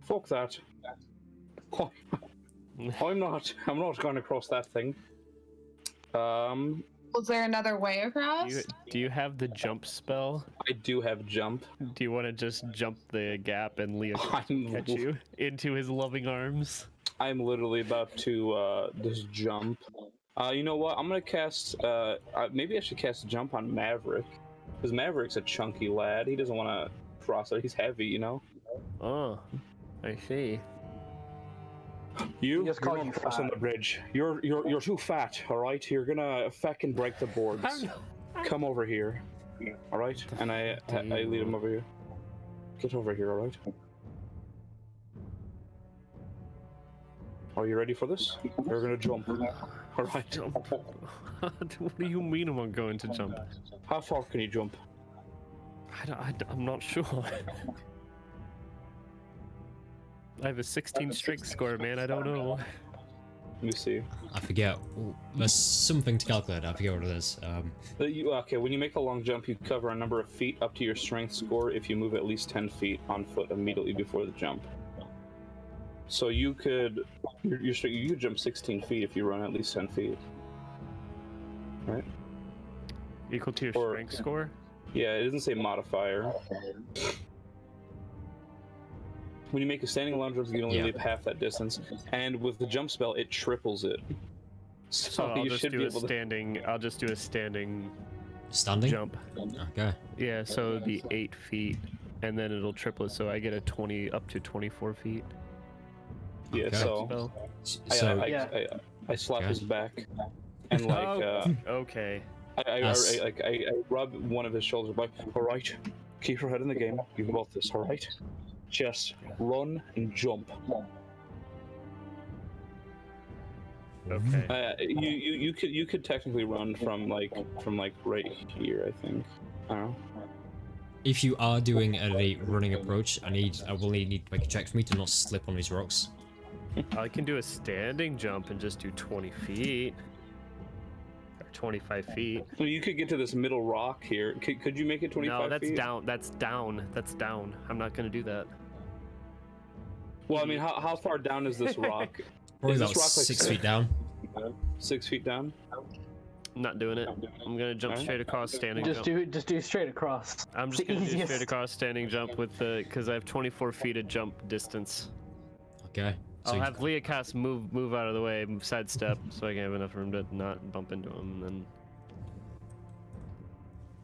Fuck that. I'm not going across that thing. Was there another way across? Do you have the jump spell? I do have jump. Do you want to just jump the gap and Leokas catch you into his loving arms? I'm literally about to just jump. You know what? I'm gonna cast. Maybe I should cast jump on Maverick, because Maverick's a chunky lad. He doesn't want to cross it. He's heavy, you know. Oh, I see. You're just call not you crossing fat. the bridge. You're too fat. All right. You're gonna fucking break the boards. Come over here. All right. And I lead him over here. Get over here. All right. Are you ready for this? You're gonna jump. All right. Jump. What do you mean I'm going to jump? How far can you jump? I'm not sure. I have a 16 strength score, man. I don't know. Let me see. I forget. There's something to calculate. I forget what it is. Okay, when you make a long jump, you cover a number of feet up to your strength score if you move at least 10 feet on foot immediately before the jump. So you could jump 16 feet if you run at least 10 feet. Right? Equal to your strength score? Yeah, it doesn't say modifier. When you make a standing long jump, you can only leap half that distance, and with the jump spell, it triples it. So I'll you just should do be a able to. standing. I'll just do a standing Standing? jump. Okay. Yeah, so it'd be 8 feet, and then it'll triple it, so I get a 20 up to 24 feet. Yeah, Okay. so I slap his back, and okay. I rub one of his shoulders, like, all right, keep your head in the game. You've got this, all right? Just run and jump. Okay. You could technically run from like right here, I think. I don't know. If you are doing a running approach, I will need to make a check for me to not slip on these rocks. I can do a standing jump and just do 20 feet. Or 25 feet. Well, you could get to this middle rock here. Could you make it 25 feet? No, that's down. That's down. That's down. I'm not going to do that. Well, I mean, how far down is this rock? Probably about 6 feet down. 6 feet down? I'm not doing it. I'm going to jump straight across standing jump. Just do straight across. I'm just going to do straight across standing jump with the... Because I have 24 feet of jump distance. Okay. So I'll have Leocast move out of the way, sidestep, so I can have enough room to not bump into him,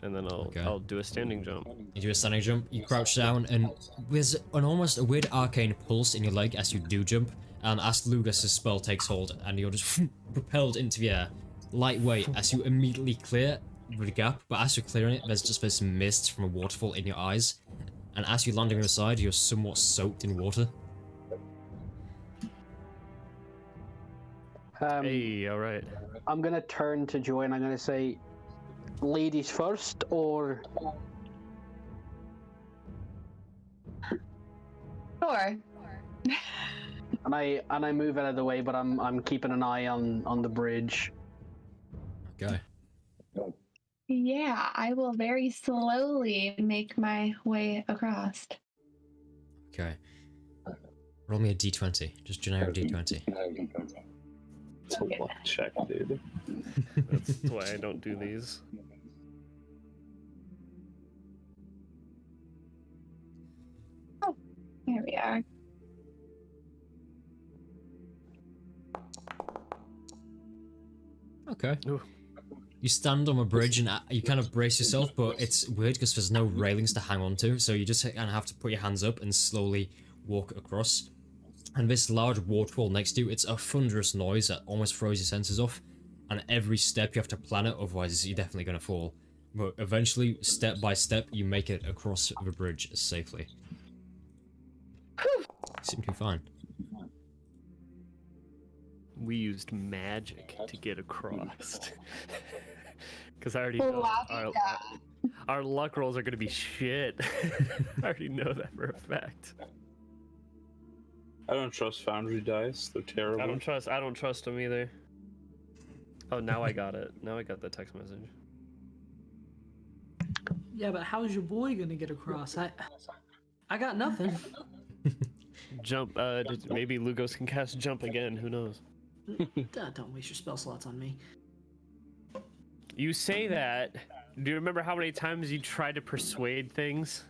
and then I'll do a standing jump. You do a standing jump, you crouch down, and there's almost a weird arcane pulse in your leg as you do jump, and as Lugas' spell takes hold, and you're just propelled into the air, lightweight, as you immediately clear the gap, but as you're clearing it, there's just this mist from a waterfall in your eyes, and as you're landing on the side, you're somewhat soaked in water. Hey, all right. I'm gonna turn to Joy and I'm gonna say, ladies first, or Sure. and I move out of the way, but I'm keeping an eye on the bridge. Okay. Yeah, I will very slowly make my way across. Okay. Roll me a d20, just generic d20. It's a luck check, dude. That's why I don't do these. Oh, here we are. Okay. Ooh. You stand on a bridge and you kind of brace yourself, but it's weird because there's no railings to hang on to, so you just kind of have to put your hands up and slowly walk across. And this large waterfall next to you, it's a thunderous noise that almost throws your senses off, and every step you have to plan it, otherwise you're definitely going to fall. But eventually, step by step, you make it across the bridge safely. You seem to be fine. We used magic to get across. Because I already know our luck rolls are going to be shit. I already know that for a fact. I don't trust Foundry dice. They're terrible. I don't trust them either. Oh, now I got it. Now I got the text message. Yeah, but how's your boy gonna get across? I got nothing. Jump. Maybe Lugos can cast jump again. Who knows? Don't waste your spell slots on me. You say that. Do you remember how many times you tried to persuade things?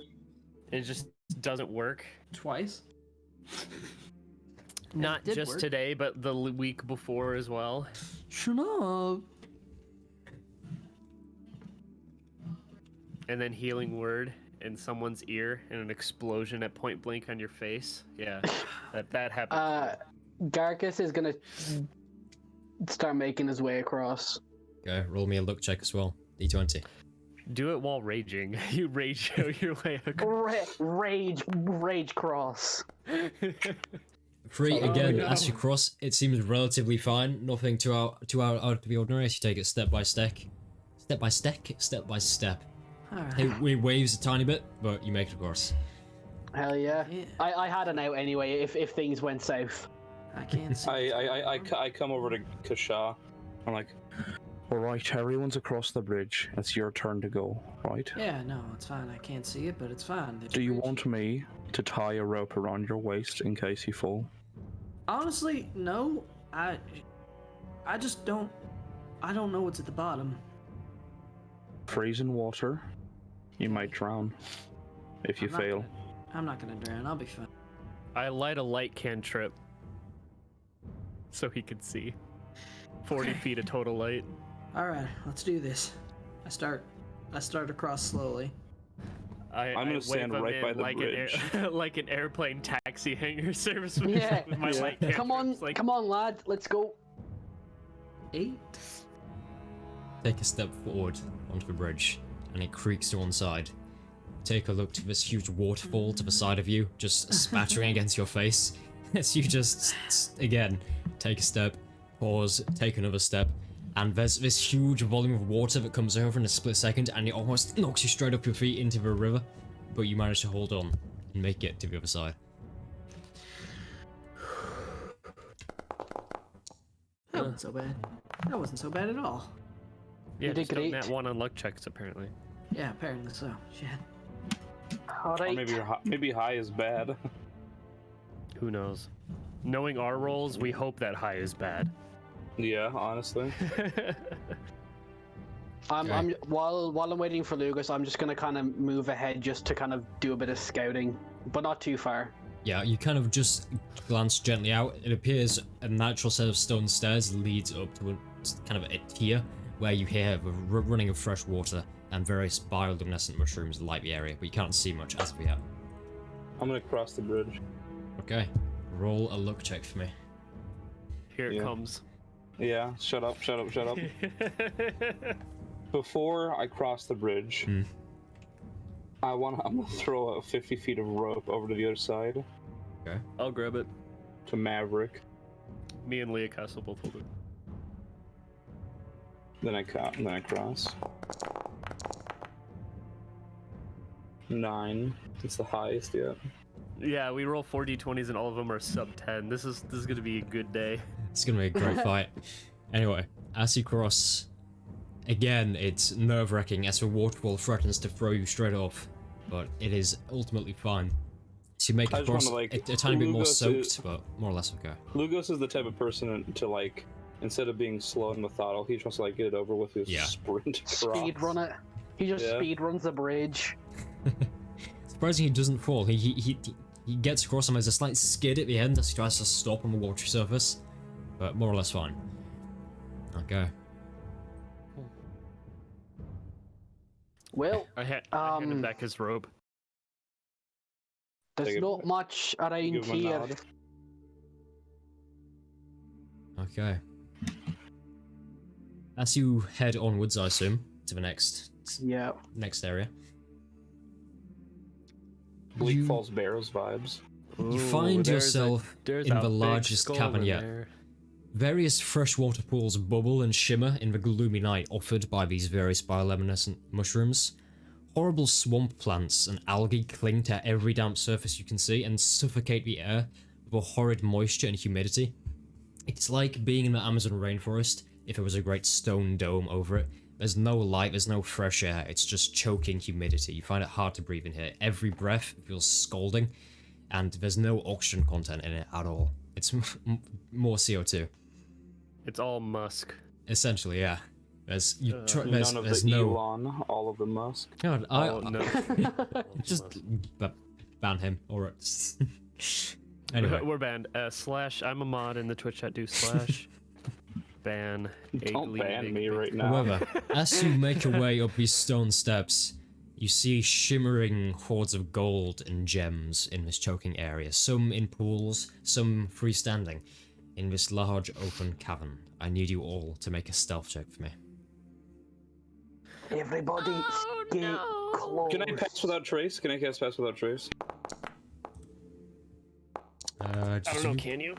And it just doesn't work? Twice. Not just work. today, but the week before as well. Shut up. And then healing word in someone's ear and an explosion at point blank on your face. Yeah, that happened. Garcus is gonna start making his way across. Okay, roll me a luck check as well. D20. Do it while raging. You rage your way across. Rage cross. 3 again. As you cross, it seems relatively fine. Nothing too out of the ordinary. As you take it step by step. Right. It waves a tiny bit, but you make it across. Hell yeah. I had an out anyway if things went south. I can't see. I come over to Kasha. I'm like, all right, everyone's across the bridge. It's your turn to go, right? Yeah, no, it's fine. I can't see it, but it's fine. Do you want me to tie a rope around your waist in case you fall? Honestly, no. I just don't. I don't know what's at the bottom. Freezing water. You might drown if you fail. I'm not gonna drown. I'll be fine. I light a light cantrip so he could see. 40 feet of total light. All right, let's do this. I start across slowly. I'm gonna stand right by the bridge. Like an airplane taxi hangar service. Yeah. With my light cantrips, Come on, lad. Let's go. 8. Take a step forward onto the bridge, and it creaks to one side. Take a look to this huge waterfall to the side of you, just spattering against your face. As you just, again, take a step, pause, take another step, and there's this huge volume of water that comes over in a split second, and it almost knocks you straight up your feet into the river, but you manage to hold on and make it to the other side. That wasn't so bad. That wasn't so bad at all. Yeah, You did just don't great. nat 1 on luck checks, apparently. Yeah, apparently so. Shit. All Or right. maybe high is bad. Who knows? Knowing our rolls, we hope that high is bad. Yeah, honestly. I'm while I'm waiting for Lucas, I'm just gonna kind of move ahead just to kind of do a bit of scouting, but not too far. Yeah, you kind of just glance gently out. It appears a natural set of stone stairs leads up to a kind of a tier where you hear the running of fresh water and various bioluminescent mushrooms light the area, but you can't see much as of yet. I'm gonna cross the bridge. Okay, roll a luck check for me. Here it comes. Yeah, shut up. Before I cross the bridge, I'm gonna throw a 50 feet of rope over to the other side. Okay. I'll grab it. To Maverick. Me and Leah Castle both hold it. Then I cross. 9. It's the highest yet. Yeah, we roll 4 d20s and all of them are sub 10. This is gonna be a good day. It's gonna be a great fight. Anyway, as you cross, again, it's nerve-wracking as the waterfall threatens to throw you straight off, but it is ultimately fine. So you make it across a tiny bit more soaked, but more or less okay. Lugos is the type of person to like, instead of being slow and methodical, he just wants to like get it over with his sprint across. Speed run it. He just speed runs the bridge. Surprising he doesn't fall. He gets across and there's a slight skid at the end as he tries to stop on the watery surface, but more or less fine. Okay. Well, I handed back his robe. There's not much around here. Okay. As you head onwards, I assume, to the next area. Bleak Falls Barrows vibes. You find yourself in the largest cavern yet. Various freshwater pools bubble and shimmer in the gloomy night offered by these various bioluminescent mushrooms. Horrible swamp plants and algae cling to every damp surface you can see and suffocate the air with a horrid moisture and humidity. It's like being in the Amazon rainforest if there was a great stone dome over it. There's no light, there's no fresh air, it's just choking humidity. You find it hard to breathe in here. Every breath feels scalding, and there's no oxygen content in it at all. It's more CO2. It's all musk. Essentially, yeah. There's none of there's the no Elon, all of the Musk. God, no. just ban him or anyway. We're banned. Slash I'm a mod in the Twitch chat. Do slash ban. Don't ban me right now. However, as you make your way up these stone steps, you see shimmering hordes of gold and gems in this choking area. Some in pools, some freestanding. In this large open cavern, I need you all to make a stealth check for me. Everybody, get close. Can I pass without trace? Can I cast pass without trace? I don't know. Can you?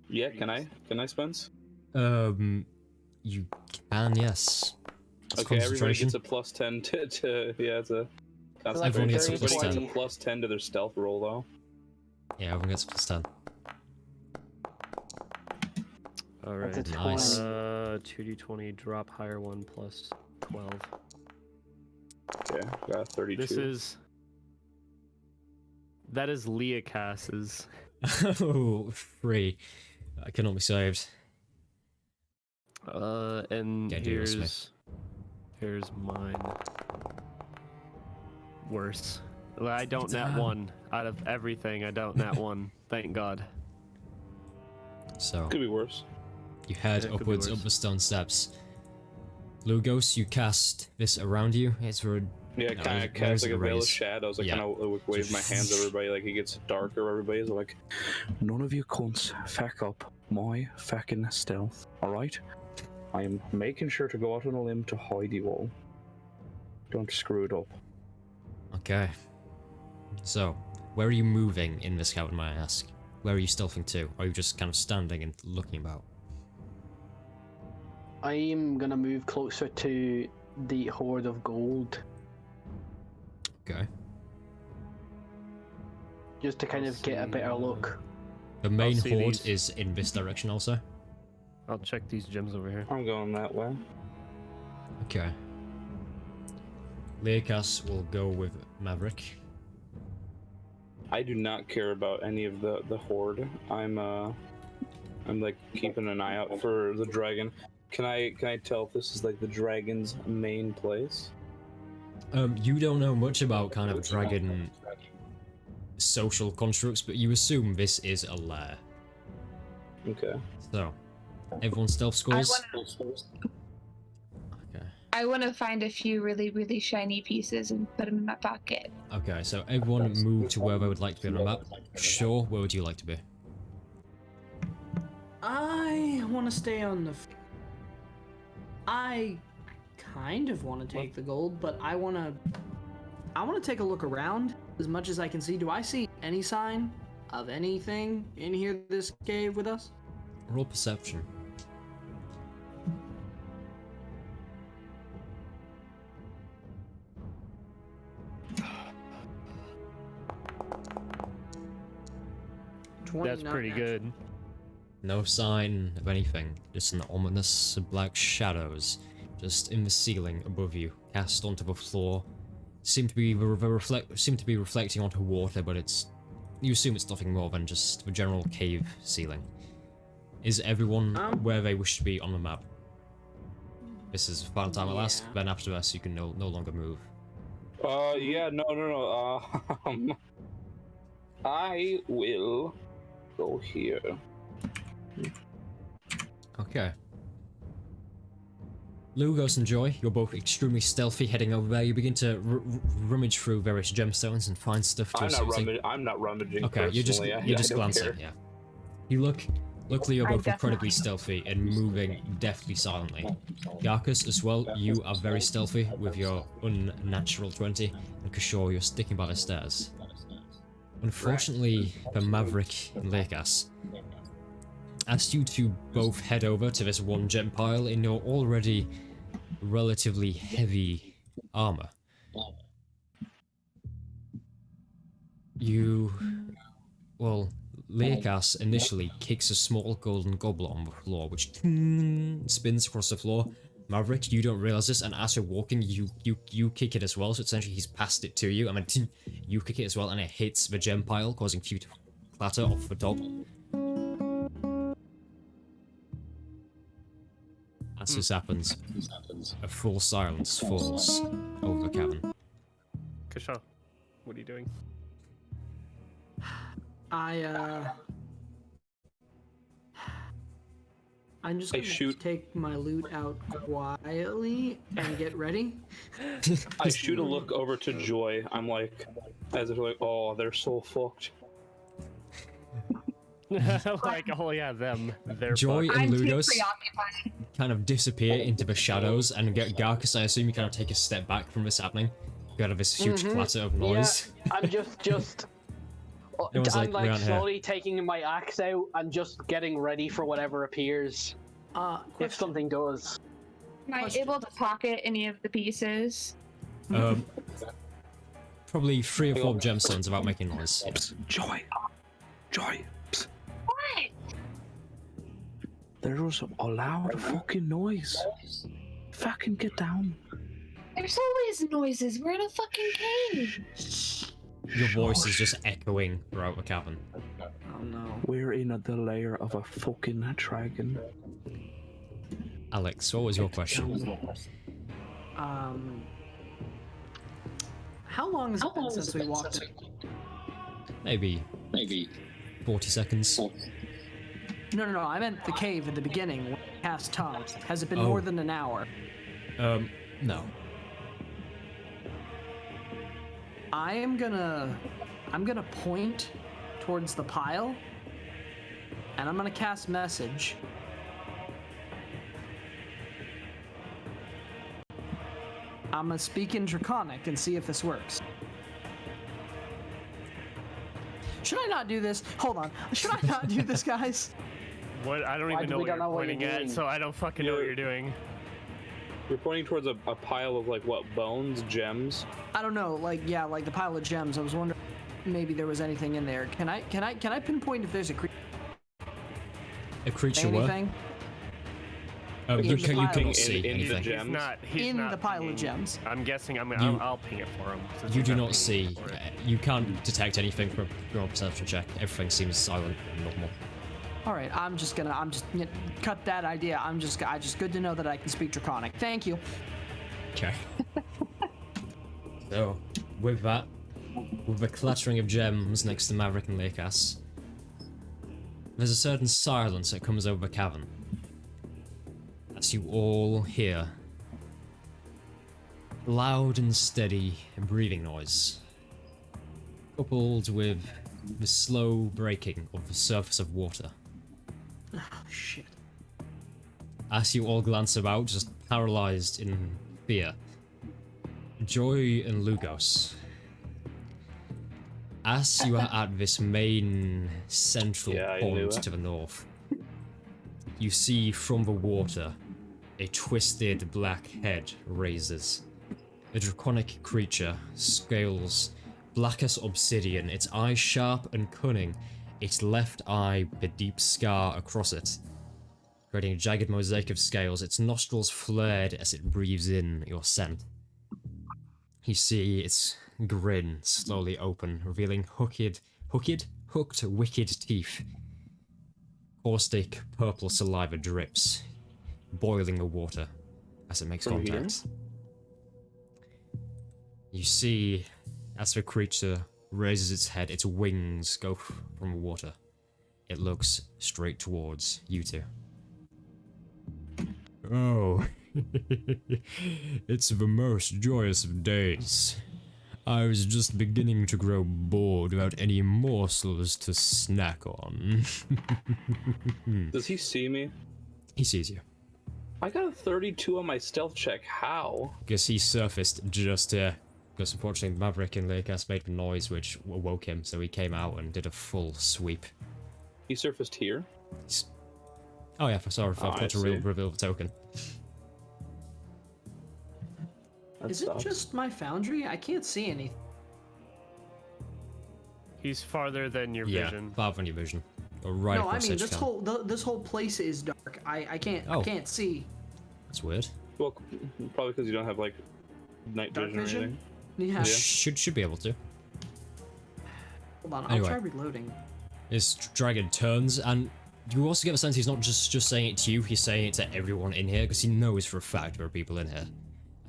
Yeah. Can I? Can I, Spence? You can, yes. It's okay. Everybody gets a +10 to yeah. It's a. Everyone gets a +10. Everybody gets a +10 to their stealth roll though. Yeah, everyone gets a +10. All right. That's a Nice. 2d20 drop higher 1 plus 12. Okay, got 32. That is Leocass's. Oh, free. I cannot be saved. And Yeah, do this, mate. here's mine. Worse. Well, I don't nat Damn. 1 out of everything. I don't nat 1. Thank God. So, Could be worse. you head Yeah, it could be upwards up worse. the stone steps. Lugos, you cast this around you. It's for Yeah, No, kind there's- of cast there's like a a veil of raise. shadows. I Yeah. kind of wave my hands at everybody like it gets darker. Everybody's like, none of you cunts fuck up my fucking stealth, alright? I am making sure to go out on a limb to hide you all. Don't screw it up. Okay. So, where are you moving in this cavern, may I ask? Where are you stealthing to? Or are you just kind of standing and looking about? I'm gonna move closer to the hoard of gold, Okay. just to kind of get a better look. The main see hoard these. is in this direction also. I'll check these gems over here. I'm going that way. Okay. Leokas will go with Maverick. I do not care about any of the horde. I'm like keeping an eye out for the dragon. Can I tell if this is like the dragon's main place? You don't know much about kind of dragon social constructs, but you assume this is a lair. Okay. So, everyone stealth scores? Okay. I want to find a few really, really shiny pieces and put them in my pocket. Okay, so everyone move to where they would like to be on the map. Sure, where would you like to be? I want to stay on the. I kind of want to take the gold, but I want to take a look around as much as I can see. Do I see any sign of anything in here, this cave with us? Roll perception. That's pretty good. No sign of anything, just an ominous black shadows just in the ceiling above you, cast onto the floor. Seem to be reflecting onto water, but you assume it's nothing more than just the general cave ceiling. Is everyone where they wish to be on the map? This is the final time I'll ask, then after this you can no longer move. Yeah, no. I will go here. Okay. Lugos and Joy, you're both extremely stealthy heading over there. You begin to rummage through various gemstones and find stuff to I'm not rummaging. Okay, you're just don't glancing, care. yeah. You look. Luckily, you're I both incredibly definitely- stealthy and moving deftly silently. Garcus, as well, you are very stealthy with your unnatural 20, and Kishore, you're sticking by the stairs. Unfortunately for Maverick and Lekas, asked you to both head over to this one gem pile in your already relatively heavy armor. Well, Lekas initially kicks a small golden goblet on the floor, which spins across the floor. Maverick, you don't realize this, and as you're walking, you kick it as well, so essentially he's passed it to you, and then you kick it as well, and it hits the gem pile, causing you to clatter off the top. As this happens, a full silence falls over the cavern. Kashaw, what are you doing? I'm just gonna take my loot out quietly and get ready. I shoot a look over to Joy. I'm like, as if like, oh, they're so fucked. Like, oh yeah, them. They're Joy fucked. and I'm too Ludos preoccupied. kind of disappear into the shadows, and get Garcus, I assume you kind of take a step back from this happening. You out of this huge clatter of noise. Yeah, I'm just. Everyone's I'm like, "We're like on here." slowly taking my axe out and just getting ready for whatever appears. If something does. Am I able to pocket any of the pieces? Probably 3 or 4 gemstones without making noise. Joy. What? There was a loud fucking noise. Fucking get down. There's always noises. We're in a fucking cave. Your voice is just echoing throughout the cavern. Oh no. We're in the lair of a fucking dragon. Alex, what was your question? How long has it been since we walked in? Maybe 40 seconds. No, I meant the cave at the beginning when we cast tongues. Has it been Oh. more than an hour? No. I'm gonna point towards the pile, and I'm gonna cast message. I'm gonna speak in Draconic and see if this works. Should I not do this? Hold on. Should I not do this, guys? What? I don't even know what you're pointing at, so I don't fucking know what you're doing. You're pointing towards a pile of, like, what, bones, gems? I don't know. Like, yeah, like the pile of gems. I was wondering maybe there was anything in there. Can I pinpoint if there's a creature? A creature what? Anything? You the pile. cannot see In the anything. gems? He's In not the pile of pinging. gems. I'm guessing I'll ping it for him. since You he's do not not see. pinging for it. You can't detect anything from your perception check. Everything seems silent and normal. All right, I'm just cut that idea. I just good to know that I can speak Draconic. Thank you. Okay. So, with that, with the clattering of gems next to Maverick and Lakas, there's a certain silence that comes over the cavern. As you all hear loud and steady breathing noise, coupled with the slow breaking of the surface of water. Oh, shit. As you all glance about, just paralyzed in fear, Joy and Lugos, as you are at this main central Yeah, I knew point it. to the north, you see from the water a twisted black head raises. A draconic creature, scales black as obsidian, its eyes sharp and cunning, its left eye with a deep scar across it, creating a jagged mosaic of scales, its nostrils flared as it breathes in your scent. You see its grin slowly open, revealing hooked, wicked teeth. Caustic purple saliva drips, boiling the water as it makes From contact. You see, as the creature raises its head, its wings go from the water. It looks straight towards you two. Oh, it's the most joyous of days. I was just beginning to grow bored without any morsels to snack on. Does he see me? He sees you. I got a 32 on my stealth check. How? Because he surfaced just here. Because unfortunately Maverick and Lakas made a noise which awoke him, so he came out and did a full sweep. He surfaced here? Oh yeah, sorry, I forgot to see. reveal the token. That Is it sucks. just my foundry? I can't see anything. He's farther than your Yeah, vision. far from your vision. Or right No, I across mean Edgecombe. this whole place is dark. I can't Oh. I can't see. That's weird. Well, probably because you don't have, like, night Dark vision or vision? anything. Yeah. Yeah. Should be able to. Hold on, Anyway. I'll try reloading. This dragon turns, and you also get the sense he's not just saying it to you, he's saying it to everyone in here, because he knows for a fact there are people in here.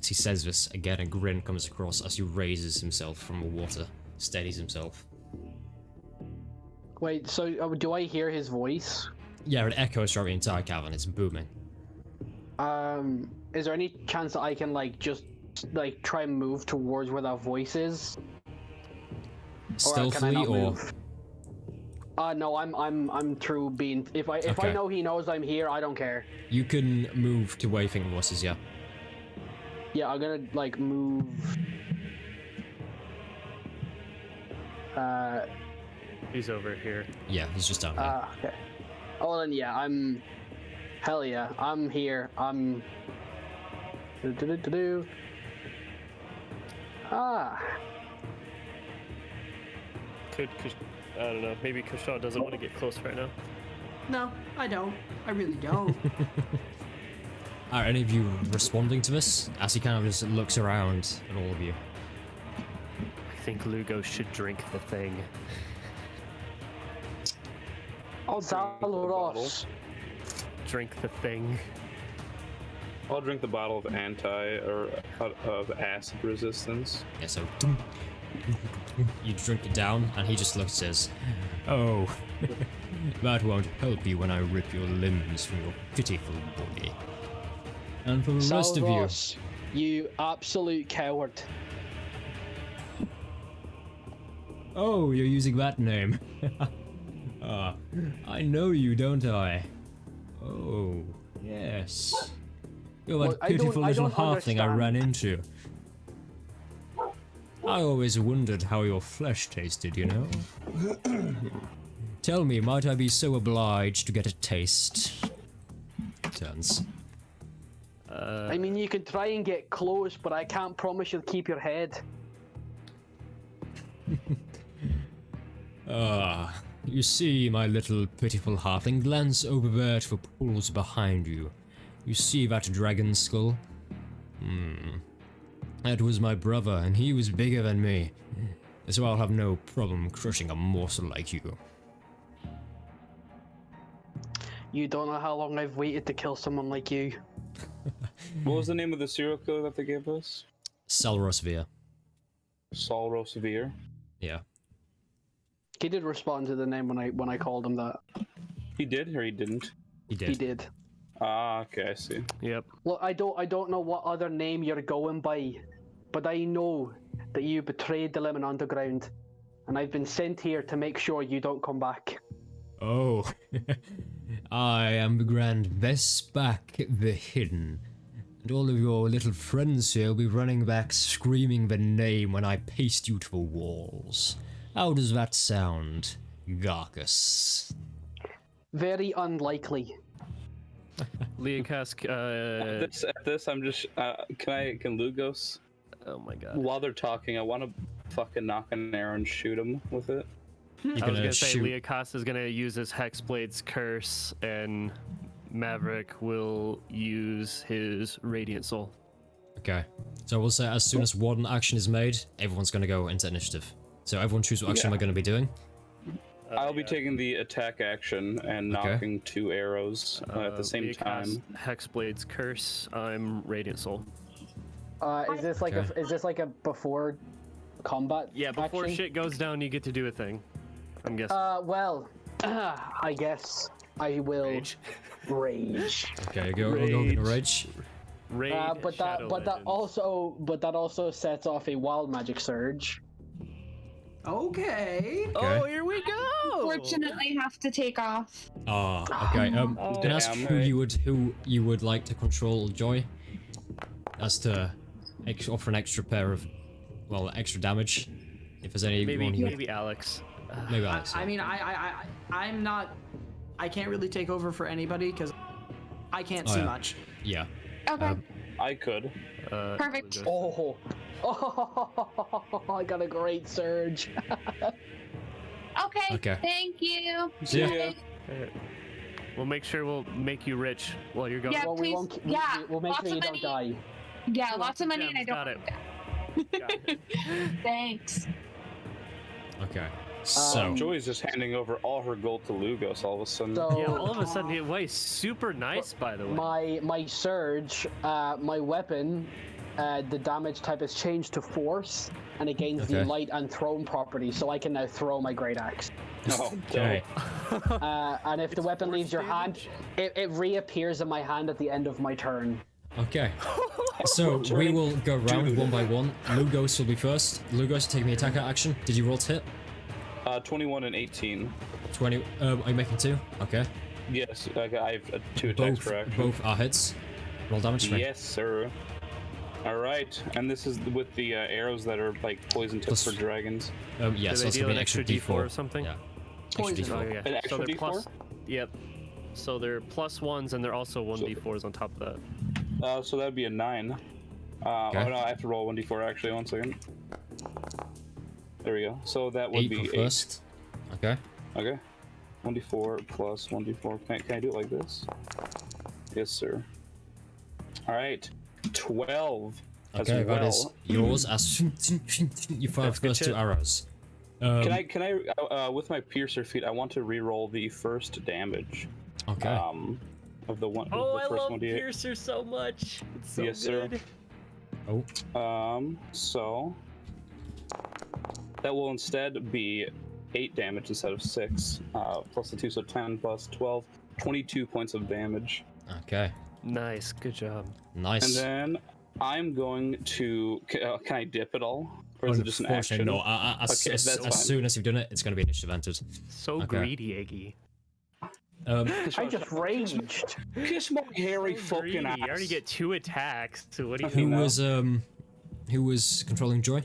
As he says this, again a grin comes across as he raises himself from the water, steadies himself. Wait, so do I hear his voice? Yeah, it echoes throughout the entire cavern, it's booming. Is there any chance that I can just try and move towards where that voice is? Or can I Stealthily not or... move? No, I'm true being. If I Okay. know he knows I'm here, I don't care. You can move to waving voices, yeah. Yeah, I'm gonna move. He's over here. Yeah, he's just down there. Okay. Oh, then yeah, I'm. Hell yeah, I'm here. I'm. Ah. I don't know. Maybe Kushal doesn't want to get close right now. No, I don't. I really don't. Are any of you responding to this? As he kind of just looks around at all of you. I think Lugo should drink the thing. I'll drink the bottle. Salros. Drink the thing. I'll drink the bottle of of acid resistance. Yeah, so you drink it down, and he just looks and says, "Oh, that won't help you when I rip your limbs from your pitiful body." And for the rest of you, Salros, you absolute coward. oh, you're using that name. I know you, don't I? Oh, yes. You're that Well, pitiful I little don't halfling I understand. ran into. I always wondered how your flesh tasted, you know? Tell me, might I be so obliged to get a taste? Turns. I mean, you can try and get close, but I can't promise you'll keep your head. You see, my little pitiful halfling, glance over there to the pools behind you. You see that dragon skull? That was my brother, and he was bigger than me. So I'll have no problem crushing a morsel like you. You don't know how long I've waited to kill someone like you. What was the name of the serial killer that they gave us? Salros Veer. Salros Veer. Yeah. He did respond to the name when I called him that. He did or he didn't? He did. He did. Ah, okay, I see. Yep. Well, I don't know what other name you're going by, but I know that you betrayed the Lemon Underground, and I've been sent here to make sure you don't come back. Oh. I am the Grand Vespak the Hidden. And all of your little friends here will be running back screaming the name when I paste you to the walls. How does that sound, Garcus? Very unlikely. Leocask, At this, I'm just. Can Lugos? oh my god. While they're talking, I want to fucking knock an arrow and shoot him with it. You're I was gonna gonna say shoot. Leocask is gonna use his Hexblade's curse, and Maverick will use his Radiant Soul. Okay. So we'll say as soon as one action is made, everyone's gonna go into initiative. So everyone choose what action Yeah. we're gonna be doing. I'll be taking the attack action and Okay. knocking 2 arrows at the same Leocask, time. Hexblade's curse. I'm Radiant Soul. Is this like Okay. is this like a before combat? Yeah, before action? shit goes down, you get to do a thing. I'm guessing. Well, I guess I will Rage. rage. Okay, go into rage. Raid But Shadow Legends. that also sets off a wild magic surge. Okay. Oh, here we go. Fortunately, have to take off. Okay. Oh, Can I ask damn. who you would like to control Joy? As to offer an extra pair of, well, extra damage. If there's any Maybe one you maybe Alex. maybe Alex. I mean, I'm not. I can't really take over for anybody because I can't Oh, see yeah. much. Yeah. Okay, I could. perfect. Oh, I got a great surge. Okay, Okay. thank you. See ya. Yeah. We'll make sure we'll make you rich while you're gone. Yeah, Well, we please. won't. Yeah, We'll make lots sure of you don't money. die. Yeah, lots of money, and I gems, don't. got it. Got it. Thanks. Okay. So Joy's just handing over all her gold to Lugos all of a sudden. So Yeah, all of a sudden, wait, super nice, by the way. my surge, my weapon, the damage type has changed to force, and it gains the Okay. light and thrown property, so I can now throw my great axe. Oh, okay. And if the weapon leaves your force hand, it reappears in my hand at the end of my turn. Okay. So we will go round one by one. Lugos will be first. Lugos taking the attacker action. Did you roll to hit? 21 and 18. 20. Are you making 2? Okay. Yes, I have 2 attacks per action. Both are hits. Roll damage. Fine. Yes, sir. All right, and this is with the arrows that are like poison tips Plus- for dragons. Yes, Do they that's deal gonna be an an extra extra D4 or something? Yeah. Poison. Extra Oh, D4. yeah. An extra so they're D4? plus. Yep. So they're plus ones, and they're also 1d4s on top of that. So that'd be a 9. Okay. Oh no, I have to roll 1d4 actually. 1 second. There we go. So that would 8 be for 8. first. Okay. Okay. 1d4 plus 1d4. Can I do it like this? Yes, sir. All right, 12. Okay, as well. that is yours as you fire the first 2 arrows. Can I, with my piercer feat, I want to re-roll the first damage. Okay. Of the one. Oh, the I first love 1d8. Piercer so much. It's so Yes, good. sir. Oh. So that will instead be 8 damage instead of 6, plus the 2, so 10 plus 12, 22 points of damage. Okay. Nice, good job. Nice. And then I'm going to. Can I dip at all? Or is it just an action? No. As soon as you've done it, it's going to be initiative entered. So greedy, Iggy. I just raged. Kiss my hairy So fucking greedy. ass. You already get 2 attacks. So what do you Who was controlling Joy?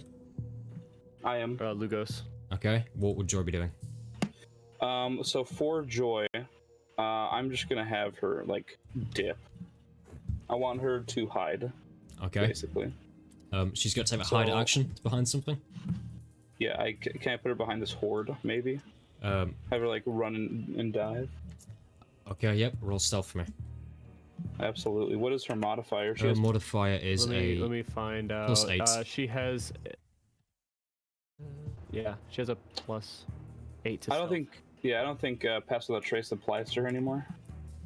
I am. Lugos. Okay. What would Joy be doing? So for Joy, I'm just gonna have her like dip. I want her to hide. Okay. Basically. She's got to take a hide action behind something. Yeah, can I put her behind this horde, maybe? Have her like run and dive. Okay, yep. Roll stealth for me. Absolutely. What is her modifier? Her modifier is let me find out. +8. She has. Yeah, she has a +8 to. I don't think Pass Without Trace applies to her anymore.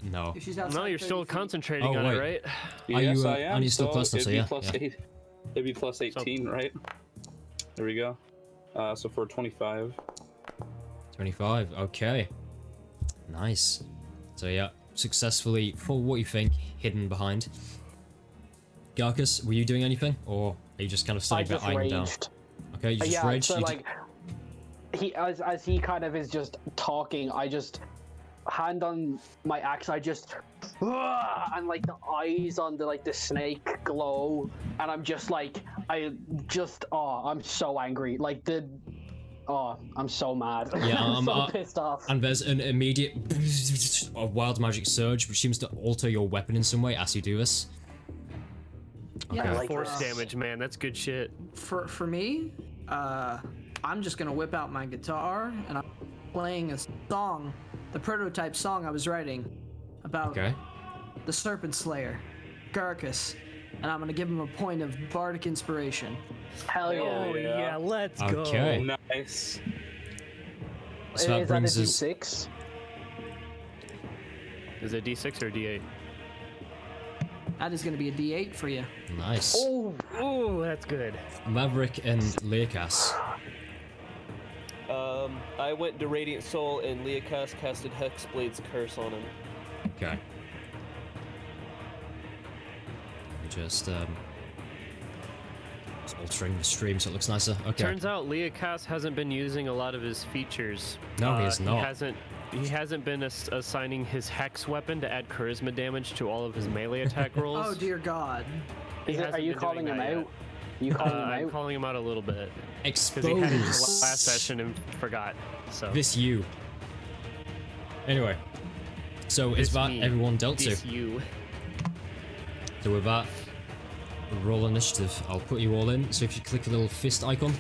No. If she's No, outside you're 30 still feet. concentrating on wait. it, right? Yes, I am. And you're still plus them, so it'd yeah. be plus 8. It'd be plus 18, right? There we go. So for 25. 25. Okay. Nice. So yeah, successfully, for what you think, hidden behind. Garcus, were you doing anything, or are you just kind of I standing just behind down? raged. Okay, you just Yeah, raged. so You like, he as he kind of is just talking, I just hand on my axe. I just and like the eyes on the snake glow, and I'm just like, I'm so angry. Like I'm so mad. Yeah, I'm so pissed off. And there's an immediate a wild magic surge, which seems to alter your weapon in some way as you do this. Yeah, Okay. like, Force damage, man. That's good shit. For me, I'm just gonna whip out my guitar and I'm playing a song, the prototype song I was writing about the Serpent Slayer, Garcus, and I'm gonna give him a point of bardic inspiration. Hell yeah! Oh yeah, let's go. Okay. Nice. So that Is brings that a us. D6? Is it D6 or D8? That is gonna be a D8 for you. Nice. Oh, that's good. Maverick and Leokas. I went to Radiant Soul and Leokas casted Hexblade's Curse on him. Okay. Just altering the stream so it looks nicer. Okay. Turns out Leokas hasn't been using a lot of his features. No, he has not. He hasn't been assigning his hex weapon to add charisma damage to all of his melee attack rolls. Oh dear God. Are you calling him out? You calling him I'm out? calling him out a little bit. Exposed. Because he had it last session and forgot. So This you. Anyway. So is This that me. everyone dealt to? This you. So with that, roll initiative. I'll put you all in. So if you click the little fist icon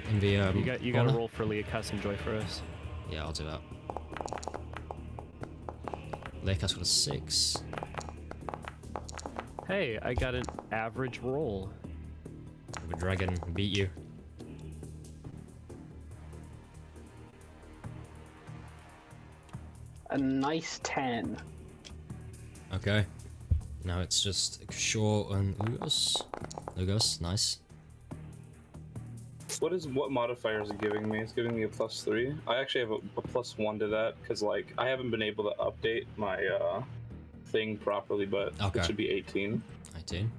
in the You got to roll for Leokas and Joy for us. Yeah, I'll do that. Leokas got a 6. Hey, I got an average roll. The dragon beat you. A nice 10. Okay. Now it's just Shaw and Lugos. Lugos, nice. What modifier is it giving me? It's giving me a +3. I actually have a +1 to that because like I haven't been able to update my thing properly, but it should be 18. 18.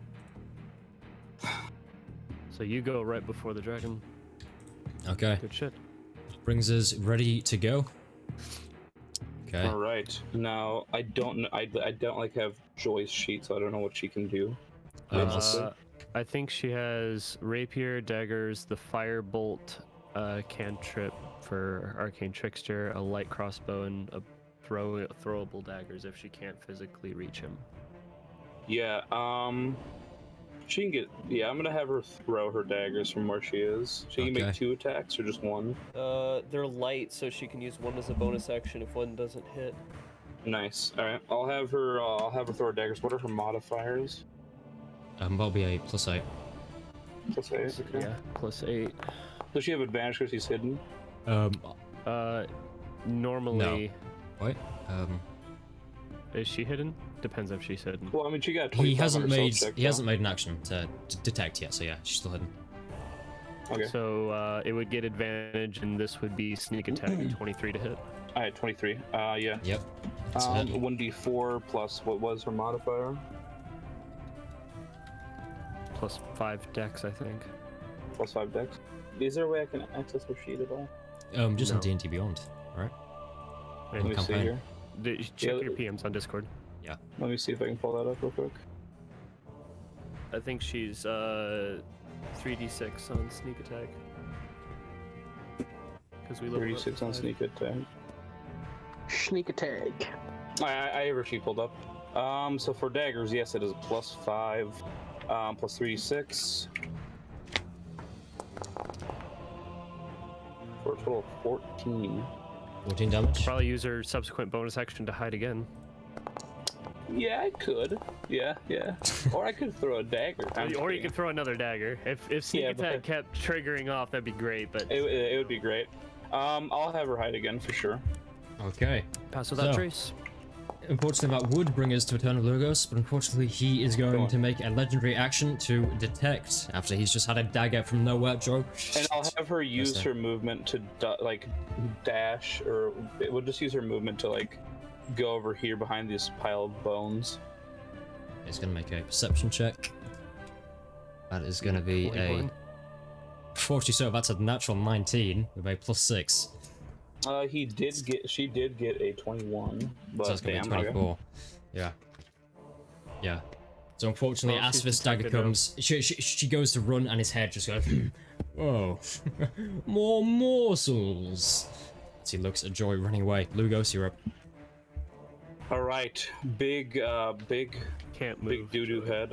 So you go right before the dragon. Okay. Good shit. Brings us ready to go. Okay. All right. Now I don't like have Joy's sheet, so I don't know what she can do. I think she has rapier, daggers, the firebolt, cantrip for arcane trickster, a light crossbow, and a throwable daggers if she can't physically reach him. Yeah. She can get. Yeah, I'm gonna have her throw her daggers from where she is. She can make 2 attacks or just 1. They're light, so she can use 1 as a bonus action if 1 doesn't hit. Nice. All right, I'll have her. Throw her daggers. What are her modifiers? That'll be a +8. +8. Okay. Yeah, +8. Does she have advantage because he's hidden? Normally. No. Wait. Is she hidden? Depends if she's hidden. Well, I mean, she got. He hasn't made an action to detect yet, so yeah, she's still hidden. Okay. So it would get advantage, and this would be sneak attack 23 to hit. I had 23. Yeah. Yep. 1d4 plus what was her modifier? +5 dex, I think. +5 dex. Is there a way I can access her sheet at all? Just No. in D&D Beyond, right? Let me see here. Check your PMs on Discord. Yeah. Let me see if I can pull that up real quick. I think she's 3d6 on sneak attack. Because we leveled up 36 to on 5. sneak attack. Sneak attack. I have her sheet pulled up. So for daggers, yes, it is a +5, plus 3d6. For a total of 14. 14 damage. Probably use her subsequent bonus action to hide again. Yeah, I could. Yeah. Or I could throw a dagger. Or you could throw another dagger. If sneak attack kept triggering off, that'd be great. But it would be great. I'll have her hide again for sure. Okay. Pass without trace. Unfortunately, that would bring us to Eternal Logos, but unfortunately, he is going to make a legendary action to detect after he's just had a dagger from nowhere, Joe. And I'll have her use her movement to dash, or we'll just use her movement to go over here behind this pile of bones. He's going to make a perception check. That is going to be 41. a 40, so that's a natural 19 with a +6. She did get a 21, but So that's going to be damn, 24. Yeah. So unfortunately, Well, as she's this dagger detected now. comes, she goes to run, and his head just goes, "Oh, more morsels." As he looks at Joy running away. Lugos, you're up. All right, big Can't move. big doo-doo head.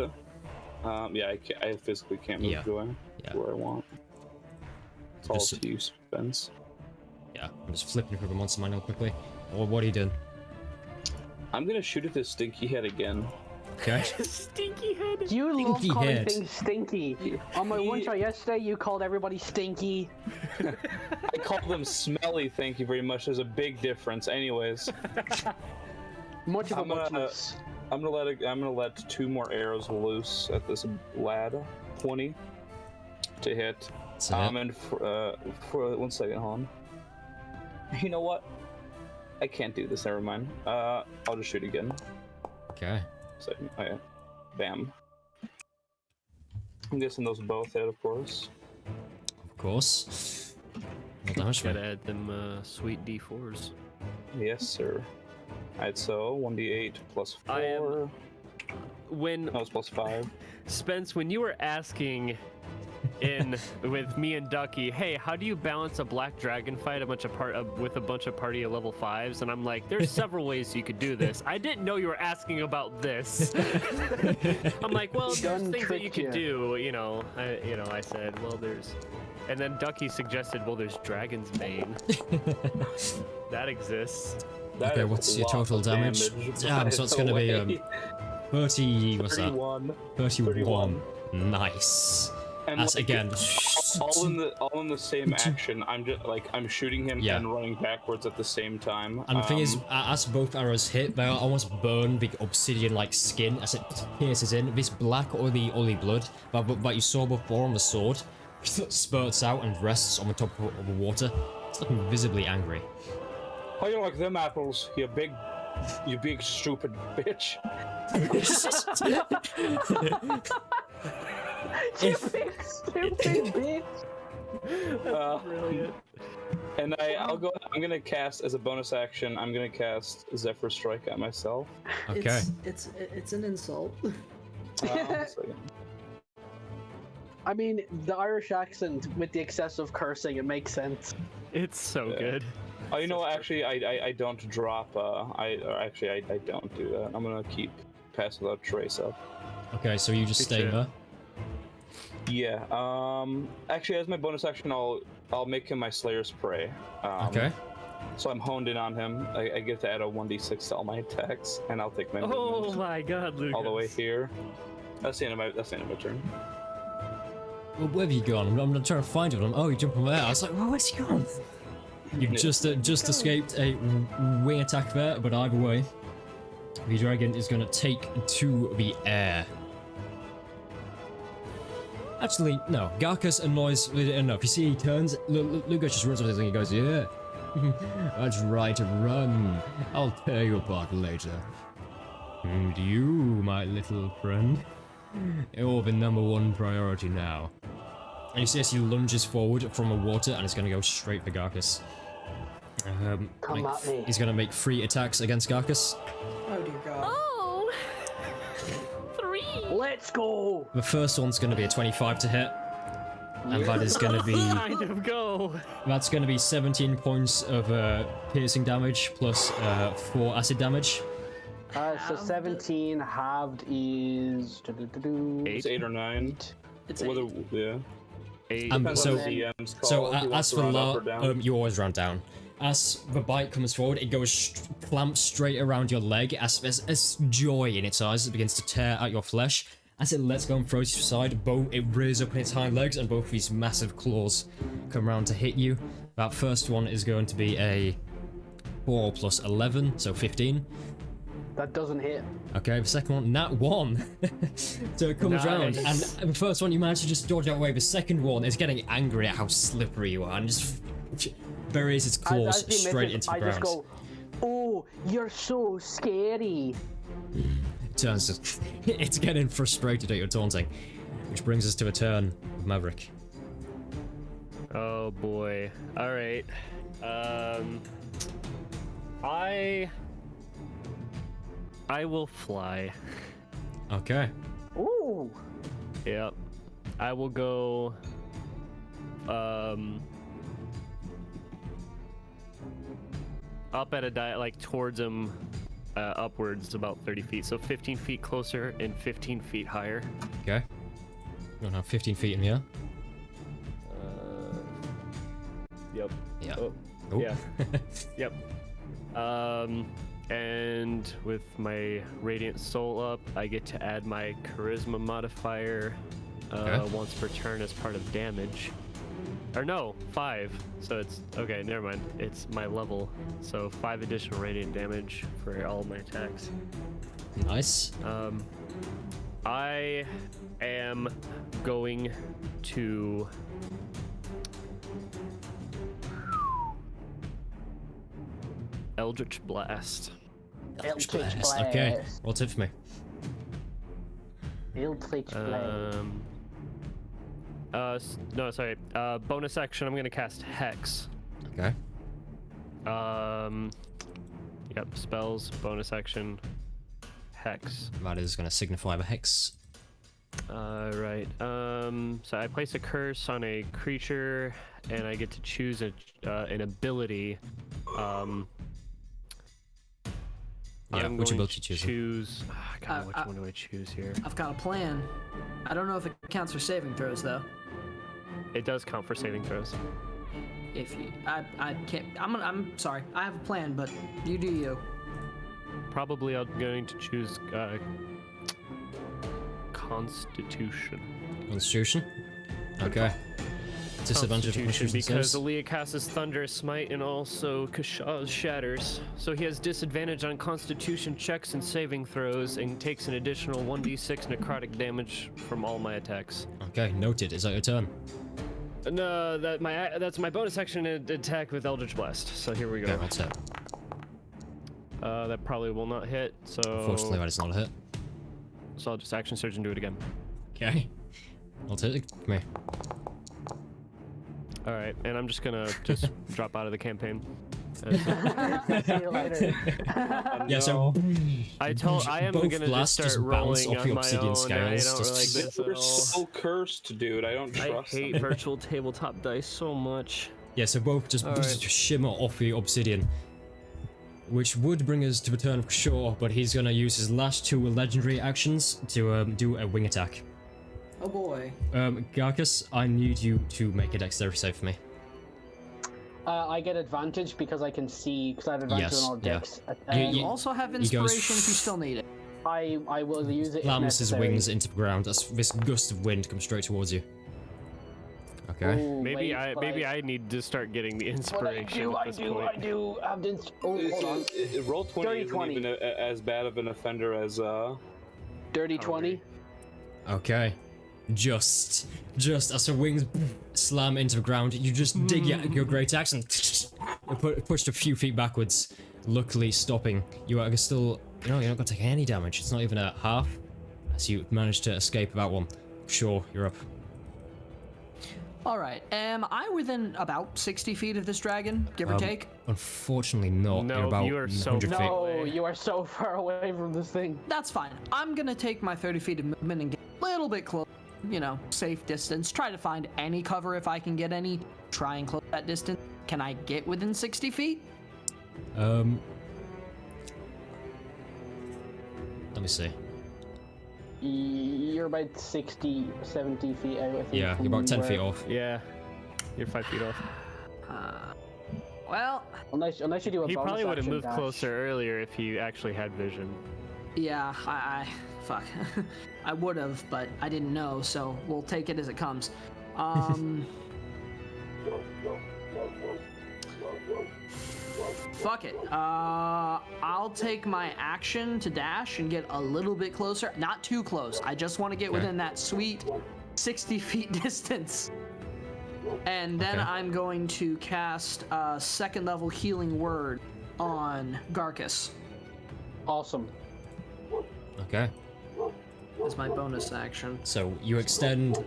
Yeah, I physically can't move Joy to where I want. It's all Just- to you, Spence. Yeah, I'm just flipping through the monster manual quickly. Or what are you doing? I'm gonna shoot at this stinky head again. Okay. Stinky head. You love Stinky calling head. things stinky. On my one shot yesterday, you called everybody stinky. I call them smelly. Thank you very much. There's a big difference. Anyways, Much of a I'm gonna- muchness. I'm gonna let 2 more arrows loose at this lad. 20 to hit. So hit. And for 1 second, hold on. You know what? I can't do this. Never mind. I'll just shoot again. Okay. So, okay. Bam. I'm guessing those both hit, of course. Of course. Well damage, Gotta mate. add them sweet D4s. Yes, sir. Alright, so 1d8 plus 4. I am- When No, it's plus 5. Spence, when you were asking in with me and Ducky, hey, how do you balance a black dragon fight with a bunch of party of level 5s? And I'm like, there's several ways you could do this. I didn't know you were asking about this. I'm like, well, there's Done things that you tricked could do. I said, well, there's. And then Ducky suggested, well, there's Dragon's Bane. That exists. That Okay, is what's your lots total of damage? by So it's the gonna be way. 30. What's that? 31. 31. Nice. And That's again. all in the same action. I'm just I'm shooting him Yeah. and running backwards at the same time. And the thing is, as both arrows hit, they almost burn the obsidian-like skin as it pierces in. This black, oily blood that you saw before on the sword spurts out and rests on the top of the water. It's looking visibly angry. How you like them apples, you big stupid bitch? You big stupid bitch. Brilliant. And I'm gonna cast as a bonus action. I'm gonna cast Zephyr Strike at myself. Okay. It's an insult. One second. I mean, the Irish accent with the excessive cursing, it makes sense. It's so Yeah. good. Oh, you know what? Actually, I don't drop. I don't do that. I'm gonna keep Pass Without Trace up. Okay, so you just Good stay shit. there. Yeah. Actually, as my bonus action, I'll make him my Slayer's Prey. Okay. So I'm honed in on him. I get to add a 1d6 to all my attacks, and I'll take my Oh movement my God, Lucas! all the way here. That's the end of my turn. Well, where have you gone? I'm trying to find him. Oh, you jumped from there. I was like, well, where's he gone? You just escaped a wing attack there, but either way, the dragon is going to take to the air. Actually, no. Garcus annoys enough. You see, he turns. Lucas just runs up and he goes, "Yeah, that's right, run. I'll tear you apart later." And you, my little friend, you're the #1 priority now. And you see as he lunges forward from the water, and it's going to go straight for Garcus. Come at me. He's going to make 3 attacks against Garcus. Oh dear God. Oh! 3! Let's go! The first one's going to be a 25 to hit. And that is going to be... Kind of go. That's going to be 17 points of piercing damage plus 4 acid damage. So 17 halved is... It's 8 or 9. It's Whether, 8. yeah. 8. So as for you always round down. As the bite comes forward, it goes clamps straight around your leg as joy in its eyes. It begins to tear at your flesh. As it lets go and throws you aside, it rears up in its hind legs, and both these massive claws come around to hit you. That first one is going to be a 4 plus 11, so 15. That doesn't hit. Okay, the second one, nat 1. So it comes around, and the first one you manage to just dodge out away. The second one is getting angry at how slippery you are, and just buries its claws straight into the ground. I just go, oh, you're so scary. It's getting frustrated at your taunting, which brings us to a turn of Maverick. Oh boy. All right. I will fly. Okay. Ooh. Yep. I will go. Up at like towards him, upwards about 30 feet. So 15 feet closer and 15 feet higher. Okay. You don't have 15 feet in here. Yep. Yeah. Oh. Yeah. Yep. And with my Radiant Soul up, I get to add my Charisma modifier once per turn as part of damage. Or no, 5. So it's okay. Never mind. It's my level. So 5 additional radiant damage for all my attacks. Nice. I am going to. Eldritch Blast. Eldritch Blast. Okay. What's it for me? Eldritch Blast. No, sorry. Bonus action, I'm gonna cast Hex. Okay. Yep, spells, bonus action, Hex. That is gonna signify the hex. Right. So I place a curse on a creature, and I get to choose an ability. Yeah, which ability to choose? God, which one do I choose here? I've got a plan. I don't know if it counts for saving throws though. It does count for saving throws. If you, I can't. I'm sorry. I have a plan, but you do you. Probably I'm going to choose Constitution. Constitution? Okay. Disadvantage of Constitution because saves. Aaliyah casts Thunderous Smite and also Shatters. So he has disadvantage on Constitution checks and saving throws and takes an additional 1d6 necrotic damage from all my attacks. Okay, noted. Is that your turn? No, that's my bonus action attack with Eldritch Blast. So here we go. Okay, that's it. That probably will not hit. So Unfortunately, that is not a hit. So I'll just action surge and do it again. Okay. I'll take it. Come here. All right, and I'm just gonna drop out of the campaign. See you later. Yeah, so I am both gonna just blasts start just bounce rolling off on the my obsidian own. scales. I don't like this at They're all. so cursed, dude. I don't I trust hate them. virtual tabletop dice so much. Yeah, so both just shimmer off the obsidian. Which would bring us to the turn of Shaw, but he's gonna use his last 2 legendary actions to do a wing attack. Oh boy. Garcus, I need you to make a dexterity save for me. I get advantage because I can see, because I have advantage Yes, on all yeah. decks. You also have inspiration if you still need it. I will use it. Slams if his necessary. wings into the ground as this gust of wind comes straight towards you. Okay. Ooh, Maybe wait, I need to start getting the inspiration at this point. I do have the hold on. Roll 20 Dirty isn't 20. even as bad of an offender as Dirty 20. Okay. Just as the wings slam into the ground, you just dig your great axe and pushed a few feet backwards, luckily stopping. You are still, you're not gonna take any damage. It's not even a half, as you managed to escape that one. Sure, you're up. Alright, am I within about 60 feet of this dragon, give or take? Unfortunately not. No, you're about you are so 100 feet. No, you are so far away from this thing. That's fine. I'm gonna take my 30 feet of movement and get a little bit close. You know, safe distance. Try to find any cover if I can get any. Try and close that distance. Can I get within 60 feet? Let me see. You're about 60, 70 feet out, I think. Yeah, from you're about 10 where- feet off. Yeah, you're 5 feet off. Well, Unless you do a He bonus probably would have action moved dash. closer earlier if he actually had vision. yeah, fuck. I would have, but I didn't know, so we'll take it as it comes. Fuck it. I'll take my action to dash and get a little bit closer. Not too close. I just want to get within that sweet 60 feet distance. And then I'm going to cast a second level healing word on Garcus Awesome. Okay. as my bonus action. So you extend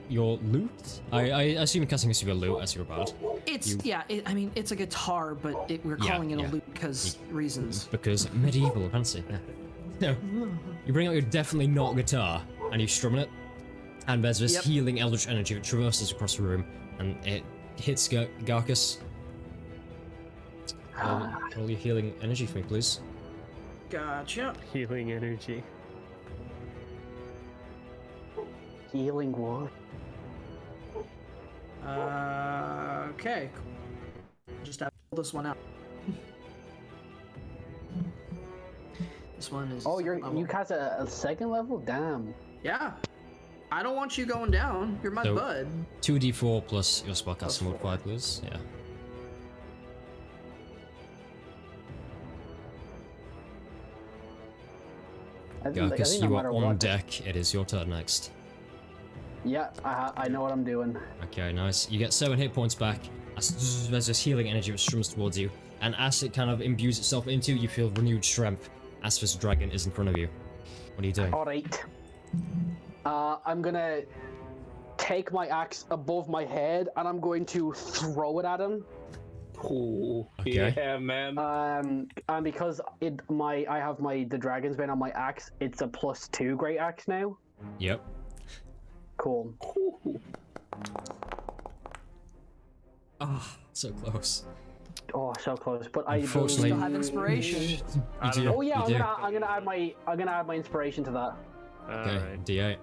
your loot? I assume you're casting this with your loot as your bard. It's I mean it's a guitar, but we're calling it a lute because reasons. Because medieval, fancy. Yeah. No. You bring out your definitely not guitar and you strum it, and there's this healing eldritch energy that traverses across the room and it hits Garcus. Roll your healing energy for me, please. Gotcha. Healing energy. Healing word. Okay. Just have to pull this one out. This one is. Oh, you cast a second level? Damn. Yeah. I don't want you going down. You're my So, bud. 2d4 plus your spellcasting modifier, please. Yeah. Garcus, you are on deck. It is your turn next. Yeah, I know what I'm doing. Okay, nice. You get 7 hit points back as there's this healing energy that strums towards you, and as it kind of imbues itself into you, feel renewed strength as this dragon is in front of you. What are you doing? Alright. I'm gonna take my axe above my head and I'm going to throw it at him. Ooh, Okay. yeah, man. And because I have the dragon's bane on my axe, it's a +2 great axe now. Yep. Cool. Ah, so close. Oh, so close. But I Unfortunately- Still have inspiration. You do. Oh yeah, you do. I'm gonna add my inspiration to that. Okay, Alright. D8.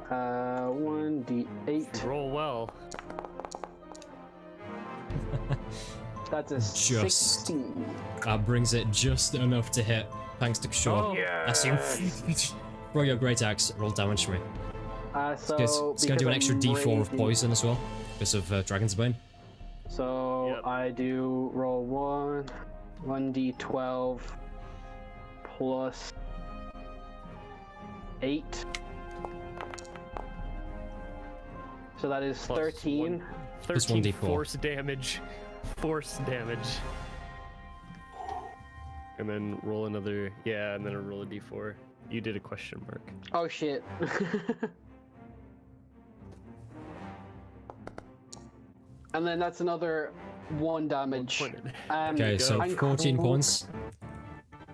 1d8. Roll well. That's a Just. 16. That brings it just enough to hit, thanks to Kishore. As you throw your great axe, roll damage for me. So It's gonna do an extra D4 of poison as well, because of Dragon's Bane. So I do roll 1d12 plus 8. So that is Plus 13. 13 1d4. force damage. Force damage. And then roll another, and then roll a d4. You did a question mark. Oh shit. And then that's another 1 damage. Pointed. Okay, so I'm 14 cool. points.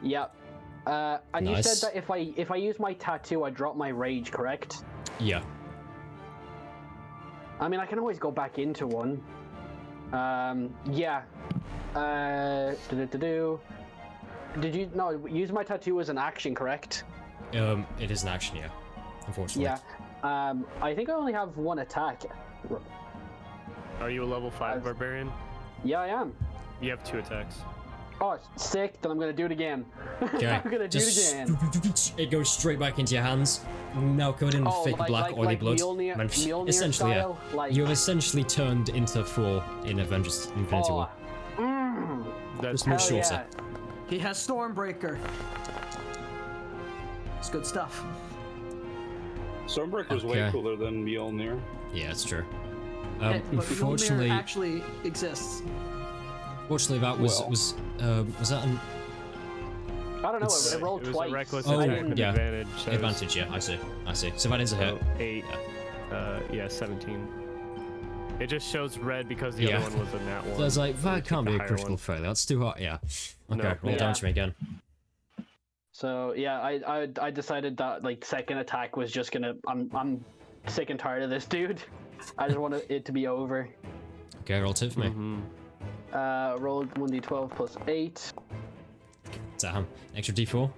Yep. And you Nice. said that if I use my tattoo, I drop my rage, correct? Yeah. I mean, I can always go back into one. Yeah. Did you use my tattoo as an action, correct? It is an action, yeah. unfortunately. Yeah. I think I only have one attack. Are you a level 5 barbarian? Yeah, I am. You have 2 attacks. Oh, sick. Then I'm gonna do it again. Okay. I'm gonna do it again. It goes straight back into your hands. Now covered in thick black oily blood. Mjolnir Essentially, style, like... you have essentially turned into Thor in Avengers Infinity War. That's much hell shorter. yeah. He has Stormbreaker. It's good stuff. Stormbreaker's way cooler than Mjolnir. Yeah, it's true. But Unfortunately, Mjolnir actually exists. fortunately, that was that an I don't know, it rolled it was twice. a reckless Oh, attack with yeah. advantage. so advantage? Yeah, I see. So that is a hit. 8. Yeah, 17. It just shows red because the other one was a nat 1. So I was like, that can't be a higher critical one. failure. That's too hot. Yeah. Okay, No, roll yeah. damage to me again. So yeah, I decided that like second attack was just gonna. I'm sick and tired of this dude. I just want it to be over. Okay, roll 2 for me. Rolled 1d12 plus 8. Damn. Extra d4.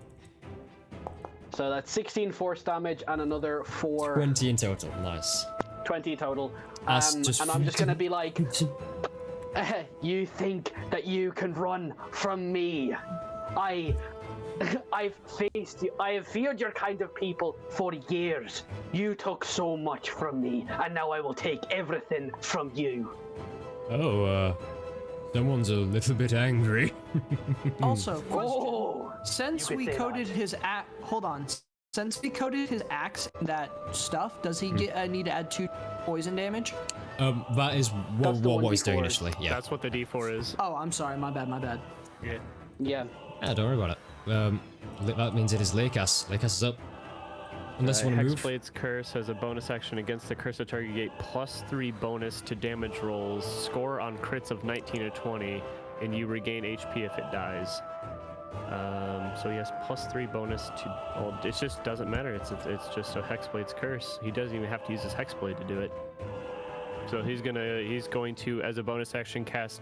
So that's 16 force damage and another 4. 20 in total. Nice. 20 total. That's And I'm just gonna be like, you think that you can run from me? I've faced you. I have feared your kind of people for years. You took so much from me, and now I will take everything from you. Oh, someone's a little bit angry. Also, question. Oh, Since you we could say coded that. his axe, hold on. Since we coded his axe in that stuff, does he get need to add 2 poison damage? That is what the he's doing 1d4. initially. Yeah. That's what the D4 is. Oh, I'm sorry. My bad. Yeah. Yeah. Yeah, don't worry about it. That means it is Lakas. Lakas is up. Unless you want to move. Hexblade's Curse has a bonus action against the cursed target. You get +3 bonus to damage rolls, score on crits of 19 or 20, and you regain HP if it dies. So he has +3 bonus to all. It just doesn't matter. It's just a Hexblade's Curse. He doesn't even have to use his Hexblade to do it. So he's going to, as a bonus action, cast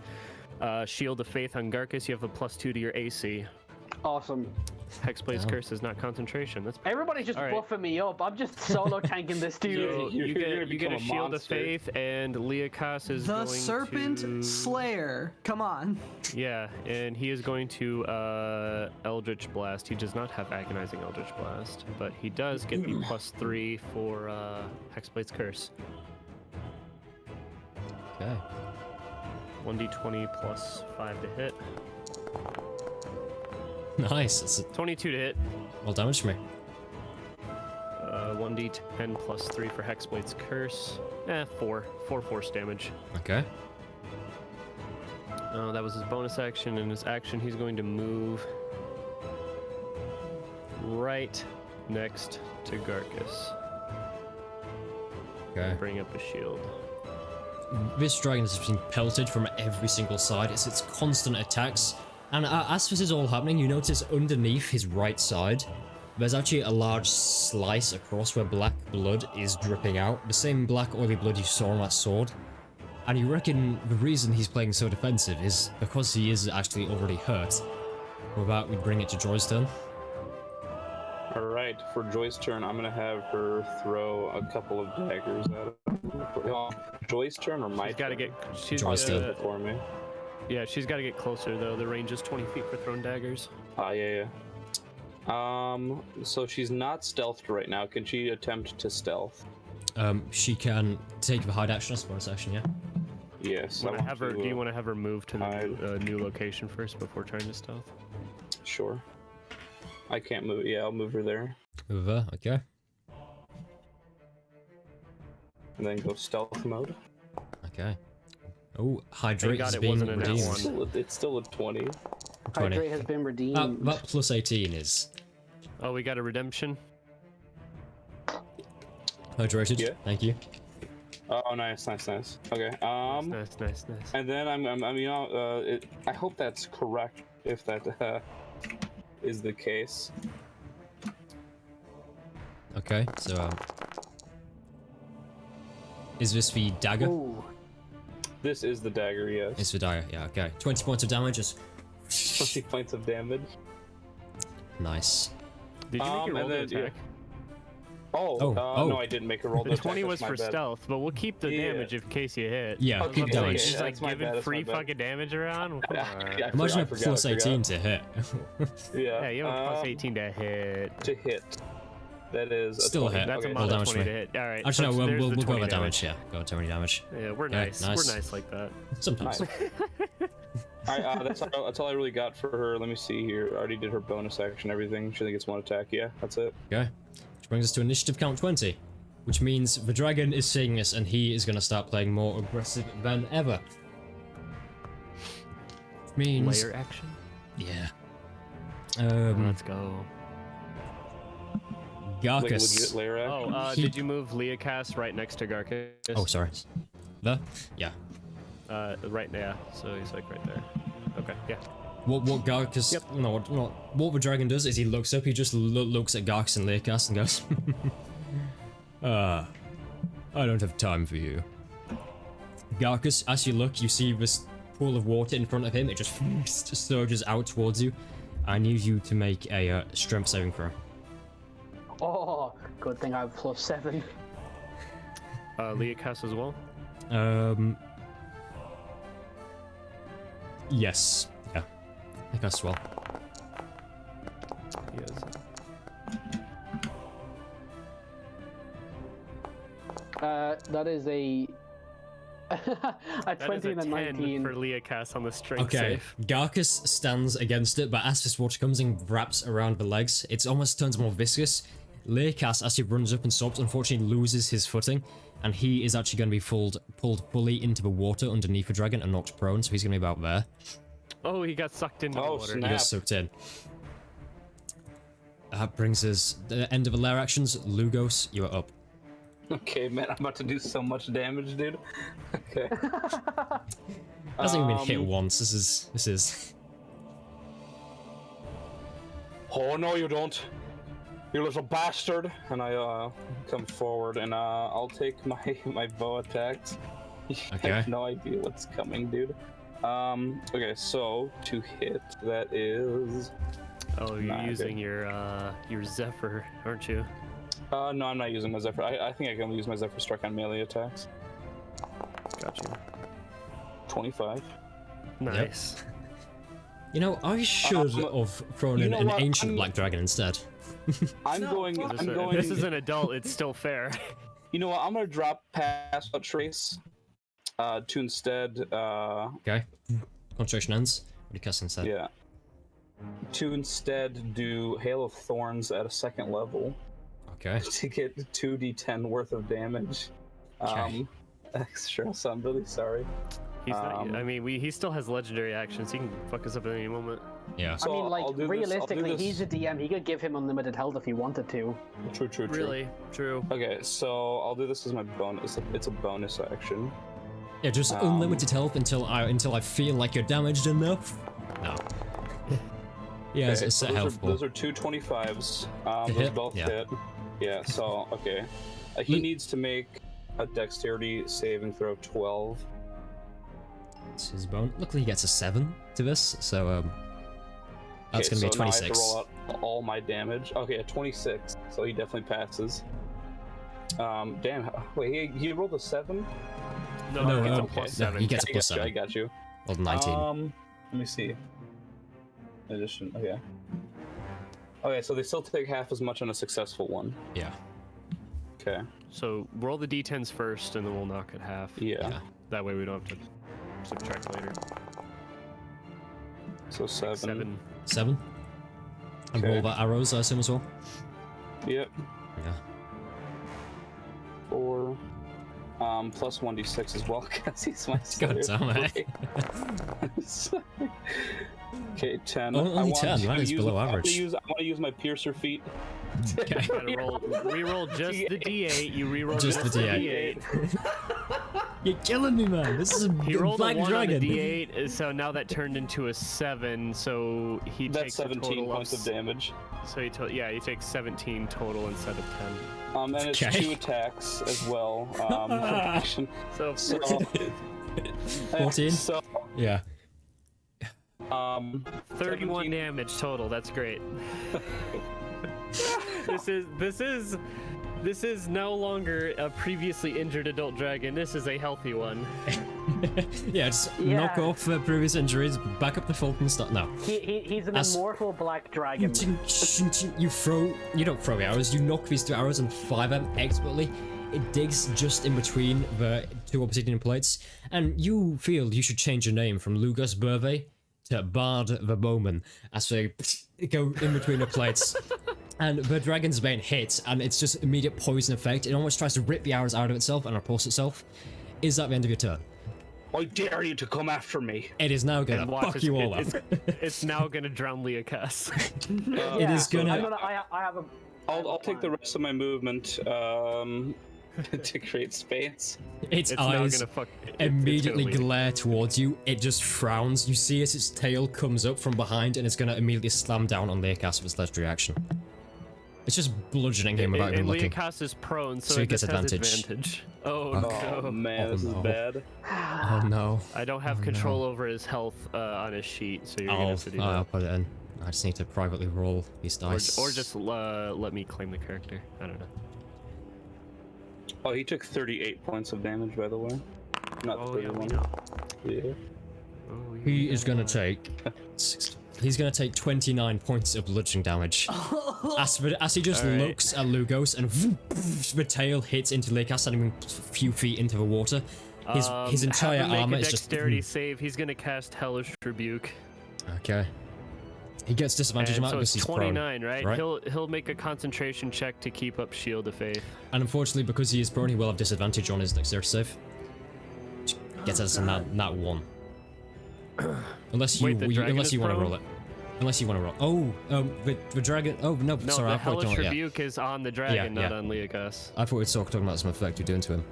Shield of Faith on Garcus. You have a +2 to your AC. Awesome. Hexblade's Curse is not concentration. That's Everybody's just All right. buffing me up. I'm just solo tanking this dude. So you You're gonna get become a a Shield monster. of Faith, and Leokas is The going Serpent to... Slayer. Come on. Yeah, and he is going to Eldritch Blast. He does not have Agonizing Eldritch Blast, but he does get the +3 for Hexblade's Curse. Okay. 1d20 plus 5 to hit. Nice. It's 22 to hit. well damage for me. 1d10 plus 3 for Hexblade's Curse. 4 force damage. Okay. That was his bonus action, and his action he's going to move right next to Garcus. Okay. Bring up a shield. This dragon has been pelted from every single side. It's its constant attacks. And as this is all happening, you notice underneath his right side, there's actually a large slice across where black blood is dripping out. The same black oily blood you saw on that sword. And you reckon the reason he's playing so defensive is because he is actually already hurt. With that, we bring it to Joy's turn. Alright, for Joy's turn, I'm gonna have her throw a couple of daggers at him. Joy's turn or my She's got to turn? get. She's Joy's turn. For me. Yeah, she's got to get closer though. The range is 20 feet for throwing daggers. Yeah. So she's not stealthed right now. Can she attempt to stealth? She can take the hide action as a bonus action, yeah? Yes. Do you want to have her move to the new location first before trying to stealth? Sure. I can't move. Yeah, I'll move her there. Move her, okay. And then go stealth mode. Okay. Oh, Hydrate God has it been wasn't a nat redeemed. one. It's still a 20. 20. Hydrate has been redeemed. That plus 18 is Oh, we got a redemption. hydrated. Yeah. Thank you. Oh, nice. Okay. Nice. And then I hope that's correct. If that is the case. Okay, so is this the dagger? Ooh. This is the dagger, yes. It's the dagger, yeah, okay. 20 points of damage is 20 points of damage. nice. Did you make your and roll to then, attack? No, I didn't make a roll. The 20 was for stealth, but we'll keep the damage in case you hit. Yeah, Okay, good damage. Just yeah, like that's my giving bad, free fucking damage around. Come on. Yeah, Imagine I a plus 18 to hit. Yeah, you have a plus 18 to hit. To hit. That is Still a hit. That's a Roll minus damage 20 to to me. hit. All right. Actually, no, we'll go over damage. damage. Yeah, go 20 damage. Yeah, we're Yeah, nice. nice. We're nice like that. Sometimes. That's all I really got for her. Let me see here. I already did her bonus action, everything. She only gets 1 attack. Yeah, that's it. Okay. Which brings us to initiative count 20. Which means the dragon is seeing this and he is going to start playing more aggressive than ever. Which means... Layer action? Yeah. Let's go. Garcus. Like layer action? Did you move Leocast right next to Garcus? Oh, sorry. There? Yeah. Right there. So he's like right there. Okay, yeah. What Garcus... Yep. No, what the dragon does is he looks up, he just looks at Garcus and Leocast and goes... I don't have time for you. Garcus, as you look, you see this pool of water in front of him. It just surges out towards you. I need you to make a strength saving throw. Oh, good thing I have +7. Leocast as well? Yes. Yeah. I guess as well. Yes. That is a 20 and a 19 for Leocast on the strength Okay, save. Garcus stands against it, but as this water comes and wraps around the legs, it almost turns more viscous. Leocast, as he runs up and stops, unfortunately loses his footing, and he is actually going to be pulled fully into the water underneath the dragon and knocked prone, so he's going to be about there. Oh, he got sucked into the water. Snap. He gets sucked in. That brings us the end of the lair actions. Lugos, you are up. Okay, man, I'm about to do so much damage, dude. Okay. Hasn't even been hit once. This is. Oh no, you don't, you little bastard! And I come forward and I'll take my bow attacks. I Okay. have no idea what's coming, dude. Okay, so to hit, that is. Oh, you're using your Zephyr, aren't you? No, I'm not using my Zephyr. I think I can use my Zephyr Strike on melee attacks. Gotcha. 25. Nice. You know, I should have thrown in an ancient black dragon instead. I'm going. This is an adult. It's still fair. You know what? I'm gonna drop past a trace. To instead. Okay. Concentration ends. What do you cast instead? Yeah. To instead do Hail of Thorns at a 2nd level. Okay. To get 2d10 worth of damage. Extra, so I'm really sorry. He's not, I mean, he still has legendary actions. He can fuck us up at any moment. Yeah. So I mean, like, I'll do realistically, this. he's a DM. He could give him unlimited health if he wanted to. True. Really? True. Okay, so I'll do this as my bonus. It's a bonus action. Yeah, just unlimited health until I feel like you're damaged enough. No. Yeah, Okay, it's so set health those are 2 25s. Those hit? both Yeah. hit. Yeah, so, okay. He needs to make a dexterity saving throw 12. It's his bone. Luckily, he gets a 7 to this, so that's gonna be a 26. Now I have to roll out all my damage. Okay, a 26, so he definitely passes. Damn. Wait, he rolled a 7? No, he gets a okay. plus No, 7. he gets a plus 7. I got you. Well, 19. Let me see. Addition. Okay. Okay, so they still take half as much on a successful one. Yeah. Okay. So roll the d10s first, and then we'll knock it half. Yeah. That way we don't have to subtract later. So 7. 7. And Okay. roll the arrows, I assume, as well? Yep. Yeah. 4. Plus 1d6 as well, because he's my God damn it. Okay, 10. Only 10, that is below average. I want to use my piercer feat. Okay. You gotta reroll just the d8. You reroll Just the D8. You're killing me, man. This is a He rolled black a 1 dragon. on the d8, so now that turned into a 7. So he That's takes 17 a total points of damage. So he he takes 17 total instead of 10. And it's Okay. 2 attacks as well. So 14? So, Yeah. 31 damage total. That's great. This is This is no longer a previously injured adult dragon. This is a healthy one. Yeah, just knock off previous injuries, back up the Falcon stuff. No. He's an immortal black dragon. You don't throw arrows, you knock these 2 arrows and fire them expertly. It digs just in between the 2 obsidian plates, and you feel you should change your name from Lugus Burve to Bard the Bowman as they go in between the plates. And the Dragon's Bane hits, and it's just immediate poison effect. It almost tries to rip the arrows out of itself and repulse itself. Is that the end of your turn? I dare you to come after me. It is now gonna fuck you all up. It's now gonna drown Leokas. It is gonna... I have a... I'll take the rest of my movement to create space. Its eyes immediately glare towards you. It just frowns. You see as its tail comes up from behind, and it's gonna immediately slam down on Leokas with its legendary action. It's just bludgeoning him without even looking. Leokas is prone, so he it gets has advantage. advantage. Oh no. Man, this is bad. Oh no. I don't have control over his health on his sheet, so you're gonna have to do that. I'll put it in. I just need to privately roll these dice. Or just let me claim the character. I don't know. Oh, he took 38 points of damage, by the way. Not 31. Yeah. He is gonna take... He's gonna take 29 points of bludgeoning damage. As he just looks at Lugos and the tail hits into Leokas, sending him a few feet into the water. His entire armor is just... dexterity save. He's gonna cast Hellish Rebuke. Okay. He gets disadvantage amount because he's 29, prone, right? He'll make a concentration check to keep up Shield of Faith. And unfortunately, because he is prone, he will have disadvantage on his dexterity save. Gets us in that one. Unless you want to roll it. Unless you want to roll. Oh, the dragon. Oh no, sorry. The Hellish Rebuke is on the dragon, not on Leokas. I thought we were talking about some effect you're doing to him.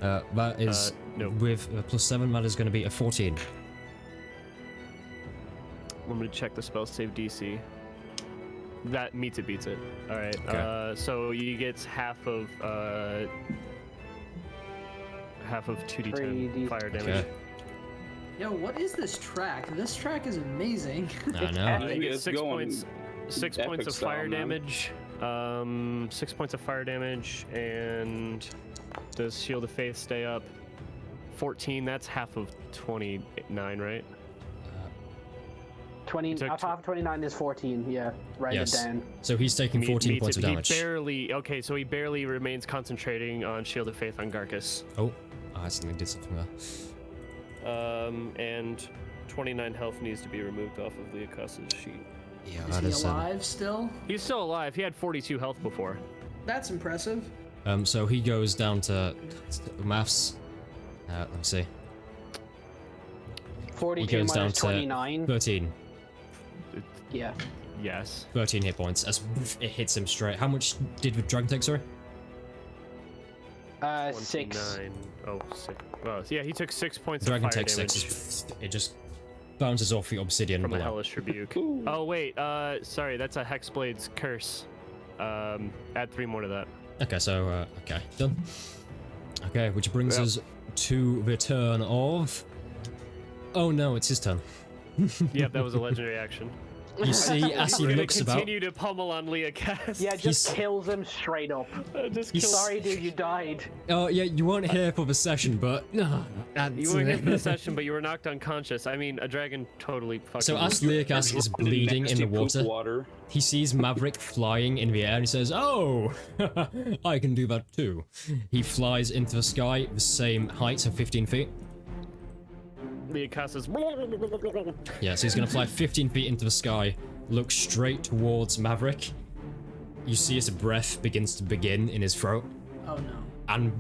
That is with +7. That is going to be a 14. I'm gonna check the spell save DC. That meets it, beats it. All right. Okay. So you get half of 2d10 fire damage. Okay. Yo, what is this track? This track is amazing. I know. You get 6 points. 6 points of fire damage. 6 points of fire damage, and does Shield of Faith stay up? 14. That's half of 29, right? 20. Half of 29 is 14. Yeah, write it down. So he's taking 14 points of damage. So he barely remains concentrating on Shield of Faith on Garcus. Oh, I accidentally did something there. And 29 health needs to be removed off of Leokas's sheet. Yeah, is he alive still? He's still alive. He had 42 health before. That's impressive. So he goes down to maths. Let me see. 42 minus 29. 13. Yeah. Yes. 13 hit points as it hits him straight. How much did the dragon take, sorry? 6. Oh, 6. Oh, yeah, he took 6 points dragon of fire takes damage. 6. It just bounces off the obsidian from below. a Hellish Rebuke. Oh, wait. Sorry, that's a Hexblade's curse. Add 3 more to that. Okay, so, okay, done. Okay, which brings us to the turn of... Oh no, it's his turn. Yep, that was a legendary action. You see, as he looks about... continue to pummel on Leokas. Yeah, just kills him straight up. Sorry, dude, you died. Oh, yeah, you weren't here for the session, but... you weren't here for the session, but you were knocked unconscious. I mean, a dragon totally fucking... So as Leokas is bleeding in the water, he sees Maverick flying in the air and he says, "Oh, I can do that too." He flies into the sky, the same height of 15 feet. Leokas is... Yeah, so he's going to fly 15 feet into the sky, look straight towards Maverick. You see as a breath begins to begin in his throat. Oh no. And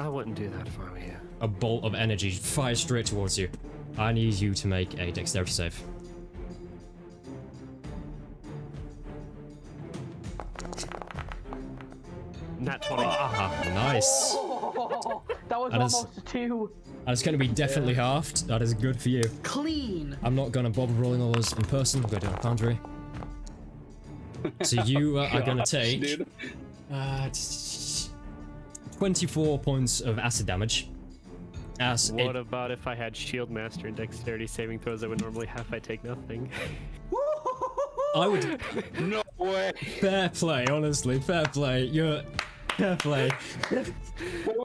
I wouldn't do that if I were you. A bolt of energy fires straight towards you. I need you to make a dexterity save. Nat 20. Nice. That was almost 2. That's going to be definitely halved. That is good for you. Clean. I'm not going to bother rolling all those in person. I'm going to do a Foundry. So you are going to take 24 points of acid damage. What about if I had Shield Master and Dexterity saving throws I would normally have? I take nothing. I would... No way. Fair play, honestly. Fair play. Fair play. Wait,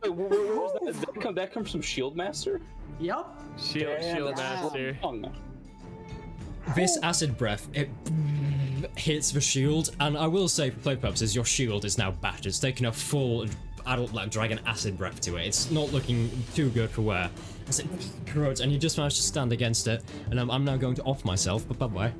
where was that? That comes from Shield Master? Yep. Shield Master. This acid breath, it hits the shield, and I will say, for play purposes, your shield is now battered. It's taken a full adult like dragon acid breath to it. It's not looking too good for wear. As it corrodes, and you just managed to stand against it, and I'm now going to off myself, but bye-bye.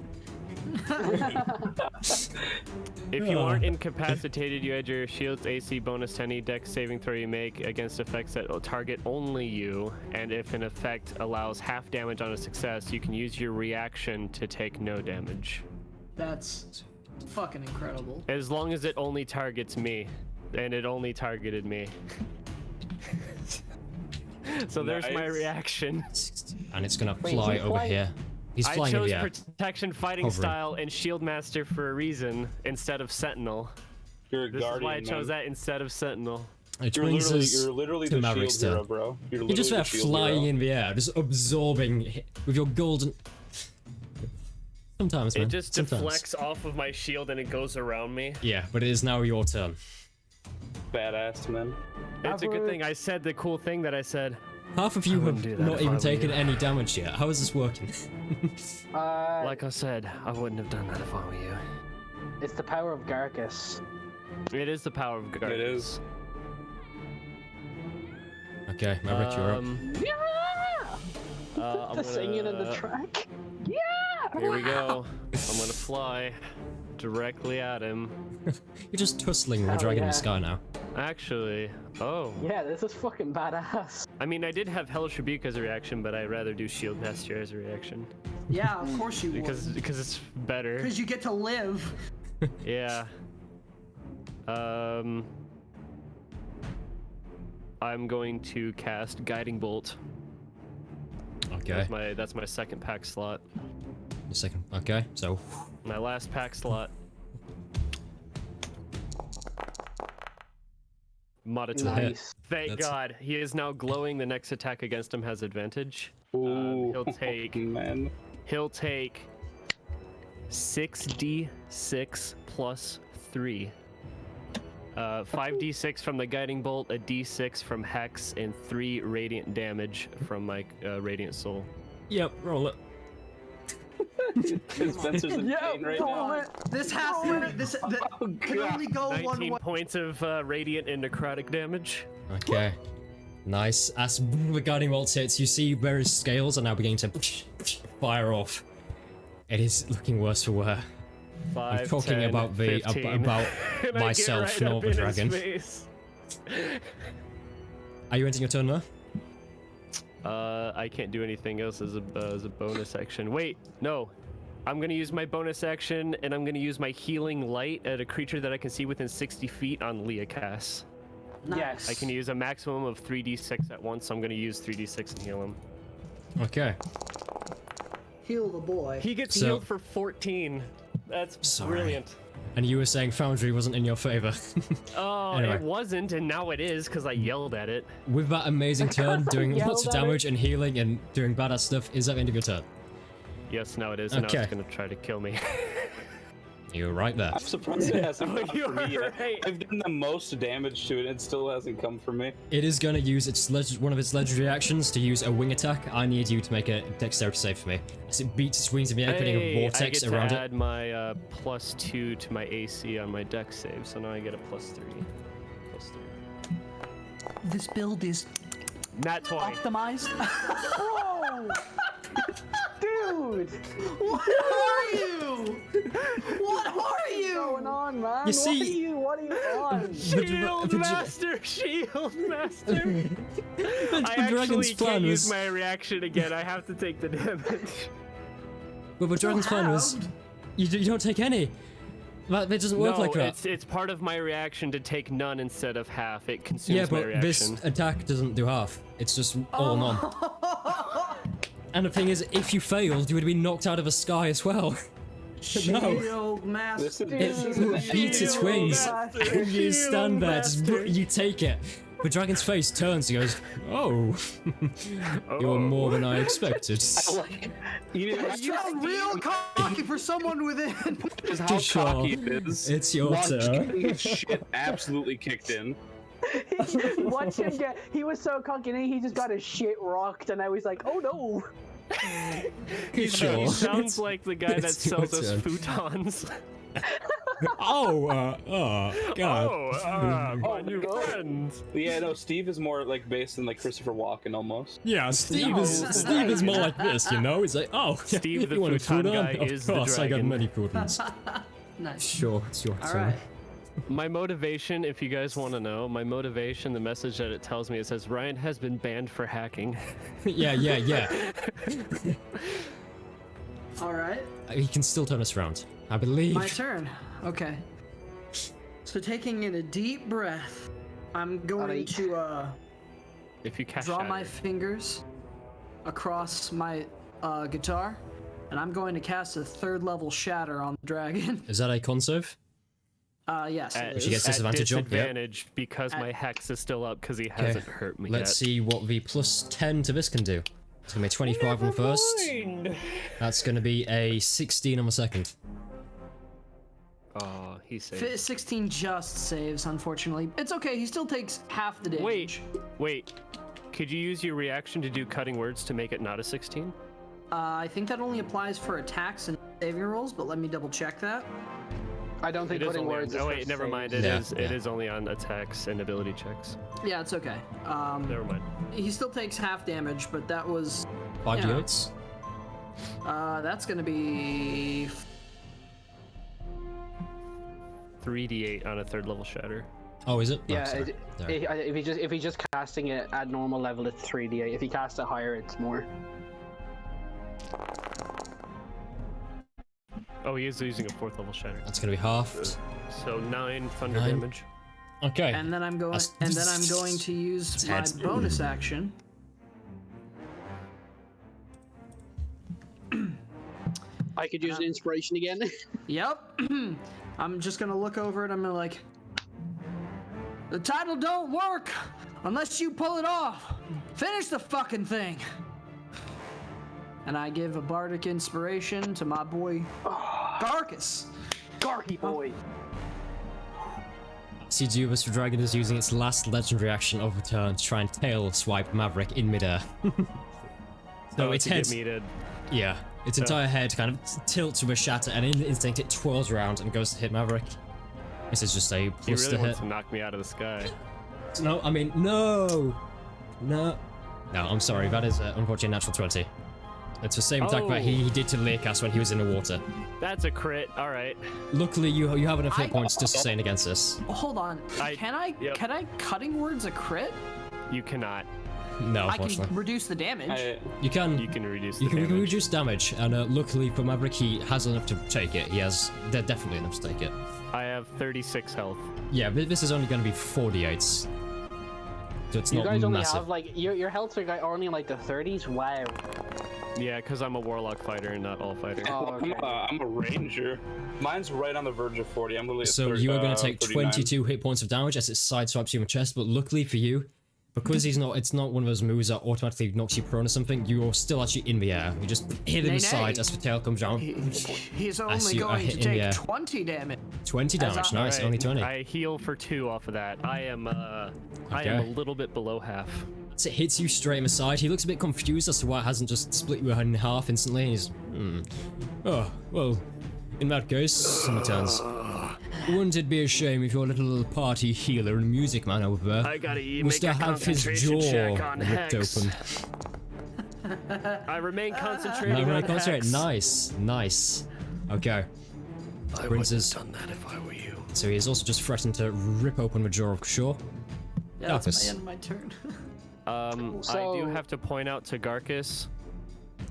If you aren't incapacitated, you add your shield's AC bonus to any dex saving throw you make against effects that target only you, and if an effect allows half damage on a success, you can use your reaction to take no damage. That's fucking incredible. As long as it only targets me, and it only targeted me. So there's my reaction. And it's gonna fly over here. He's flying I over chose here. protection, fighting style, and shield master for a reason instead of sentinel. You're a This guardian, is why I chose that instead of sentinel. Which brings us You're literally to the Maverick's shield hero, turn. bro. You're just literally there the shield flying hero. in the air, just absorbing with your golden. Sometimes, man. It just Sometimes. deflects off of my shield and it goes around me. Yeah, but it is now your turn. Badass, man. It's a good thing I said the cool thing that I said. Half of you have not if I even were taken you. any damage yet. How is this working? Like I said, I wouldn't have done that if I were you. It's the power of Garcus. It is the power of Garcus. It is. Okay, Maverick, you're up. The I'm singing in the gonna- track. Here we go. I'm gonna fly directly at him. You're just tussling with a dragon in the sky now. Actually, Yeah, this is fucking badass. I mean, I did have Hellish Rebuke as a reaction, but I'd rather do Shield Master as a reaction. Yeah, of course you would. Because it's better. Because you get to live. Yeah. I'm going to cast Guiding Bolt. Okay. That's my second pack slot. A second. Okay, so. My last pack slot. Modded. Nice. Thank God. He is now glowing. The next attack against him has advantage. Ooh, He'll take. man. He'll take 6d6 plus 3. 5d6 from the Guiding Bolt, a d6 from Hex, and 3 radiant damage from my Radiant Soul. Yep, roll it. Spencer's in pain right now. This has to. This can only go one 19 way. points of radiant and necrotic damage. Okay. Nice. As the Guiding Bolt hits, you see various scales are now beginning to fire off. It is looking worse for wear. 5, I'm talking 10, about the 15. about And I get myself, right not up the in his dragon. face. Are you ending your turn now? I can't do anything else as a bonus action. Wait, no. I'm gonna use my bonus action, and I'm gonna use my healing light at a creature that I can see within 60 feet on Leokas. Yes. I can use a maximum of 3d6 at once, so I'm gonna use 3d6 and heal him. Okay. Heal the boy. He gets So- healed for 14. That's Sorry. brilliant. And you were saying Foundry wasn't in your favor. Oh, Anyway. it wasn't, and now it is because I yelled at it. With that amazing turn, doing Yelled lots of at it. damage and healing and doing badass stuff, is that the end of your turn? Yes, now it is, and now Okay. it's gonna try to kill me. You're right there. I'm surprised it hasn't come you for me are yet. right. I've done the most damage to it, and it still hasn't come for me. It is going to use its one of its legendary actions to use a wing attack. I need you to make a dexterity save for me. As it beats its wings in the air, creating a Hey, I vortex get around to it. add my +2 to my AC on my dex save, so now I get a +3. This build is Nat 20. optimized. Bro! Dude! What are you? What are What's you? going on, man? You see- What are you on? Shield Master! Shield Master! I the dragon's actually plan can't use was. my reaction again. I have to take the damage. But the dragon's plan was. You don't take any. That doesn't work No, like that. it's part of my reaction to take none instead of half. It consumes Yeah, my but reaction. this attack doesn't do half. It's just all none. And the thing is, if you failed, you would have been knocked out of the sky as well. But no. Shield Master. This is It beats its wings, and you stand there, just, you take it, The dragon's face turns and goes, "Oh, you were more than I expected." You sound real cocky for someone within. Is how cocky it is. It's your turn. His shit absolutely kicked in. Watch him get. He was so cocky, and he just got his shit rocked, and I was like, "Oh no." He sounds like the guy that sells us futons. God. My new friend. Yeah, no, Steve is more like based in like Christopher Walken almost. Yeah, Steve is more like this, you know? He's like, oh, Steve the you want a futon futon? guy Of is the course, I got dragon. many futons. Nice. Sure, it's your All turn. right. My motivation, if you guys want to know, my motivation, the message that it tells me, it says Ryan has been banned for hacking. Yeah. All right. He can still turn us around, I believe. My turn. Okay. So taking in a deep breath, I'm going to If you cast draw shatter. my fingers across my guitar, and I'm going to cast a 3rd level shatter on the dragon. Is that a conserve? Yes. it Which he gets is. disadvantage on? Yep. Disadvantage because my hex is still up because he hasn't hurt me Let's yet. see what the plus 10 to this can do. It's gonna be 25 on the first. That's gonna be a 16 on the second. Oh, he saved. 16 just saves, unfortunately. It's okay, he still takes half the damage. Wait. Could you use your reaction to do cutting words to make it not a 16? I think that only applies for attacks and saving rolls, but let me double check that. I don't think It is putting only words. on, is oh for wait, never saves. mind. It is only on attacks and ability checks. Yeah, it's okay. Never mind. He still takes half damage, but that was 5 Yeah. d8s? That's gonna be 3d8 on a 3rd level shatter. Oh, is it? Yeah, Oh, sorry. There. if he's just casting it at normal level, it's 3d8. If he casts it higher, it's more. Oh, he is using a 4th level shatter. That's gonna be halved. So 9 thunder 9. damage. Okay. and then I'm going to use my Heads. bonus action. I could use an inspiration again. Yep. I'm just gonna look over it. I'm gonna like, the title don't work unless you pull it off. Finish the fucking thing. And I give a bardic inspiration to my boy Garcus. Garky boy. Seduce the dragon is using its last legendary action of the turn to try and tail swipe Maverick in midair. So its to get head, me to... yeah, its entire head kind of tilts with a shatter, and in instinct it twirls around and goes to hit Maverick. This is just a He plus really to hit. wants to knock me out of the sky. No, I mean no. I'm sorry. That is unfortunately natural 20. It's the same attack that he did to Learcast when he was in the water. That's a crit. All right. Luckily, you have enough hit points to sustain against this. Hold on. Can I cutting words a crit? You cannot. No, I unfortunately. can reduce the damage. You can. You can reduce. You the can damage. reduce damage, and luckily for Maverick, he has enough to take it. They're definitely enough to take it. I have 36 health. Yeah, but this is only going to be 48s. So it's You not guys only massive. have like your healths are only in like the 30s. Wow. Yeah, because I'm a warlock fighter and not all fighter. Oh, okay. I'm a ranger. Mine's right on the verge of 40. I'm literally at So you are going to take 39. 22 hit points of damage as it sideswipes you in the chest, but luckily for you, because it's not one of those moves that automatically knocks you prone or something, you're still actually in the air. You just hit in the side as the tail comes down. He's As only you are going to hit in the take air. 20 damage. 20 damage, nice, Alright, only 20. I heal for 2 off of that. I am a Okay. little bit below half. So it hits you straight in the side. He looks a bit confused as to why it hasn't just split you in half instantly. He's, oh, well, in that case, some turns. Wouldn't it be a shame if your little party healer and music man over there I gotta was make to a have his concentration check jaw on ripped hex. open? I remain concentrating Now, on concentrate. hex. Nice. Okay. I Brings wouldn't us- have done that if I were you. So he is also just threatened to rip open the jaw of Shaw. Yeah, that's Garcus. my end of my turn. I do have to point out to Garcus,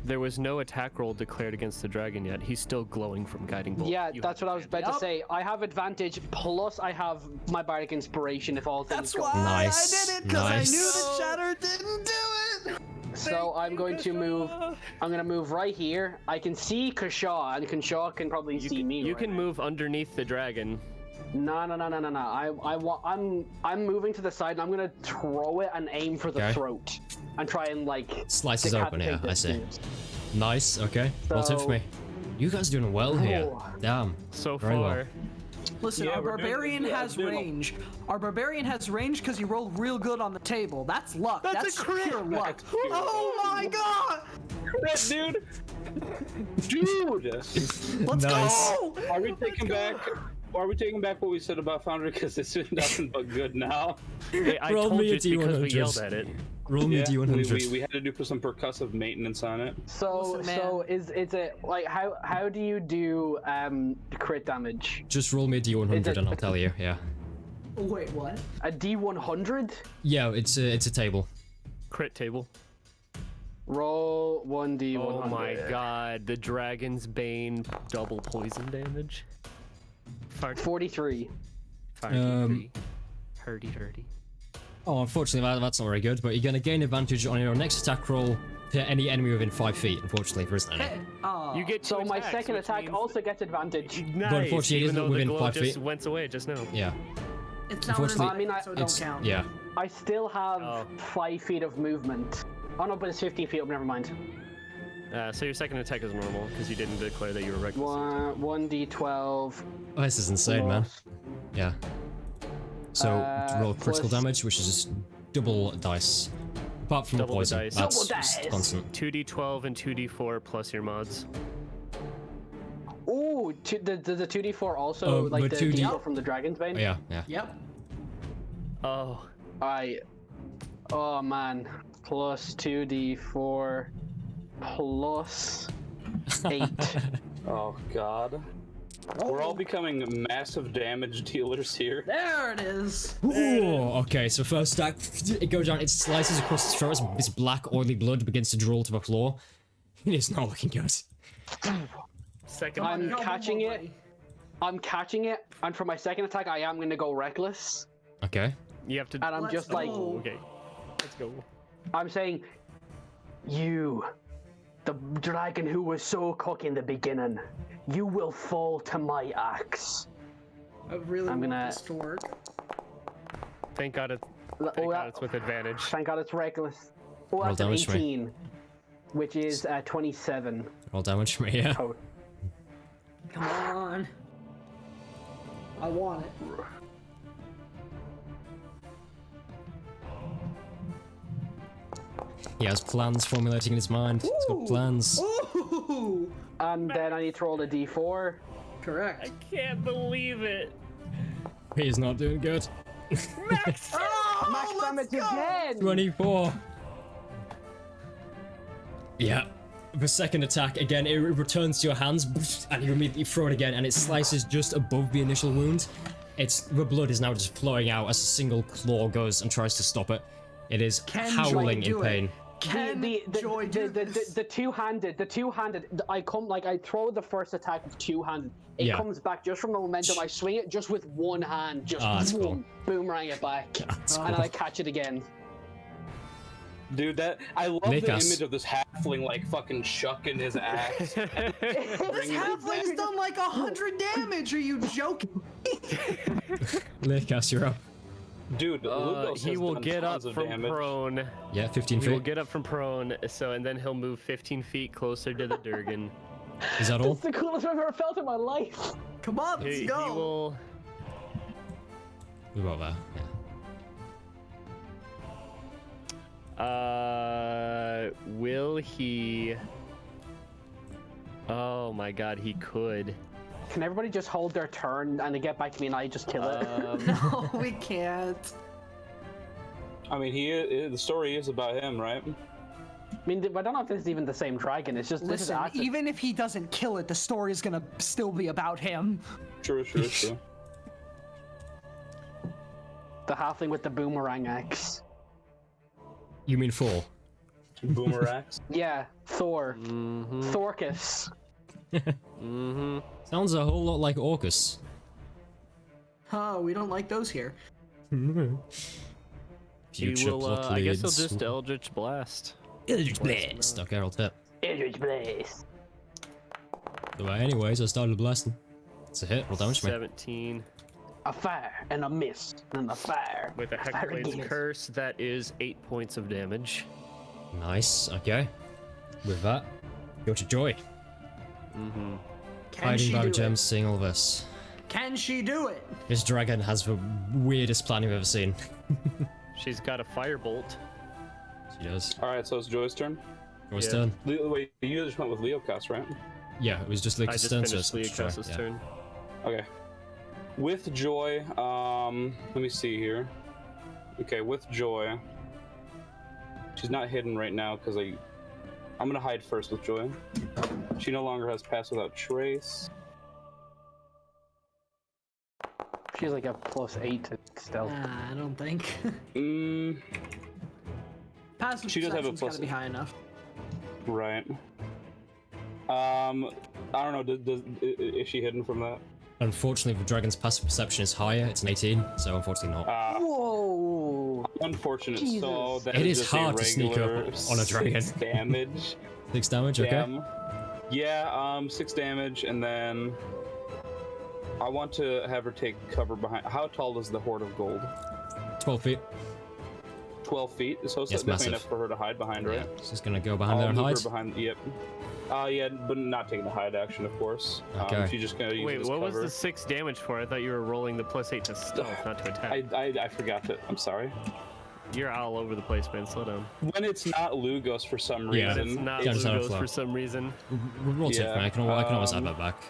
there was no attack roll declared against the dragon yet. He's still glowing from guiding bolt. Yeah, You that's have what I was about to Yep. say. I have advantage, plus I have my bardic inspiration if all things That's go. why Nice, I did it, because nice. I knew the shatter didn't do it. So I'm going to move. I'm going to move right here. I can see Kashaw, and Kashaw can probably see me. You right can now. move underneath the dragon. No. I'm moving to the side and I'm gonna throw it and aim for the throat and try and like slices open here. I see. Nice. Okay. Roll tip for me. You guys are doing well here. Damn. So Very far. well. Listen, our barbarian has range. Our barbarian has range because he rolled real good on the table. That's luck. That's a crit. pure luck. Oh my god! Crit, dude. Let's go! Are we taking back? Are we taking back what we said about Foundry? Because it's nothing but good now. Hey, I Roll told me you a it's because we D100. yelled at it. Roll me a D100. We had to do some percussive maintenance on it. So is it like how do you do crit damage? Just roll me a D100 and I'll tell you. Yeah. Wait, what? A D100? Yeah, it's a table. Crit table. Roll 1D100. Oh my god, the Dragon's Bane double poison damage. 43. 43. Hurdy. Oh, unfortunately, that's not very good, but you're going to gain advantage on your next attack roll to any enemy within 5 feet. Unfortunately, there isn't any. You get two so my attacks, second which attack means... also gets advantage. Nice, But unfortunately, it even isn't though within the glow 5 just feet. went away just now. Yeah. It's not Unfortunately, within, so don't count. Yeah. I still have 5 feet of movement. Oh no, but it's 15 feet up, never mind. So your second attack is normal, because you didn't declare that you were reckless. 1d12. Oh, this is insane, man. Yeah. So, roll critical plus- damage, which is just double dice. Apart from Double the the poison. dice. That's Double just dice. constant. 2d12 and 2d4 plus your mods. Oh, the 2d4 also, Oh, like but the 2D d4 from the Dragon's Bane? Oh, yeah, yeah. Yep. Oh. Oh man. Plus 2d4 plus 8. Oh god. We're all becoming massive damage dealers here. There it is. Ooh, okay, so first attack, it goes down, it slices across his throat, this black oily blood begins to drool to the floor. It's not looking good. Second I'm attack. catching it. And for my second attack, I am going to go reckless. Okay. You have to... And I'm just like... Okay. Let's go. I'm saying, you, the dragon who was so cocky in the beginning, you will fall to my axe. I really I'm want gonna- this to work. Thank God it's with advantage. Thank God it's reckless. Oh, Roll that's an damage for me. 18, which is 27. Roll damage for me, yeah. Oh, Come on. I want it. He has plans formulating in his mind. He's got plans. Ooh! and then I need to roll a d4. Correct. I can't believe it. He's not doing good. Max! Oh, Max damage let's go! again! 24. Yeah. The second attack, again, it returns to your hands, and you immediately throw it again, and it slices just above the initial wound. The blood is now just flowing out as a single claw goes and tries to stop it. It is howling in pain. Can Joy do this? The two-handed, I throw the first attack with two-handed. It Yeah. comes back just from the momentum. I swing it just with one hand, just that's boom, cool. boomerang it back, That's and cool. I catch it again. Dude, I love Make the us. image of this halfling like fucking shucking his axe. This halfling's done like 100 damage. Are you joking? Likas, you're up. Dude, Lugos he has will done get up tons of from damage. prone. Yeah, 15 He will feet. get up from prone, and then he'll move 15 feet closer to the Durgan. Is that all? It's the coolest I've ever felt in my life. Come on, let's He go. will... We got that, yeah. Will he... Oh my god, he could. Can everybody just hold their turn and they get back to me and I just kill it? No, we can't. I mean, the story is about him, right? I mean, I don't know if this is even the same dragon. It's just this is Listen, acid. even if he doesn't kill it, the story is gonna still be about him. True. The halfling with the boomerang axe. You mean 4? Boomerax. Yeah, Thor. Mm-hmm. Thorkus. Mm-hmm. Sounds a whole lot like Orcus. Huh, we don't like those here. He will, I guess he'll just Eldritch Blast. Eldritch Blast. Okay, I'll tip. Eldritch Blast. Anyways, I started blasting. It's a hit. Roll damage for me. 17. a fire, and a mist, and a fire. With a fire Hexblade's again. Curse, that is 8 points of damage. Nice. Okay. With that, go to Joy. Mm-hmm. Hiding by gems, seeing all this. Can she do it? This dragon has the weirdest plan you've ever seen. She's got a firebolt. She does. Alright, so it's Joy's turn. Joy's turn. Wait, you just went with Leocast, right? Yeah, it was just I Leo's just turn. So finished it's Joy, Leocast's turn. Okay. With Joy, let me see here. Okay, with Joy. She's not hidden right now because I'm gonna hide first with Joy. She no longer has Pass Without Trace. She's like a +8 to stealth. I don't think. Passive She does have a perception's plus- gotta be high enough. Right. I don't know. Is she hidden from that? Unfortunately, the dragon's passive perception is higher. It's an 18, so unfortunately not. Whoa! Unfortunate. Jesus. So that It is just a hard to sneak up regular on a dragon. 6 damage. 6 damage, okay. Damn. Yeah, 6 damage, and then I want to have her take cover behind. How tall is the Horde of Gold? 12 feet. 12 feet. So it's Yes, definitely massive. enough for her to hide behind, right? Yeah, she's gonna go behind there and move hide. her behind. Yep. Yeah, but not taking the hide action, of course. Okay. She's just gonna use it Wait, as what cover. was the 6 damage for? I thought you were rolling the +8 to stealth, not to attack. I forgot it. I'm sorry. You're all over the place, man. Slow down. When it's not Lugos for some Yeah. reason, It's not Yeah, just out of Lugos flow. for some reason. Roll Yeah, tip, man. I can always add that back.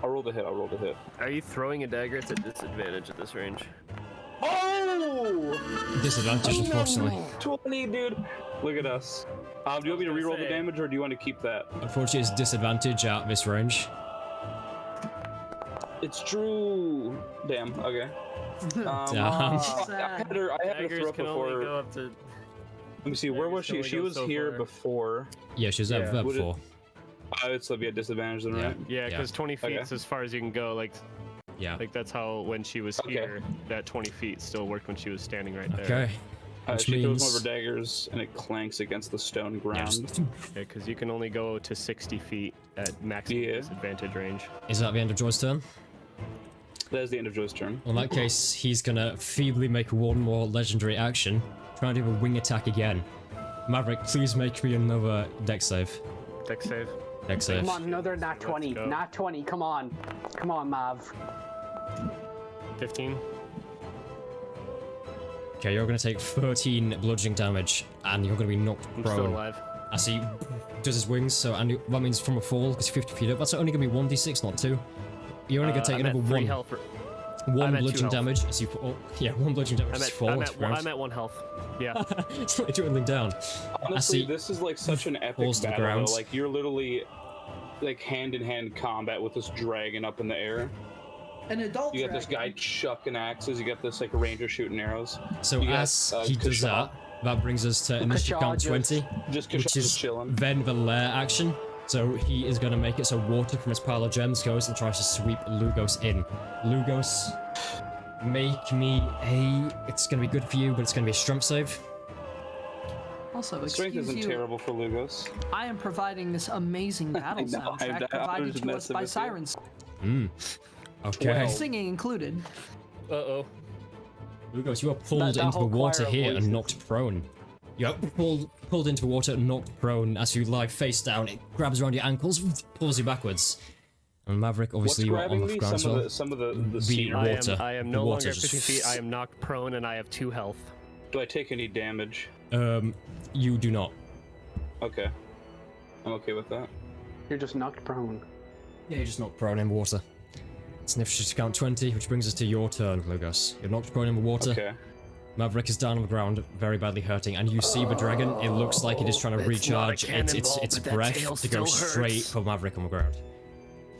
I'll roll the hit. I'll roll the hit. Are you throwing a dagger? It's a disadvantage at this range. Oh! Disadvantage, unfortunately. 20, dude. Look at us. Do you want me to reroll the damage, or do you want to keep that? Unfortunately, it's disadvantage at this range. It's true. Damn. Okay. Damn. I had her Daggers throw up can only before. go up to. Let me see. Where was daggers she? can She only was go so here far. before. Yeah, she was there Would it- before. I would still be at disadvantage then, right? Yeah, because 20 feet is as far as you can go. Like Yeah. that's how when she was Okay. here, that 20 feet still worked when she was standing right there. Okay. Which She throws one of means. her daggers, and it clanks against the stone Yeah, ground. just- Yeah, because you can only go to 60 feet at maximum Yeah. disadvantage range. Is that the end of Joy's turn? That is the end of Joe's turn. Well, in that case, he's gonna feebly make one more legendary action. Try and do a wing attack again. Maverick, please make me another dex save. Dex save. Dex save. Come on, another nat 20. go. Nat 20, come on. Come on, Mav. 15. Okay, you're gonna take 13 bludgeoning damage, and you're gonna be knocked I'm still prone. alive. As he does his wings, so and that means from a fall, because 50 feet up, that's only gonna be 1d6, not 2. You're only gonna take I'm at another 3 one. health. One I'm at 2 bludgeoning health. damage as you one bludgeoning damage I'm as at, you fall I'm, onto at, the ground. I'm at 1 health. Yeah. It's like dwindling down. Honestly, see- this is like such an epic falls to the battle. ground. Though. Like you're literally like hand-in-hand combat with this dragon up in the air. An adult You got this guy chucking axes. You got this like ranger shooting arrows. So You got, as he does Kashaw. that brings us to initiative count Kashaw 20, Just which Kashaw's is chilling. then the lair action. So he is going to make it so water from his pile of gems goes and tries to sweep Lugos in. Lugos, make me a... It's going to be good for you, but it's going to be a strength save. Also, Strength excuse isn't you, terrible for Lugos. I am providing this amazing battle know, soundtrack I'm provided just to us messing by with you. Sirens. Okay. Well. Singing included. Uh-oh. Lugos, you are pulled That into the whole water choir of here voices. and knocked prone. You're pulled into water and knocked prone as you lie face down. It grabs around your ankles, pulls you backwards. And Maverick, What's obviously, you are on grabbing the me? ground as well. Some of the The sea. water. I am The no water longer at just 50 feet. I am knocked prone and I have 2 health. Do I take any damage? You do not. Okay. I'm okay with that. You're just knocked prone. Yeah, you're just knocked prone in water. It's initiative count 20, which brings us to your turn, Lugos. You're knocked prone in the water. Okay. Maverick is down on the ground, very badly hurting, and you see the dragon. It looks like it is trying to It's not a recharge its cannonball, but that breath tail to go still straight hurts. for Maverick on the ground.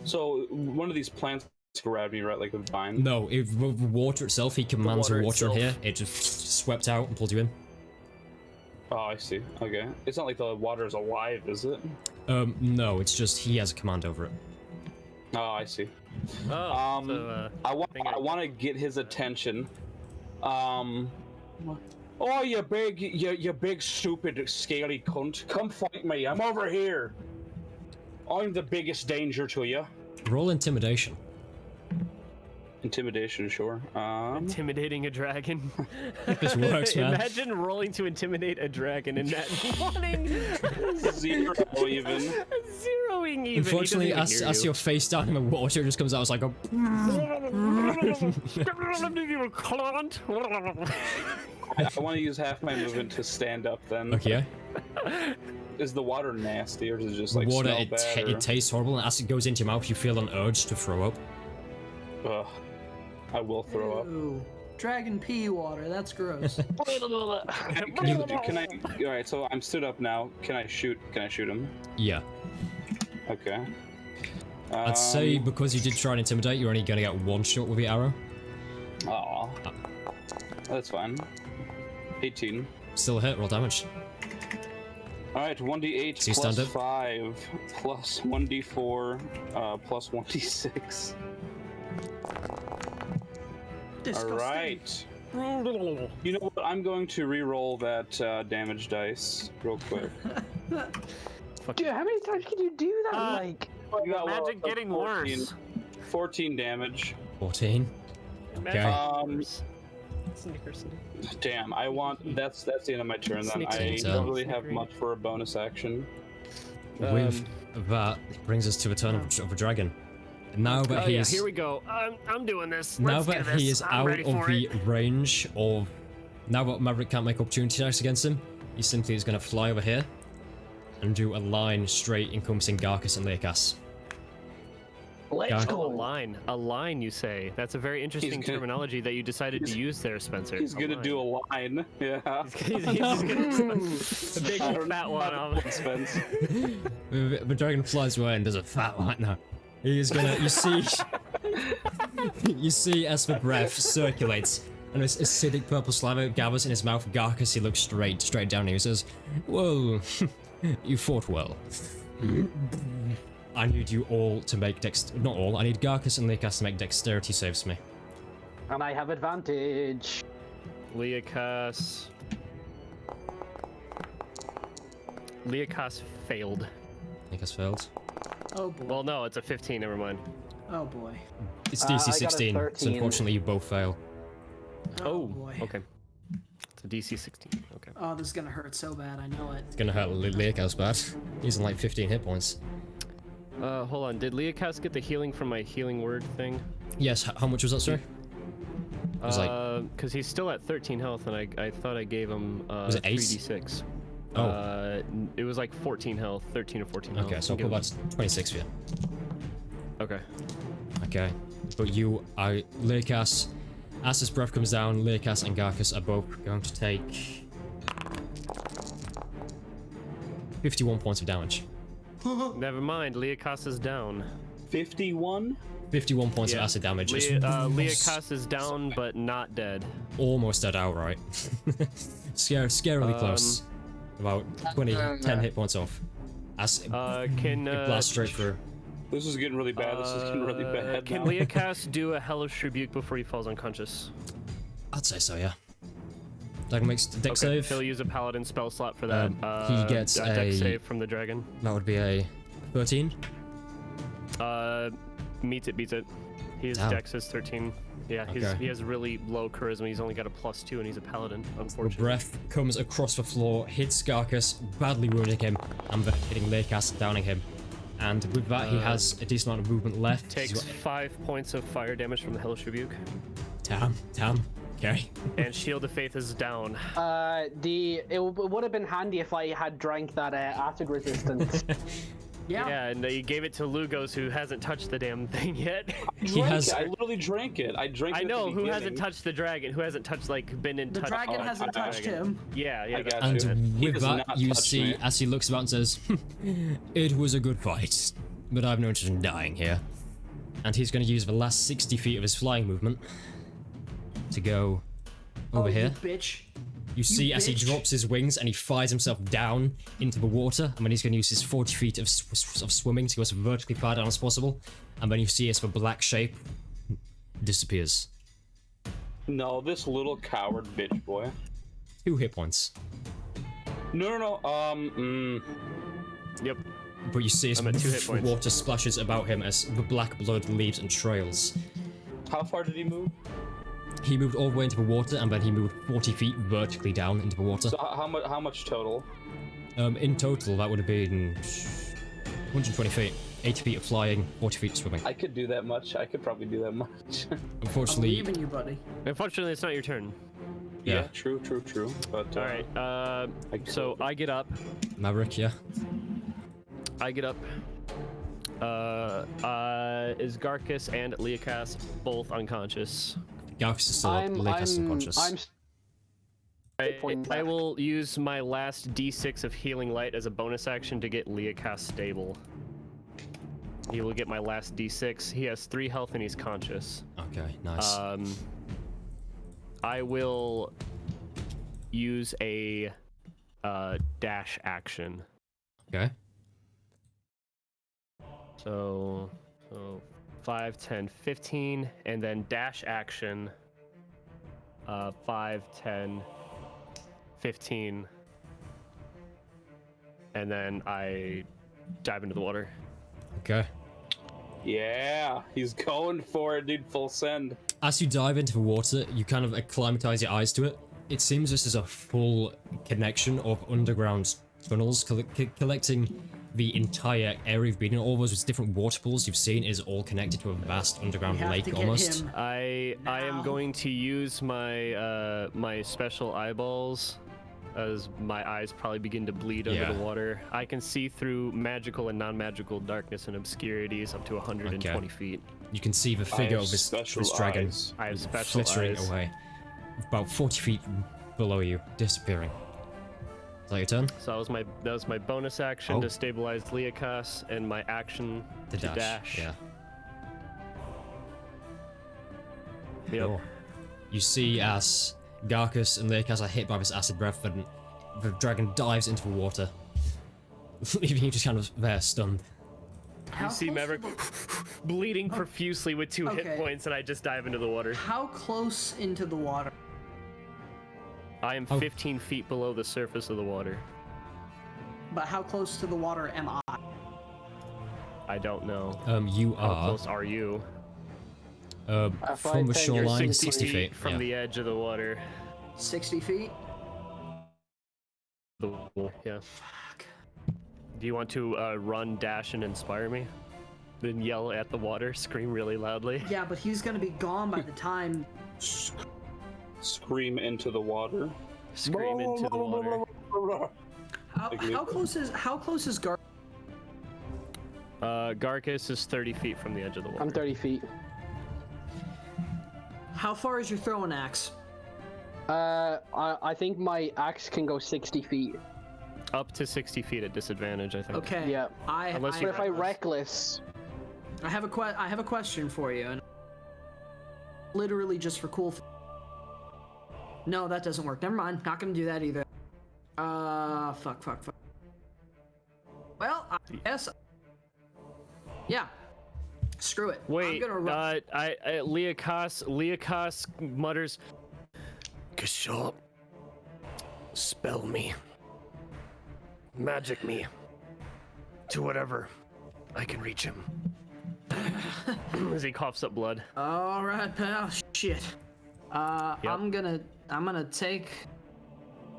So one of these plants grabbed me, right? Like a vine. No, the water itself, he commands the water water in itself. here. It just swept out and pulled you in. Oh, I see. Okay. It's not like the water is alive, is it? No, it's just he has a command over it. Oh, I see. Oh, I want to get his attention. Oh, you big stupid scaly cunt! Come fight me! I'm over here. I'm the biggest danger to you. Roll intimidation. Intimidation, sure. Intimidating a dragon. This works, man. Imagine rolling to intimidate a dragon and not wanting 0 even. zeroing even. Unfortunately, as you're face down in the water, it just comes out as like a. I want to use half my movement to stand up then. Okay. Is the water nasty or does it just like Water, smell bad? it tastes horrible, and as it goes into your mouth, you feel an urge to throw up. Ugh. I will throw up. Ew. Dragon pee water. That's gross. Can I? All right, so I'm stood up now. Can I shoot? Can I shoot him? Yeah. Okay. I'd say because you did try and intimidate, you're only gonna get one shot with the arrow. Aw. That's fine. 18. Still a hit, roll damage. Alright, 1d8 So you plus stand up? 5 plus 1d4 plus 1d6. Alright. You know what? I'm going to re-roll that damage dice real quick. Dude, how many times can you do that? Like, Imagine getting 14, worse. 14 damage. 14. Okay. Damn, I want. That's the end of my turn. Then I Sneak don't really have much for a bonus action. With that, it brings us to a turn of a dragon. Now that he is, here we go. I'm doing this. now Let's do that this. he is I'm out ready of for the it. range of, now that Maverick can't make opportunity attacks against him, he simply is going to fly over here and do a line straight encompassing Garcus and Leokas. let's Go. Oh, a line, you say? That's a very interesting gonna- terminology that you decided to use there, Spencer. He's gonna do a line. Yeah. He's gonna a big fat one on. Spence. The dragon flies away and does a fat line now. He is gonna, you see, you see as the breath circulates and this acidic purple saliva gathers in his mouth. Garcus, he looks straight down and he says, "Well, you fought well. I need you all to make not all, I need Garcus and Leokas to make dexterity saves for me." And I have advantage. Leokas failed. Leokas failed. Oh boy. Well, no, it's a 15. Never mind. Oh boy. It's I got DC a 16, so 13. unfortunately you both fail. Oh, boy. okay. It's a DC 16. Okay. Oh, this is gonna hurt so bad. I know it. It's gonna hurt Leokas bad. He's on like 15 hit points. Hold on. Did Leokas get the healing from my healing word thing? Yes, how much was that, sir? It was like, Because he's still at 13 health, and I thought I gave him Was it 8? 3d6. Oh. It was like 14 health, 13 or 14 health. Okay, so I'll put that to 26 for you. Okay. Okay, but you are Leokas. As his breath comes down, Leokas and Garcus are both going to take 51 points of damage. Never mind. Leokas is down. 51. 51 points of acid damage. It's Leokas is down, but not dead. almost dead outright. Scarily close. About 10 hit points off. As it blasts straight through. This is getting really bad. This is getting really bad. Can now. Leokas do a hellish rebuke before he falls unconscious? I'd say so, yeah. That makes the dex Okay, save. he'll use a paladin spell slot for that. He gets dex a- save from the dragon. That would be a 13. Meets it, beats it. His Damn. dex is 13. Yeah, Okay. he has really low charisma. He's only got a +2, and he's a paladin. The Unfortunately. breath comes across the floor, hits Garcus, badly wounding him, and then hitting Leokas, downing him. And with that, he has a decent amount of movement left. He's Takes got- 5 points of fire damage from the hellish rebuke, Damn. Okay. and shield of faith is down. It would have been handy if I had drank that acid resistance. Yeah, and you gave it to Lugos, who hasn't touched the damn thing yet. He has. I literally drank it. I drank it. I at know the who hasn't beginning. touched the dragon, who hasn't touched been in The touch. dragon Oh, hasn't I- touched him. Yeah, I got that's you. it. He With does that, not you touch see me. as he looks about and says, "It was a good fight, but I've no interest in dying here." And he's going to use the last 60 feet of his flying movement to go over here. You bitch. You see as he bitch. drops his wings and he fires himself down into the water, and then he's going to use his 40 feet of swimming to go as vertically far down as possible, and then you see as the black shape disappears. No, this little coward bitch boy. 2 hit points. No. Yep. But you see as I'm at 2 hit the points. water splashes about him as the black blood leaves and trails. How far did he move? He moved all the way into the water, and then he moved 40 feet vertically down into the water. So how much total? In total, that would have been 120 feet. 80 feet of flying, 40 feet of swimming. I could do that much. I could probably do that much. Unfortunately, I'm leaving you, buddy. Unfortunately, it's not your turn. Yeah, true. But All right. So I get up. Maverick, yeah. I get up. Is Garcus and Leokas both unconscious? Garcus is still up, Leokas unconscious. I will use my last D6 of healing light as a bonus action to get Leokas stable. He will get my last D6. He has 3 health and he's conscious. Okay, nice. I will use a dash action. Okay. So 5, 10, 15, and then dash action. 5, 10, 15, and then I dive into the water. Okay. Yeah, he's going for it, dude. Full send. As you dive into the water, you kind of acclimatize your eyes to it. It seems this is a full connection of underground tunnels collecting the entire area you've been in. All those different water pools you've seen is all connected to a vast underground lake almost. I am going to use my my special eyeballs as my eyes probably begin to bleed under the water. I can see through magical and non-magical darkness and obscurities up to 120 feet. You can see the figure of this dragon I have special flittering eyes. away. About 40 feet below you, disappearing. Is that your turn? So that was my bonus action to stabilize Leokas, and my action to dash. Yeah. Yep. Cool. You see as Garcus and Leokas are hit by this acid breath, and the dragon dives into the water, leaving you just kind of there, stunned. You see Maverick bleeding profusely with 2 hit points, and I just dive into the water. How close into the water? I am 15 feet below the surface of the water. But how close to the water am I? I don't know. You How are. close are you? From the shoreline, 60 feet. From the edge of the water. 60 feet? Yeah. Fuck. Do you want to run, dash, and inspire me? Then yell at the water, scream really loudly? Yeah, but he's gonna be gone by the time... Scream into the water. Scream into the water. How close is Gar? Garcus is 30 feet from the edge of the water. I'm 30 feet. How far is your throwing axe? I think my axe can go 60 feet. Up to 60 feet at disadvantage, I think. Okay. Yeah. But if I reckless... I have a question for you, and literally just for cool. No, that doesn't work. Never mind. Not gonna do that either. Fuck. Well, I guess. Yeah. Screw it. Wait. I'm gonna run. Leokas mutters, "Kishop, spell me, magic me, to whatever I can reach him." As he coughs up blood. All right, pal. Shit. I'm gonna take.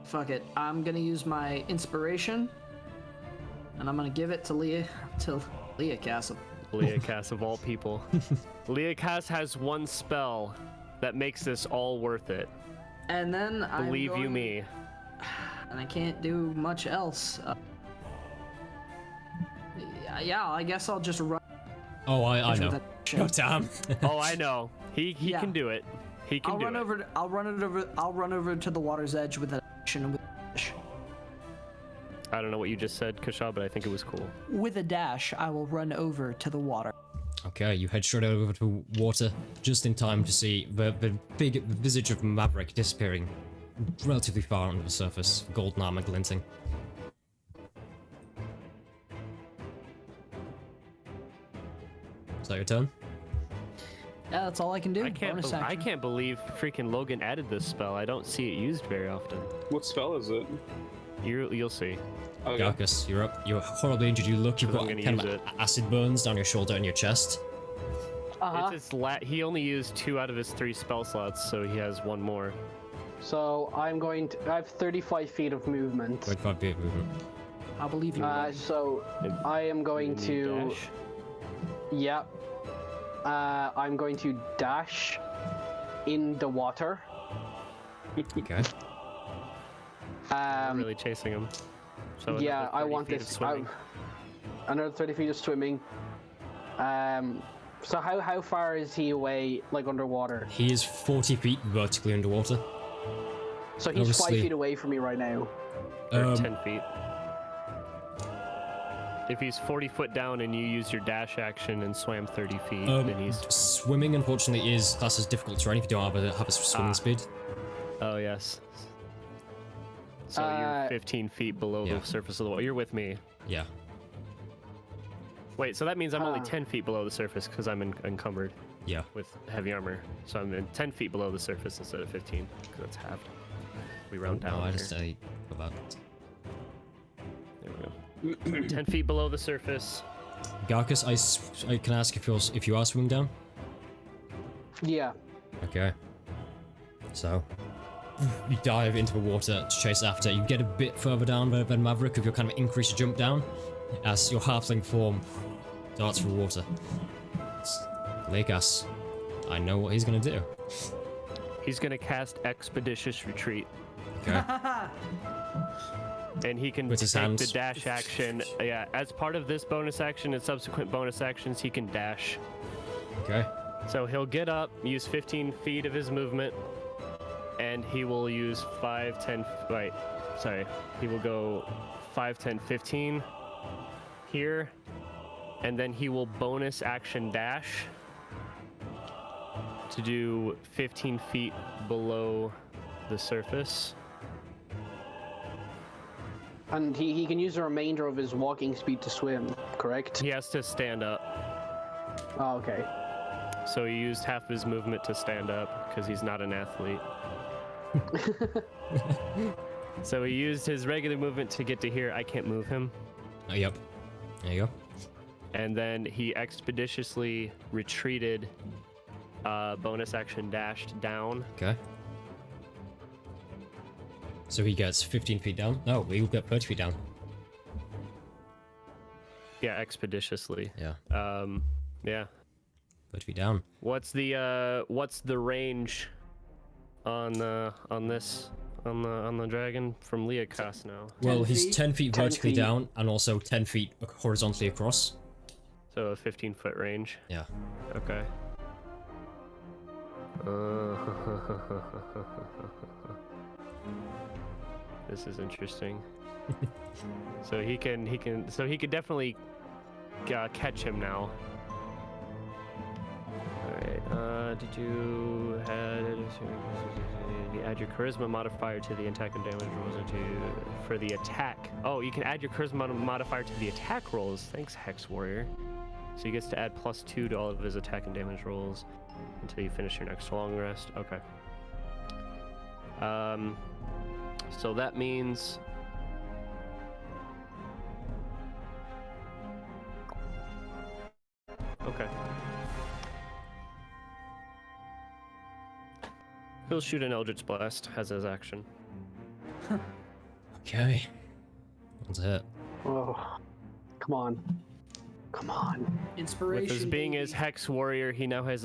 Fuck it. I'm gonna use my inspiration, and I'm gonna give it to Leokas. Leokas of all people. Leokas has one spell that makes this all worth it. And then Believe you me. And I can't do much else. Yeah, I guess I'll just run. Oh, I know. Oh, damn. Oh, I know. He can do it. He can I'll run over to the water's edge with an action. I don't know what you just said, Kashaw, but I think it was cool. With a dash, I will run over to the water. Okay, you head straight over to water, just in time to see the big visage of Maverick disappearing relatively far under the surface, golden armor glinting. Is that your turn? Yeah, that's all I can do. I can't believe freaking Logan added this spell. I don't see it used very often. What spell is it? You'll see. Okay. Garcus, you're up. You're horribly injured. You look, you've got kind of acid burns down your shoulder and your chest. It's his he only used 2 out of his 3 spell slots, so he has 1 more. So I'm going to. I have 35 feet of movement. 35 feet of movement. I believe you. So I am going to. Dash? Yep. I'm going to dash in the water. Okay. I'm really chasing him. So Yeah, I want feet of this. swimming. Another 30 feet of swimming. So how far is he away, like underwater? He is 40 feet vertically underwater. So he's Obviously- 5 feet away from me right now. Or 10 feet. If he's 40 foot down and you use your dash action and swam 30 feet, then he's... Swimming, unfortunately, is classed as difficult terrain if you don't have a swimming speed. Oh, yes. So you're 15 feet below the surface of the water. You're with me. Yeah. Wait, so that means I'm only 10 feet below the surface because I'm encumbered. Yeah. With heavy armor. So I'm 10 feet below the surface instead of 15 because that's halved. We round down. No, I here. just about it. There we go. 10 feet below the surface. Garcus, I can ask if you are swimming down? Yeah. Okay. So, you dive into the water to chase after. You get a bit further down than Maverick with your kind of increased jump down as your halfling form darts through water. Lekas, I know what he's gonna do. He's gonna cast Expeditious Retreat. Okay. And he can With his take hands. the dash action. Yeah, as part of this bonus action and subsequent bonus actions, he can dash. Okay. So he'll get up, use 15 feet of his movement, and he will use 5, 10, right, sorry. He will go 5, 10, 15 here, and then he will bonus action dash to do 15 feet below the surface. And he can use the remainder of his walking speed to swim, correct? He has to stand up. Oh, okay. So he used half his movement to stand up because he's not an athlete. So he used his regular movement to get to here. I can't move him. Oh, yep. There you go. And then he expeditiously retreated, bonus action dashed down. Okay. So he gets 15 feet down? No, he'll get 30 feet down. Yeah, expeditiously. Yeah. Yeah. 30 feet down. What's the range on the dragon from Leokas now? Well, he's feet? 10 feet 10 vertically feet. down and also 10 feet horizontally across. So a 15-foot range. Yeah. Okay. This is interesting. So he could definitely catch him now. Alright, did you add your charisma modifier to the attack and damage rolls for the attack? Oh, you can add your charisma modifier to the attack rolls. Thanks, Hex Warrior. So he gets to add +2 to all of his attack and damage rolls until you finish your next long rest. Okay. So that means okay. He'll shoot an Eldritch Blast as his action. Okay. That's it. Oh, come on. Come on. Inspiration. With his being his Hex Warrior, he now has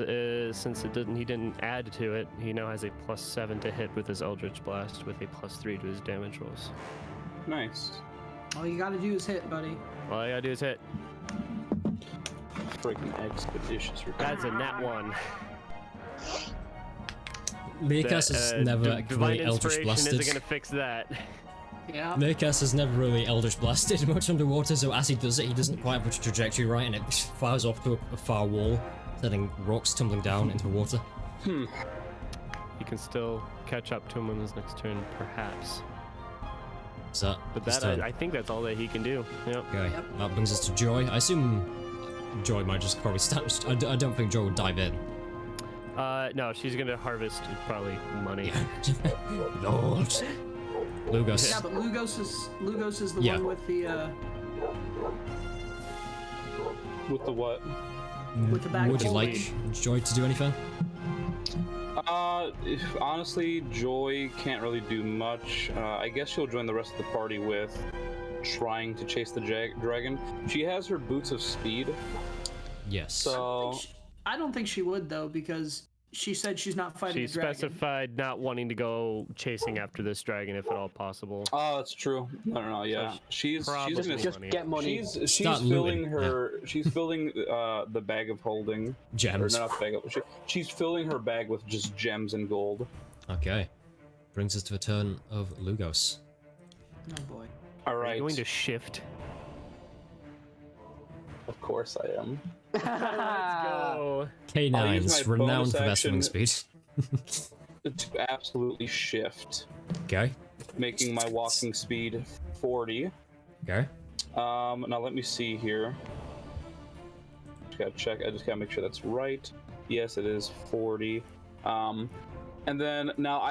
since he didn't add to it, he now has a +7 to hit with his Eldritch Blast with a +3 to his damage rolls. Nice. All you gotta do is hit, buddy. All you gotta do is hit. Freaking expeditious. That's a nat 1. Leokas has never Divine really Eldritch Inspiration Blasted. isn't gonna fix that. Yeah. Leokas has never really Eldritch Blasted much underwater, so as he does it, he doesn't quite have a trajectory right, and it fires off to a far wall, sending rocks tumbling down into the water. He can still catch up to him on his next turn, perhaps. So, But his that turn. I think that's all that he can do. Yep. Okay, that brings us to Joy. I assume Joy might just probably stand. I don't think Joy would dive in. No, she's gonna harvest probably money. Lord. Lugos. Yeah, but Lugos is the Yeah. one with the With the what? With the bag Would of you like holding. Joy to do anything? Honestly, Joy can't really do much. I guess she'll join the rest of the party with trying to chase the dragon. She has her boots of speed. Yes. So I don't think she would though, because she said she's not fighting She the dragon. specified not wanting to go chasing after this dragon if at all possible. Oh, that's true. No, yeah. She's gonna Just get money. She's Start filling looting, her. She's filling the bag of holding. Gems. Or not the bag of. She's filling her bag with just gems and gold. Okay. Brings us to a turn of Lugos. Oh boy. All Are right. you going to shift? Of course I am. Let's go. I'll use K9s, my renowned bonus for their action. swimming speed. To absolutely shift, Okay. making my walking speed 40. Okay. Now let me see here. Just gotta check. I just gotta make sure that's right. Yes, it is 40. And then now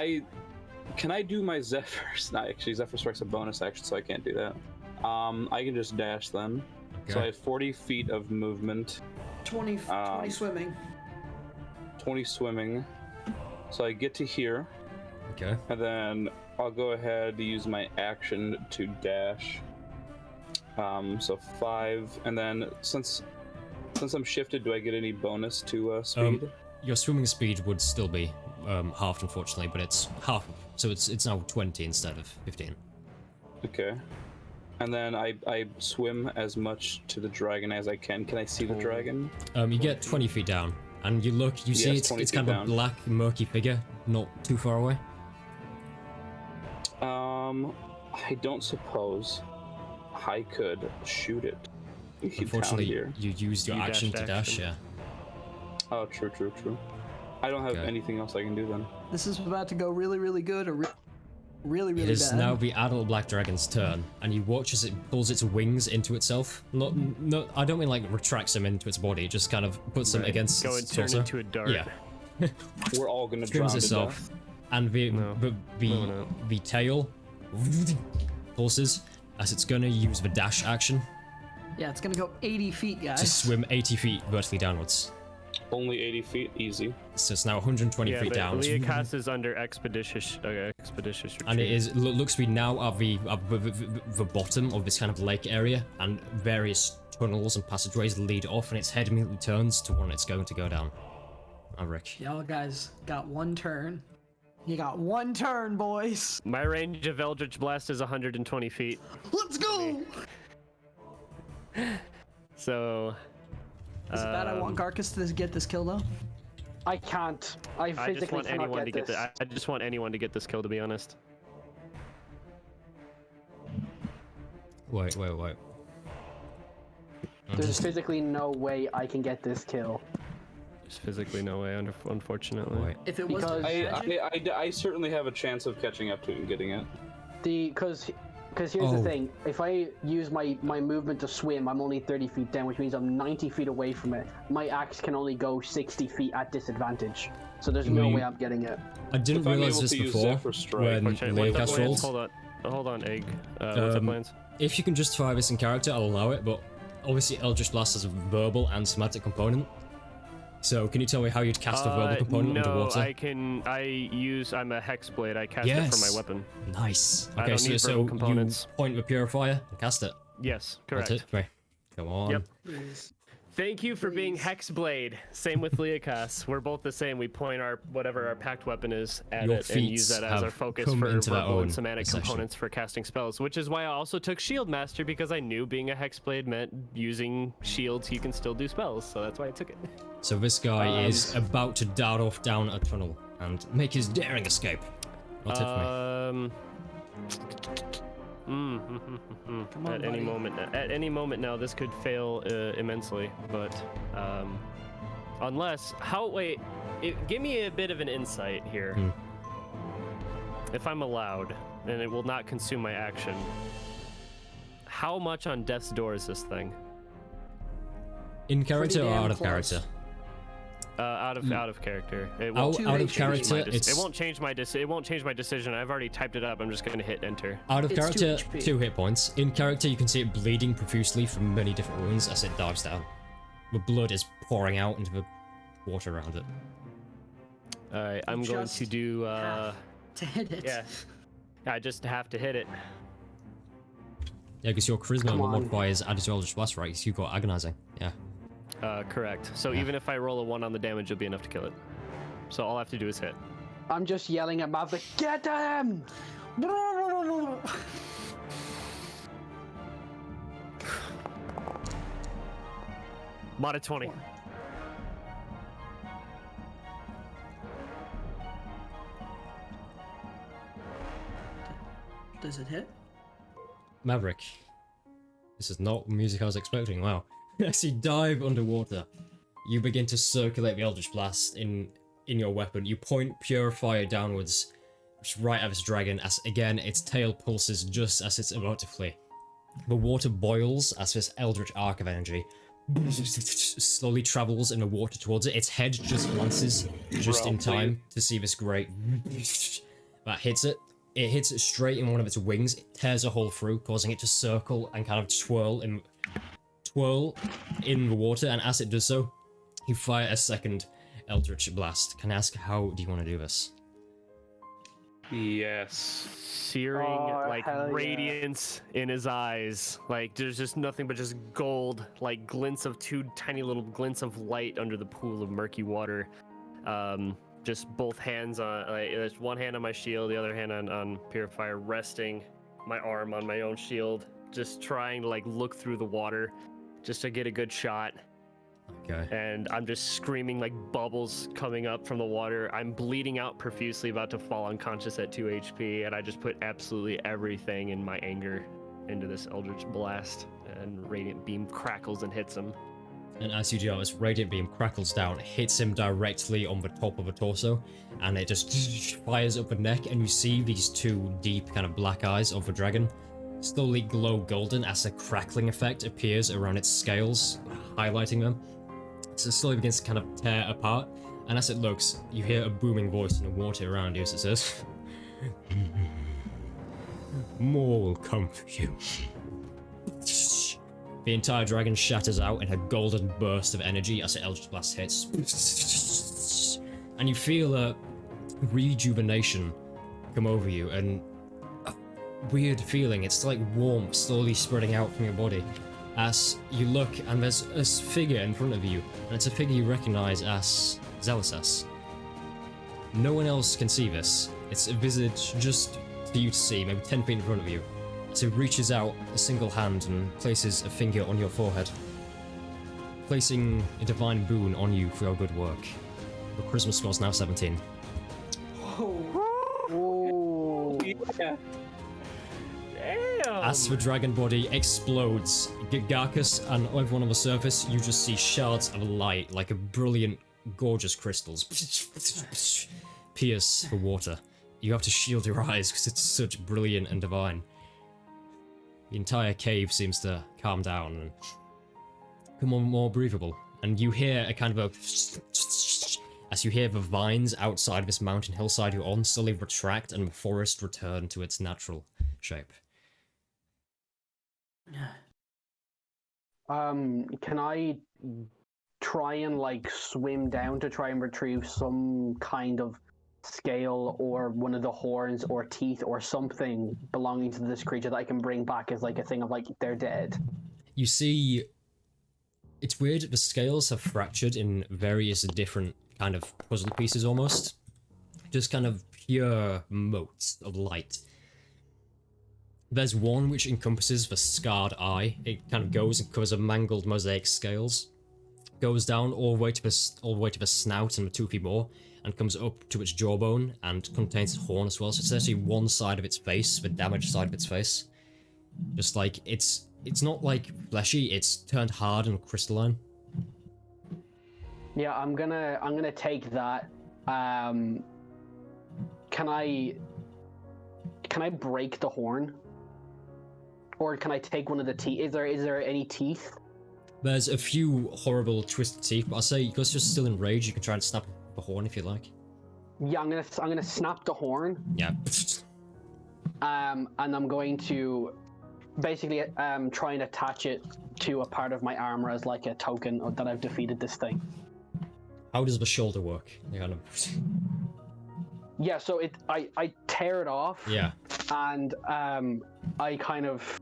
can I do my Zephyrs? Not actually. Zephyr Strike's a bonus action, so I can't do that. I can just dash then. Okay. So I have 40 feet of movement, 20 swimming. 20 swimming. So I get to here, Okay. and then I'll go ahead to use my action to dash. So 5, and then since I'm shifted, do I get any bonus to speed? Your swimming speed would still be halved, unfortunately, but it's half, so it's now 20 instead of 15. Okay. And then I swim as much to the dragon as I can. Can I see the dragon? You get 20 feet down, and you look, you see Yes, it's 20 kind feet of a down. black, murky figure, not too far away. I don't suppose I could shoot it. Unfortunately, down here. you used your You action dashed to dash, action. yeah. Oh, true. I don't have Okay. anything else I can do then. This is about to go really, really good or really, really It is bad. now the adult black dragon's turn, and you watch as it pulls its wings into itself. No, I don't mean like retracts them into its body, it just kind of puts them against Go and its turn torso. into a dart. Yeah. We're all gonna drown Trims to itself, death. and the No. the tail pulses as it's gonna use the dash action Yeah, it's gonna go 80 feet, guys. to swim 80 feet vertically downwards. Only 80 feet, easy. So it's now 120 Yeah, feet but down. Leocas is under expeditious retreat. And it is looks to be now at the bottom of this kind of lake area, and various tunnels and passageways lead off, and its head immediately turns to one it's going to go down. Rick. Y'all guys got one turn. You got one turn, boys. My range of Eldritch Blast is 120 feet. Let's go! So. Is it bad I want Garcus to get this kill, though? I can't. I I just physically want cannot anyone to get get this. I just want anyone to get this kill, to be honest. Wait. There's physically no way I can get this kill. There's physically no way, unfortunately. Wait. If it was Because- I certainly have a chance of catching up to it and getting it. Because here's the thing. If I use my movement to swim, I'm only 30 feet down, which means I'm 90 feet away from it. My axe can only go 60 feet at disadvantage. So there's no way I'm getting it. I didn't If I'm realize able this to use before Zephyr Strike- when What's the Leocas plans? rolled. Hold on, Egg. What's the plans? If you can justify this in character, I'll allow it, but obviously Eldritch Blast has a verbal and somatic component. So can you tell me how you'd cast a verbal component no, underwater? I'm a Hexblade. I cast it for my weapon. Nice. I Okay, don't so, need verbal components. you point the purifier and cast it. Yes, That's correct. it. Right. Come on. Yep. Thank you for being Hexblade. Same with Leocas. We're both the same. We point our pact weapon is at Your it and use feats that as our have focus come for into their verbal own, and somatic essentially. components for casting spells, which is why I also took Shield Master, because I knew being a Hexblade meant using shields you can still do spells, so that's why I took it. So this guy is about to dart off down a tunnel and make his daring escape. What's it for me? Come on, At any buddy. moment now, this could fail immensely. But give me a bit of an insight here, if I'm allowed, and it will not consume my action. How much on death's door is this thing? In character or damn out of close. character? Out of character. It Out won't of change character, my it's it won't change my decision. I've already typed it up. I'm just gonna hit enter. out of It's 2 character, HP. 2 hit points. In character, you can see it bleeding profusely from many different wounds as it dives down. The blood is pouring out into the water around it. All right, I'm going to do. To hit it. Yeah, I just have to hit it. Yeah, because your charisma modifier is added to Eldritch Blast, right? So you got agonizing. Yeah. Correct. So even if I roll a 1 on the damage, it'll be enough to kill it. So all I have to do is hit. I'm just yelling at Maverick, get him! Mod of 20. Does it hit? Maverick. This is not music I was expecting, wow. As you dive underwater, you begin to circulate the Eldritch Blast in your weapon. You point Purifier downwards, right at this dragon, as again, its tail pulses just as it's about to flee. The water boils as this Eldritch arc of energy slowly travels in the water towards it. Its head just glances just in time to see this great that hits it. It hits it straight in one of its wings. It tears a hole through, causing it to circle and kind of twirl in the water. And as it does so, you fire a second Eldritch Blast. Can I ask, how do you want to do this? Yes. Searing, radiance in his eyes. Like, there's just nothing but just gold, like glints of 2 tiny little glints of light under the pool of murky water. Just both hands on, there's one hand on my shield, the other hand on Purifier, resting my arm on my own shield, just trying to look through the water, just to get a good shot. Okay. And I'm just screaming, bubbles coming up from the water. I'm bleeding out profusely, about to fall unconscious at 2 HP, and I just put absolutely everything in my anger into this Eldritch Blast, and Radiant Beam crackles and hits him. And as you do, this Radiant Beam crackles down, hits him directly on the top of the torso, and it just fires up the neck, and you see these 2 deep kind of black eyes of the dragon slowly glow golden as a crackling effect appears around its scales, highlighting them. So it slowly begins to kind of tear apart, and as it looks, you hear a booming voice in the water around you as it says, "More will come for you." The entire dragon shatters out in a golden burst of energy as the Eldritch Blast hits. And you feel a rejuvenation come over you, and a weird feeling. It's like warmth slowly spreading out from your body. As you look, and there's a figure in front of you, and it's a figure you recognize as Zelisas. No one else can see this. It's a visage just for you to see, maybe 10 feet in front of you. So it reaches out a single hand and places a finger on your forehead, placing a divine boon on you for your good work. Your charisma score is now 17. Oh. Yeah. Damn! As the dragon body explodes, Garcus and everyone on the surface, you just see shards of light, like a brilliant, gorgeous crystals, pierce the water. You have to shield your eyes because it's such brilliant and divine. The entire cave seems to calm down and become more breathable. And you hear a kind of as you hear the vines outside this mountain hillside you're on slowly retract and the forest return to its natural shape. Can I try and swim down to try and retrieve some kind of scale or one of the horns or teeth or something belonging to this creature that I can bring back as a thing of they're dead? You see, it's weird, the scales have fractured in various different kind of puzzle pieces almost. Just kind of pure motes of light. There's one which encompasses the scarred eye. It kind of goes and covers a mangled mosaic scales. Goes down all the way to the snout and the toothy maw, and comes up to its jawbone and contains its horn as well. So it's actually one side of its face, the damaged side of its face. Just it's not fleshy, it's turned hard and crystalline. Yeah, I'm gonna take that. Can I break the horn? Or can I take one of the teeth? Is there any teeth? There's a few horrible twisted teeth, but I'll say because you're still in rage, you can try and snap the horn if you like. Yeah, I'm gonna snap the horn. Yeah. And I'm going to basically try and attach it to a part of my armor as like a token that I've defeated this thing. How does the shoulder work? You kind of... Yeah, so I tear it off. Yeah. And I kind of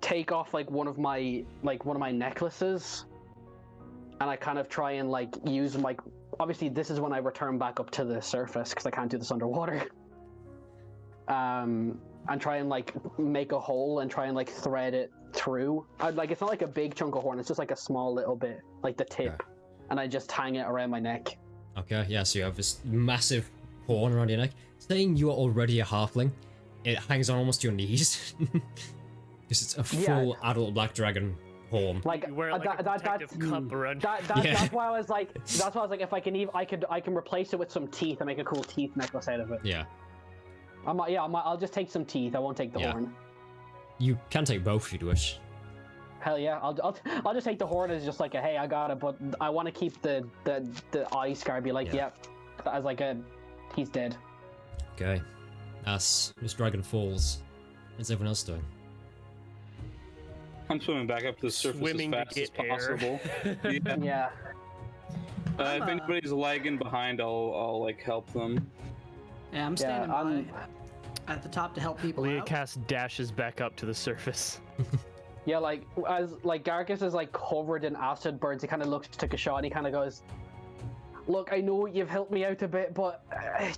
take off like one of my necklaces, and I kind of try and like use my. Obviously, this is when I return back up to the surface because I can't do this underwater. And try and like make a hole and try and like thread it through. Like it's not like a big chunk of horn; it's just like a small little bit, like the tip, Okay. and I just hang it around my neck. Okay, yeah, so you have this massive horn around your neck. Saying you are already a halfling, it hangs on almost to your knees. Because it's a full adult black dragon horn. Like You wear like a protective cup around. that's why I was like, if I can I can replace it with some teeth and make a cool teeth necklace out of it. Yeah. I'll just take some teeth. I won't take the horn. You can take both if you wish. Hell yeah, I'll just take the horn as just like a hey, I got it, but I want to keep the eye scar. Be like, yep, as like a he's dead. Okay. As this dragon falls, what's everyone else doing? I'm swimming back up to the surface Swimming to as fast as get air. possible. Yeah. Yeah. If anybody's lagging behind, I'll like help them. Yeah, I'm standing by at the top to help people out. Leocast dashes back up to the surface. Yeah, like as like Gargus is like covered in acid burns, he kind of looks to Kashaw and he kind of goes, "Look, I know you've helped me out a bit, but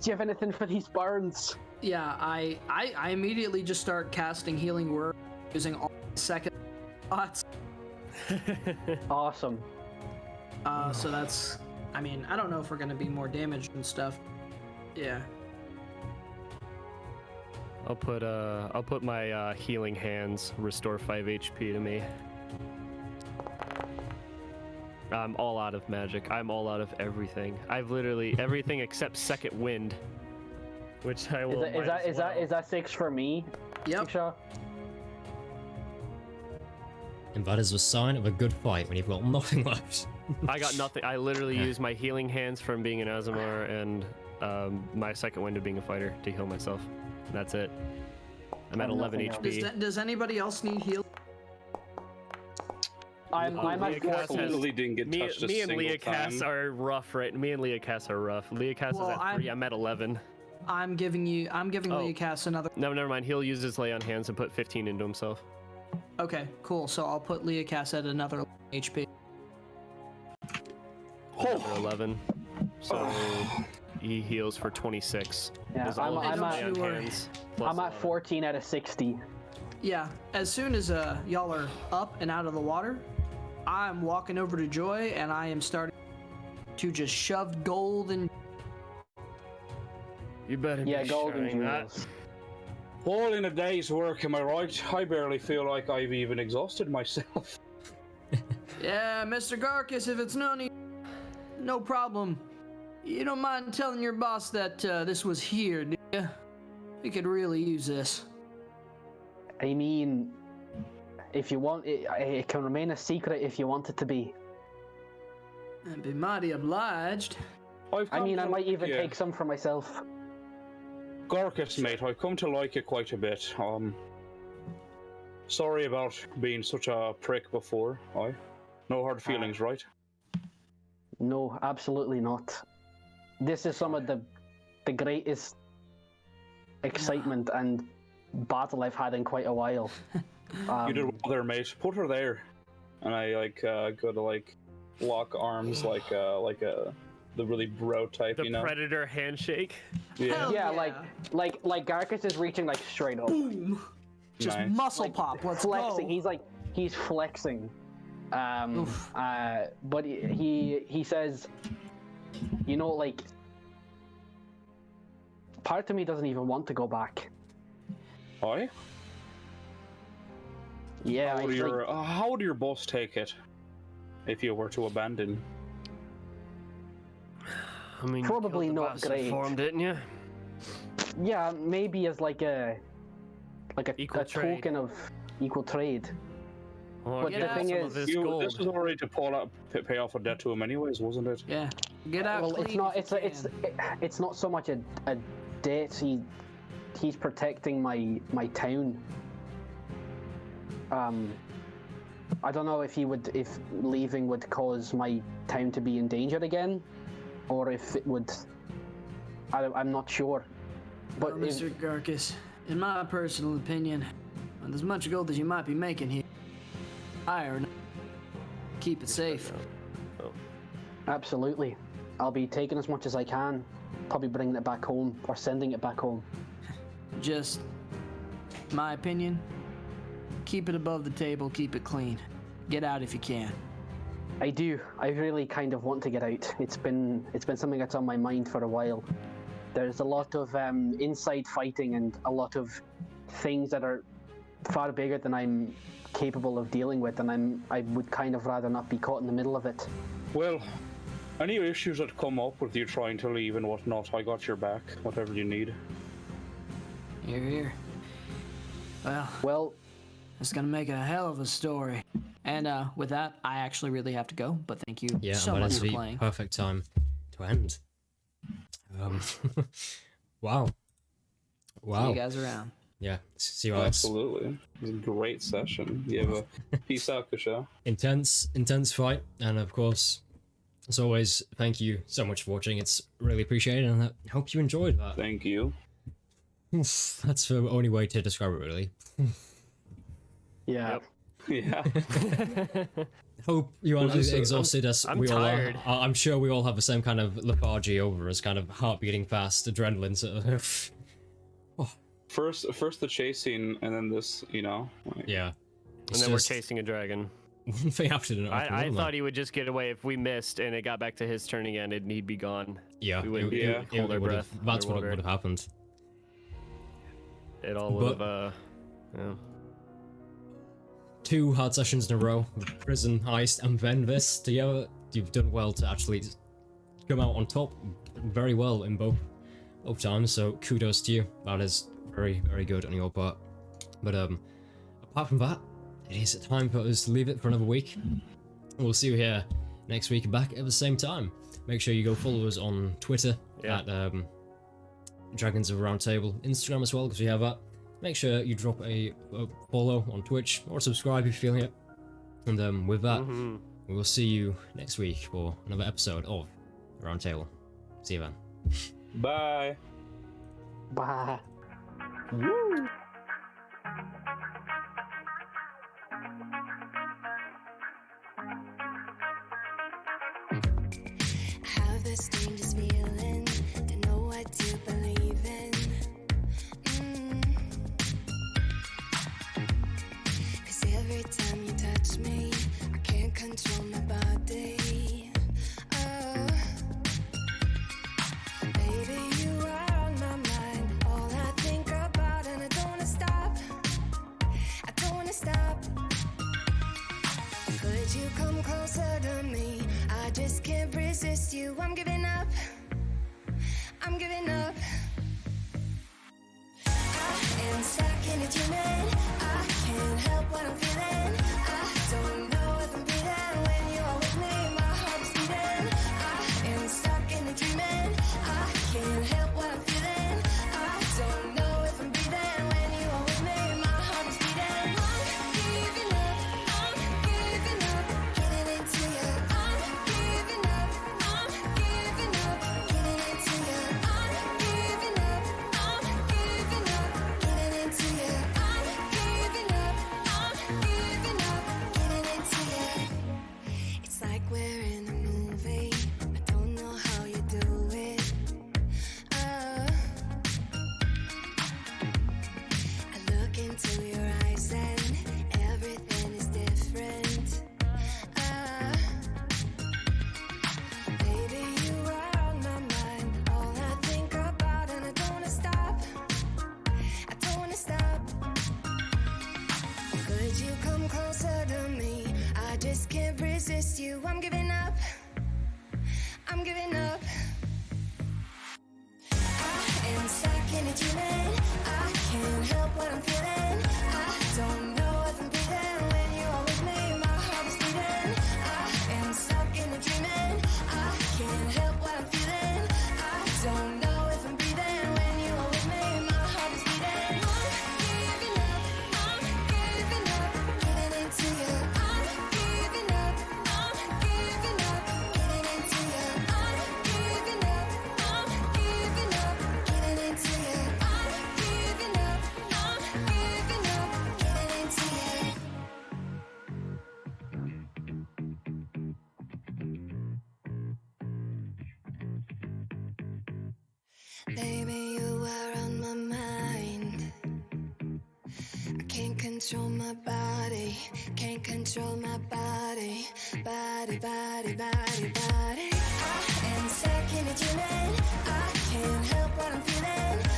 do you have anything for these burns?" Yeah, I immediately just start casting healing word using all second thoughts. Awesome. So that's, I mean, I don't know if we're gonna be more damaged and stuff. Yeah. I'll put my healing hands, restore 5 HP to me. I'm all out of magic. I'm all out of everything. I've literally everything except second wind, which I will. Is that 6 for me? Yep. Kashaw? And that is a sign of a good fight when you've got nothing left. I got nothing. I literally used my healing hands from being an Azamar and my second wind of being a fighter to heal myself. And that's it. I'm at 11 HP. Does anybody else need heal? I'm at 14. Literally didn't get touched Me a and single Leocast time. are rough, right? Me and Leocast are rough. Leocast is at 3. I'm at 11. I'm giving Leocast another. No, never mind. He'll use his lay on hands and put 15 into himself. Okay, cool. So I'll put Leocast at another HP. Another 11. So he heals for 26. Yeah, I'm I'm at 14 out of 60. Yeah, as soon as y'all are up and out of the water, I'm walking over to Joy and I am starting to just shove gold and. You better be gold and sharing that. jewels. All in a day's work, am I right? I barely feel like I've even exhausted myself. Yeah, Mr. Garkus, if it's no problem. You don't mind telling your boss that this was here, do you? We could really use this. I mean, if you want it, it can remain a secret if you want it to be. I'd be mighty obliged. I mean, I might even take some for myself. Garkus, mate, I've come to like you quite a bit. Sorry about being such a prick before. No hard feelings, right? No, absolutely not. This is some of the greatest excitement and battle I've had in quite a while. You did well there, mate. Put her there. And I go to lock arms like the really bro type, The you know. predator handshake. Yeah. Yeah, like Garkus is reaching straight up. Boom! Just Nice. muscle pop. Let's flexing. go. He's flexing. But he says, you know, part of me doesn't even want to go back. Aye? Yeah. How would your boss take it if you were to abandon? I mean, Probably you killed the not bastard great. for him, didn't you? Yeah, maybe as a Equal trade. token of equal trade. Or But get the out thing some is, of his This gold. was already to pay off a debt to him anyways, wasn't it? Yeah. Get out. Well, it's clean not. if you can. It's not so much a debt. he's protecting my town. I don't know if leaving would cause my town to be in danger again, or if it would. I'm not sure. But well, Mr. Garkus, in my personal opinion, with as much gold as you might be making here, hire, keep it safe. Absolutely. I'll be taking as much as I can, probably bringing it back home or sending it back home. Just my opinion, keep it above the table, keep it clean. Get out if you can. I do. I really kind of want to get out. It's been something that's on my mind for a while. There's a lot of inside fighting and a lot of things that are far bigger than I'm capable of dealing with, and I would kind of rather not be caught in the middle of it. Well, any issues that come up with you trying to leave and whatnot, I got your back. Whatever you need. Hear, hear. Well, it's gonna make a hell of a story. And with that, I actually really have to go. But thank you so much for playing. Perfect time to end. Wow. See you guys around. Yeah, see you, Alex. Absolutely. It was a great session. You have a peace out, Kasha. Intense fight, and of course, as always, thank you so much for watching. It's really appreciated, and I hope you enjoyed that. Thank you. That's the only way to describe it, really. Yeah. Yep. Yeah. Hope you aren't as exhausted as I'm we tired. all are. I'm sure we all have the same kind of lethargy over us, kind of heart beating fast, adrenaline sort of. First the chase scene, and then this, you know. Like... Yeah. And then we're chasing a dragon. One thing after another. I thought he would just get away if we missed and it got back to his turn again, and he'd be gone. Yeah. We wouldn't hold our breath. That's what would have happened. It all would have, yeah. 2 hard sessions in a row, prison heist, and then this together. You've done well to actually come out on top very well in both times, so kudos to you. That is very, very good on your part. But apart from that, it is time for us to leave it for another week. We'll see you here next week back at the same time. Make sure you go follow us on Twitter at Dragons of Roundtable, Instagram as well, because we have that. Make sure you drop a follow on Twitch or subscribe if you're feeling it. And with that, we will see you next week for another episode of Roundtable. See you then. Bye. Bye. Woo. Have the strangest feeling to know what to believe in. Cause every time you touch me, I can't control my body. Oh, baby, you are on my mind. All I think about, and I don't wanna stop. I don't wanna stop. Could you come closer to me? I just can't resist you. I'm giving up. I'm giving up. I am stuck in a dreaming. I can't help what I'm feeling. I don't know if I'm breathing when you are with me. My heart's beating. I am stuck in a dreaming. I can't help what I'm feeling. I don't know if I'm breathing when you are with me. My heart's beating. I'm giving up. I'm giving up. Getting into you. I'm giving up. I'm giving control my body, can't control my body, body, body, body, body. I am stuck in a dreaming, I can't help what I'm feeling.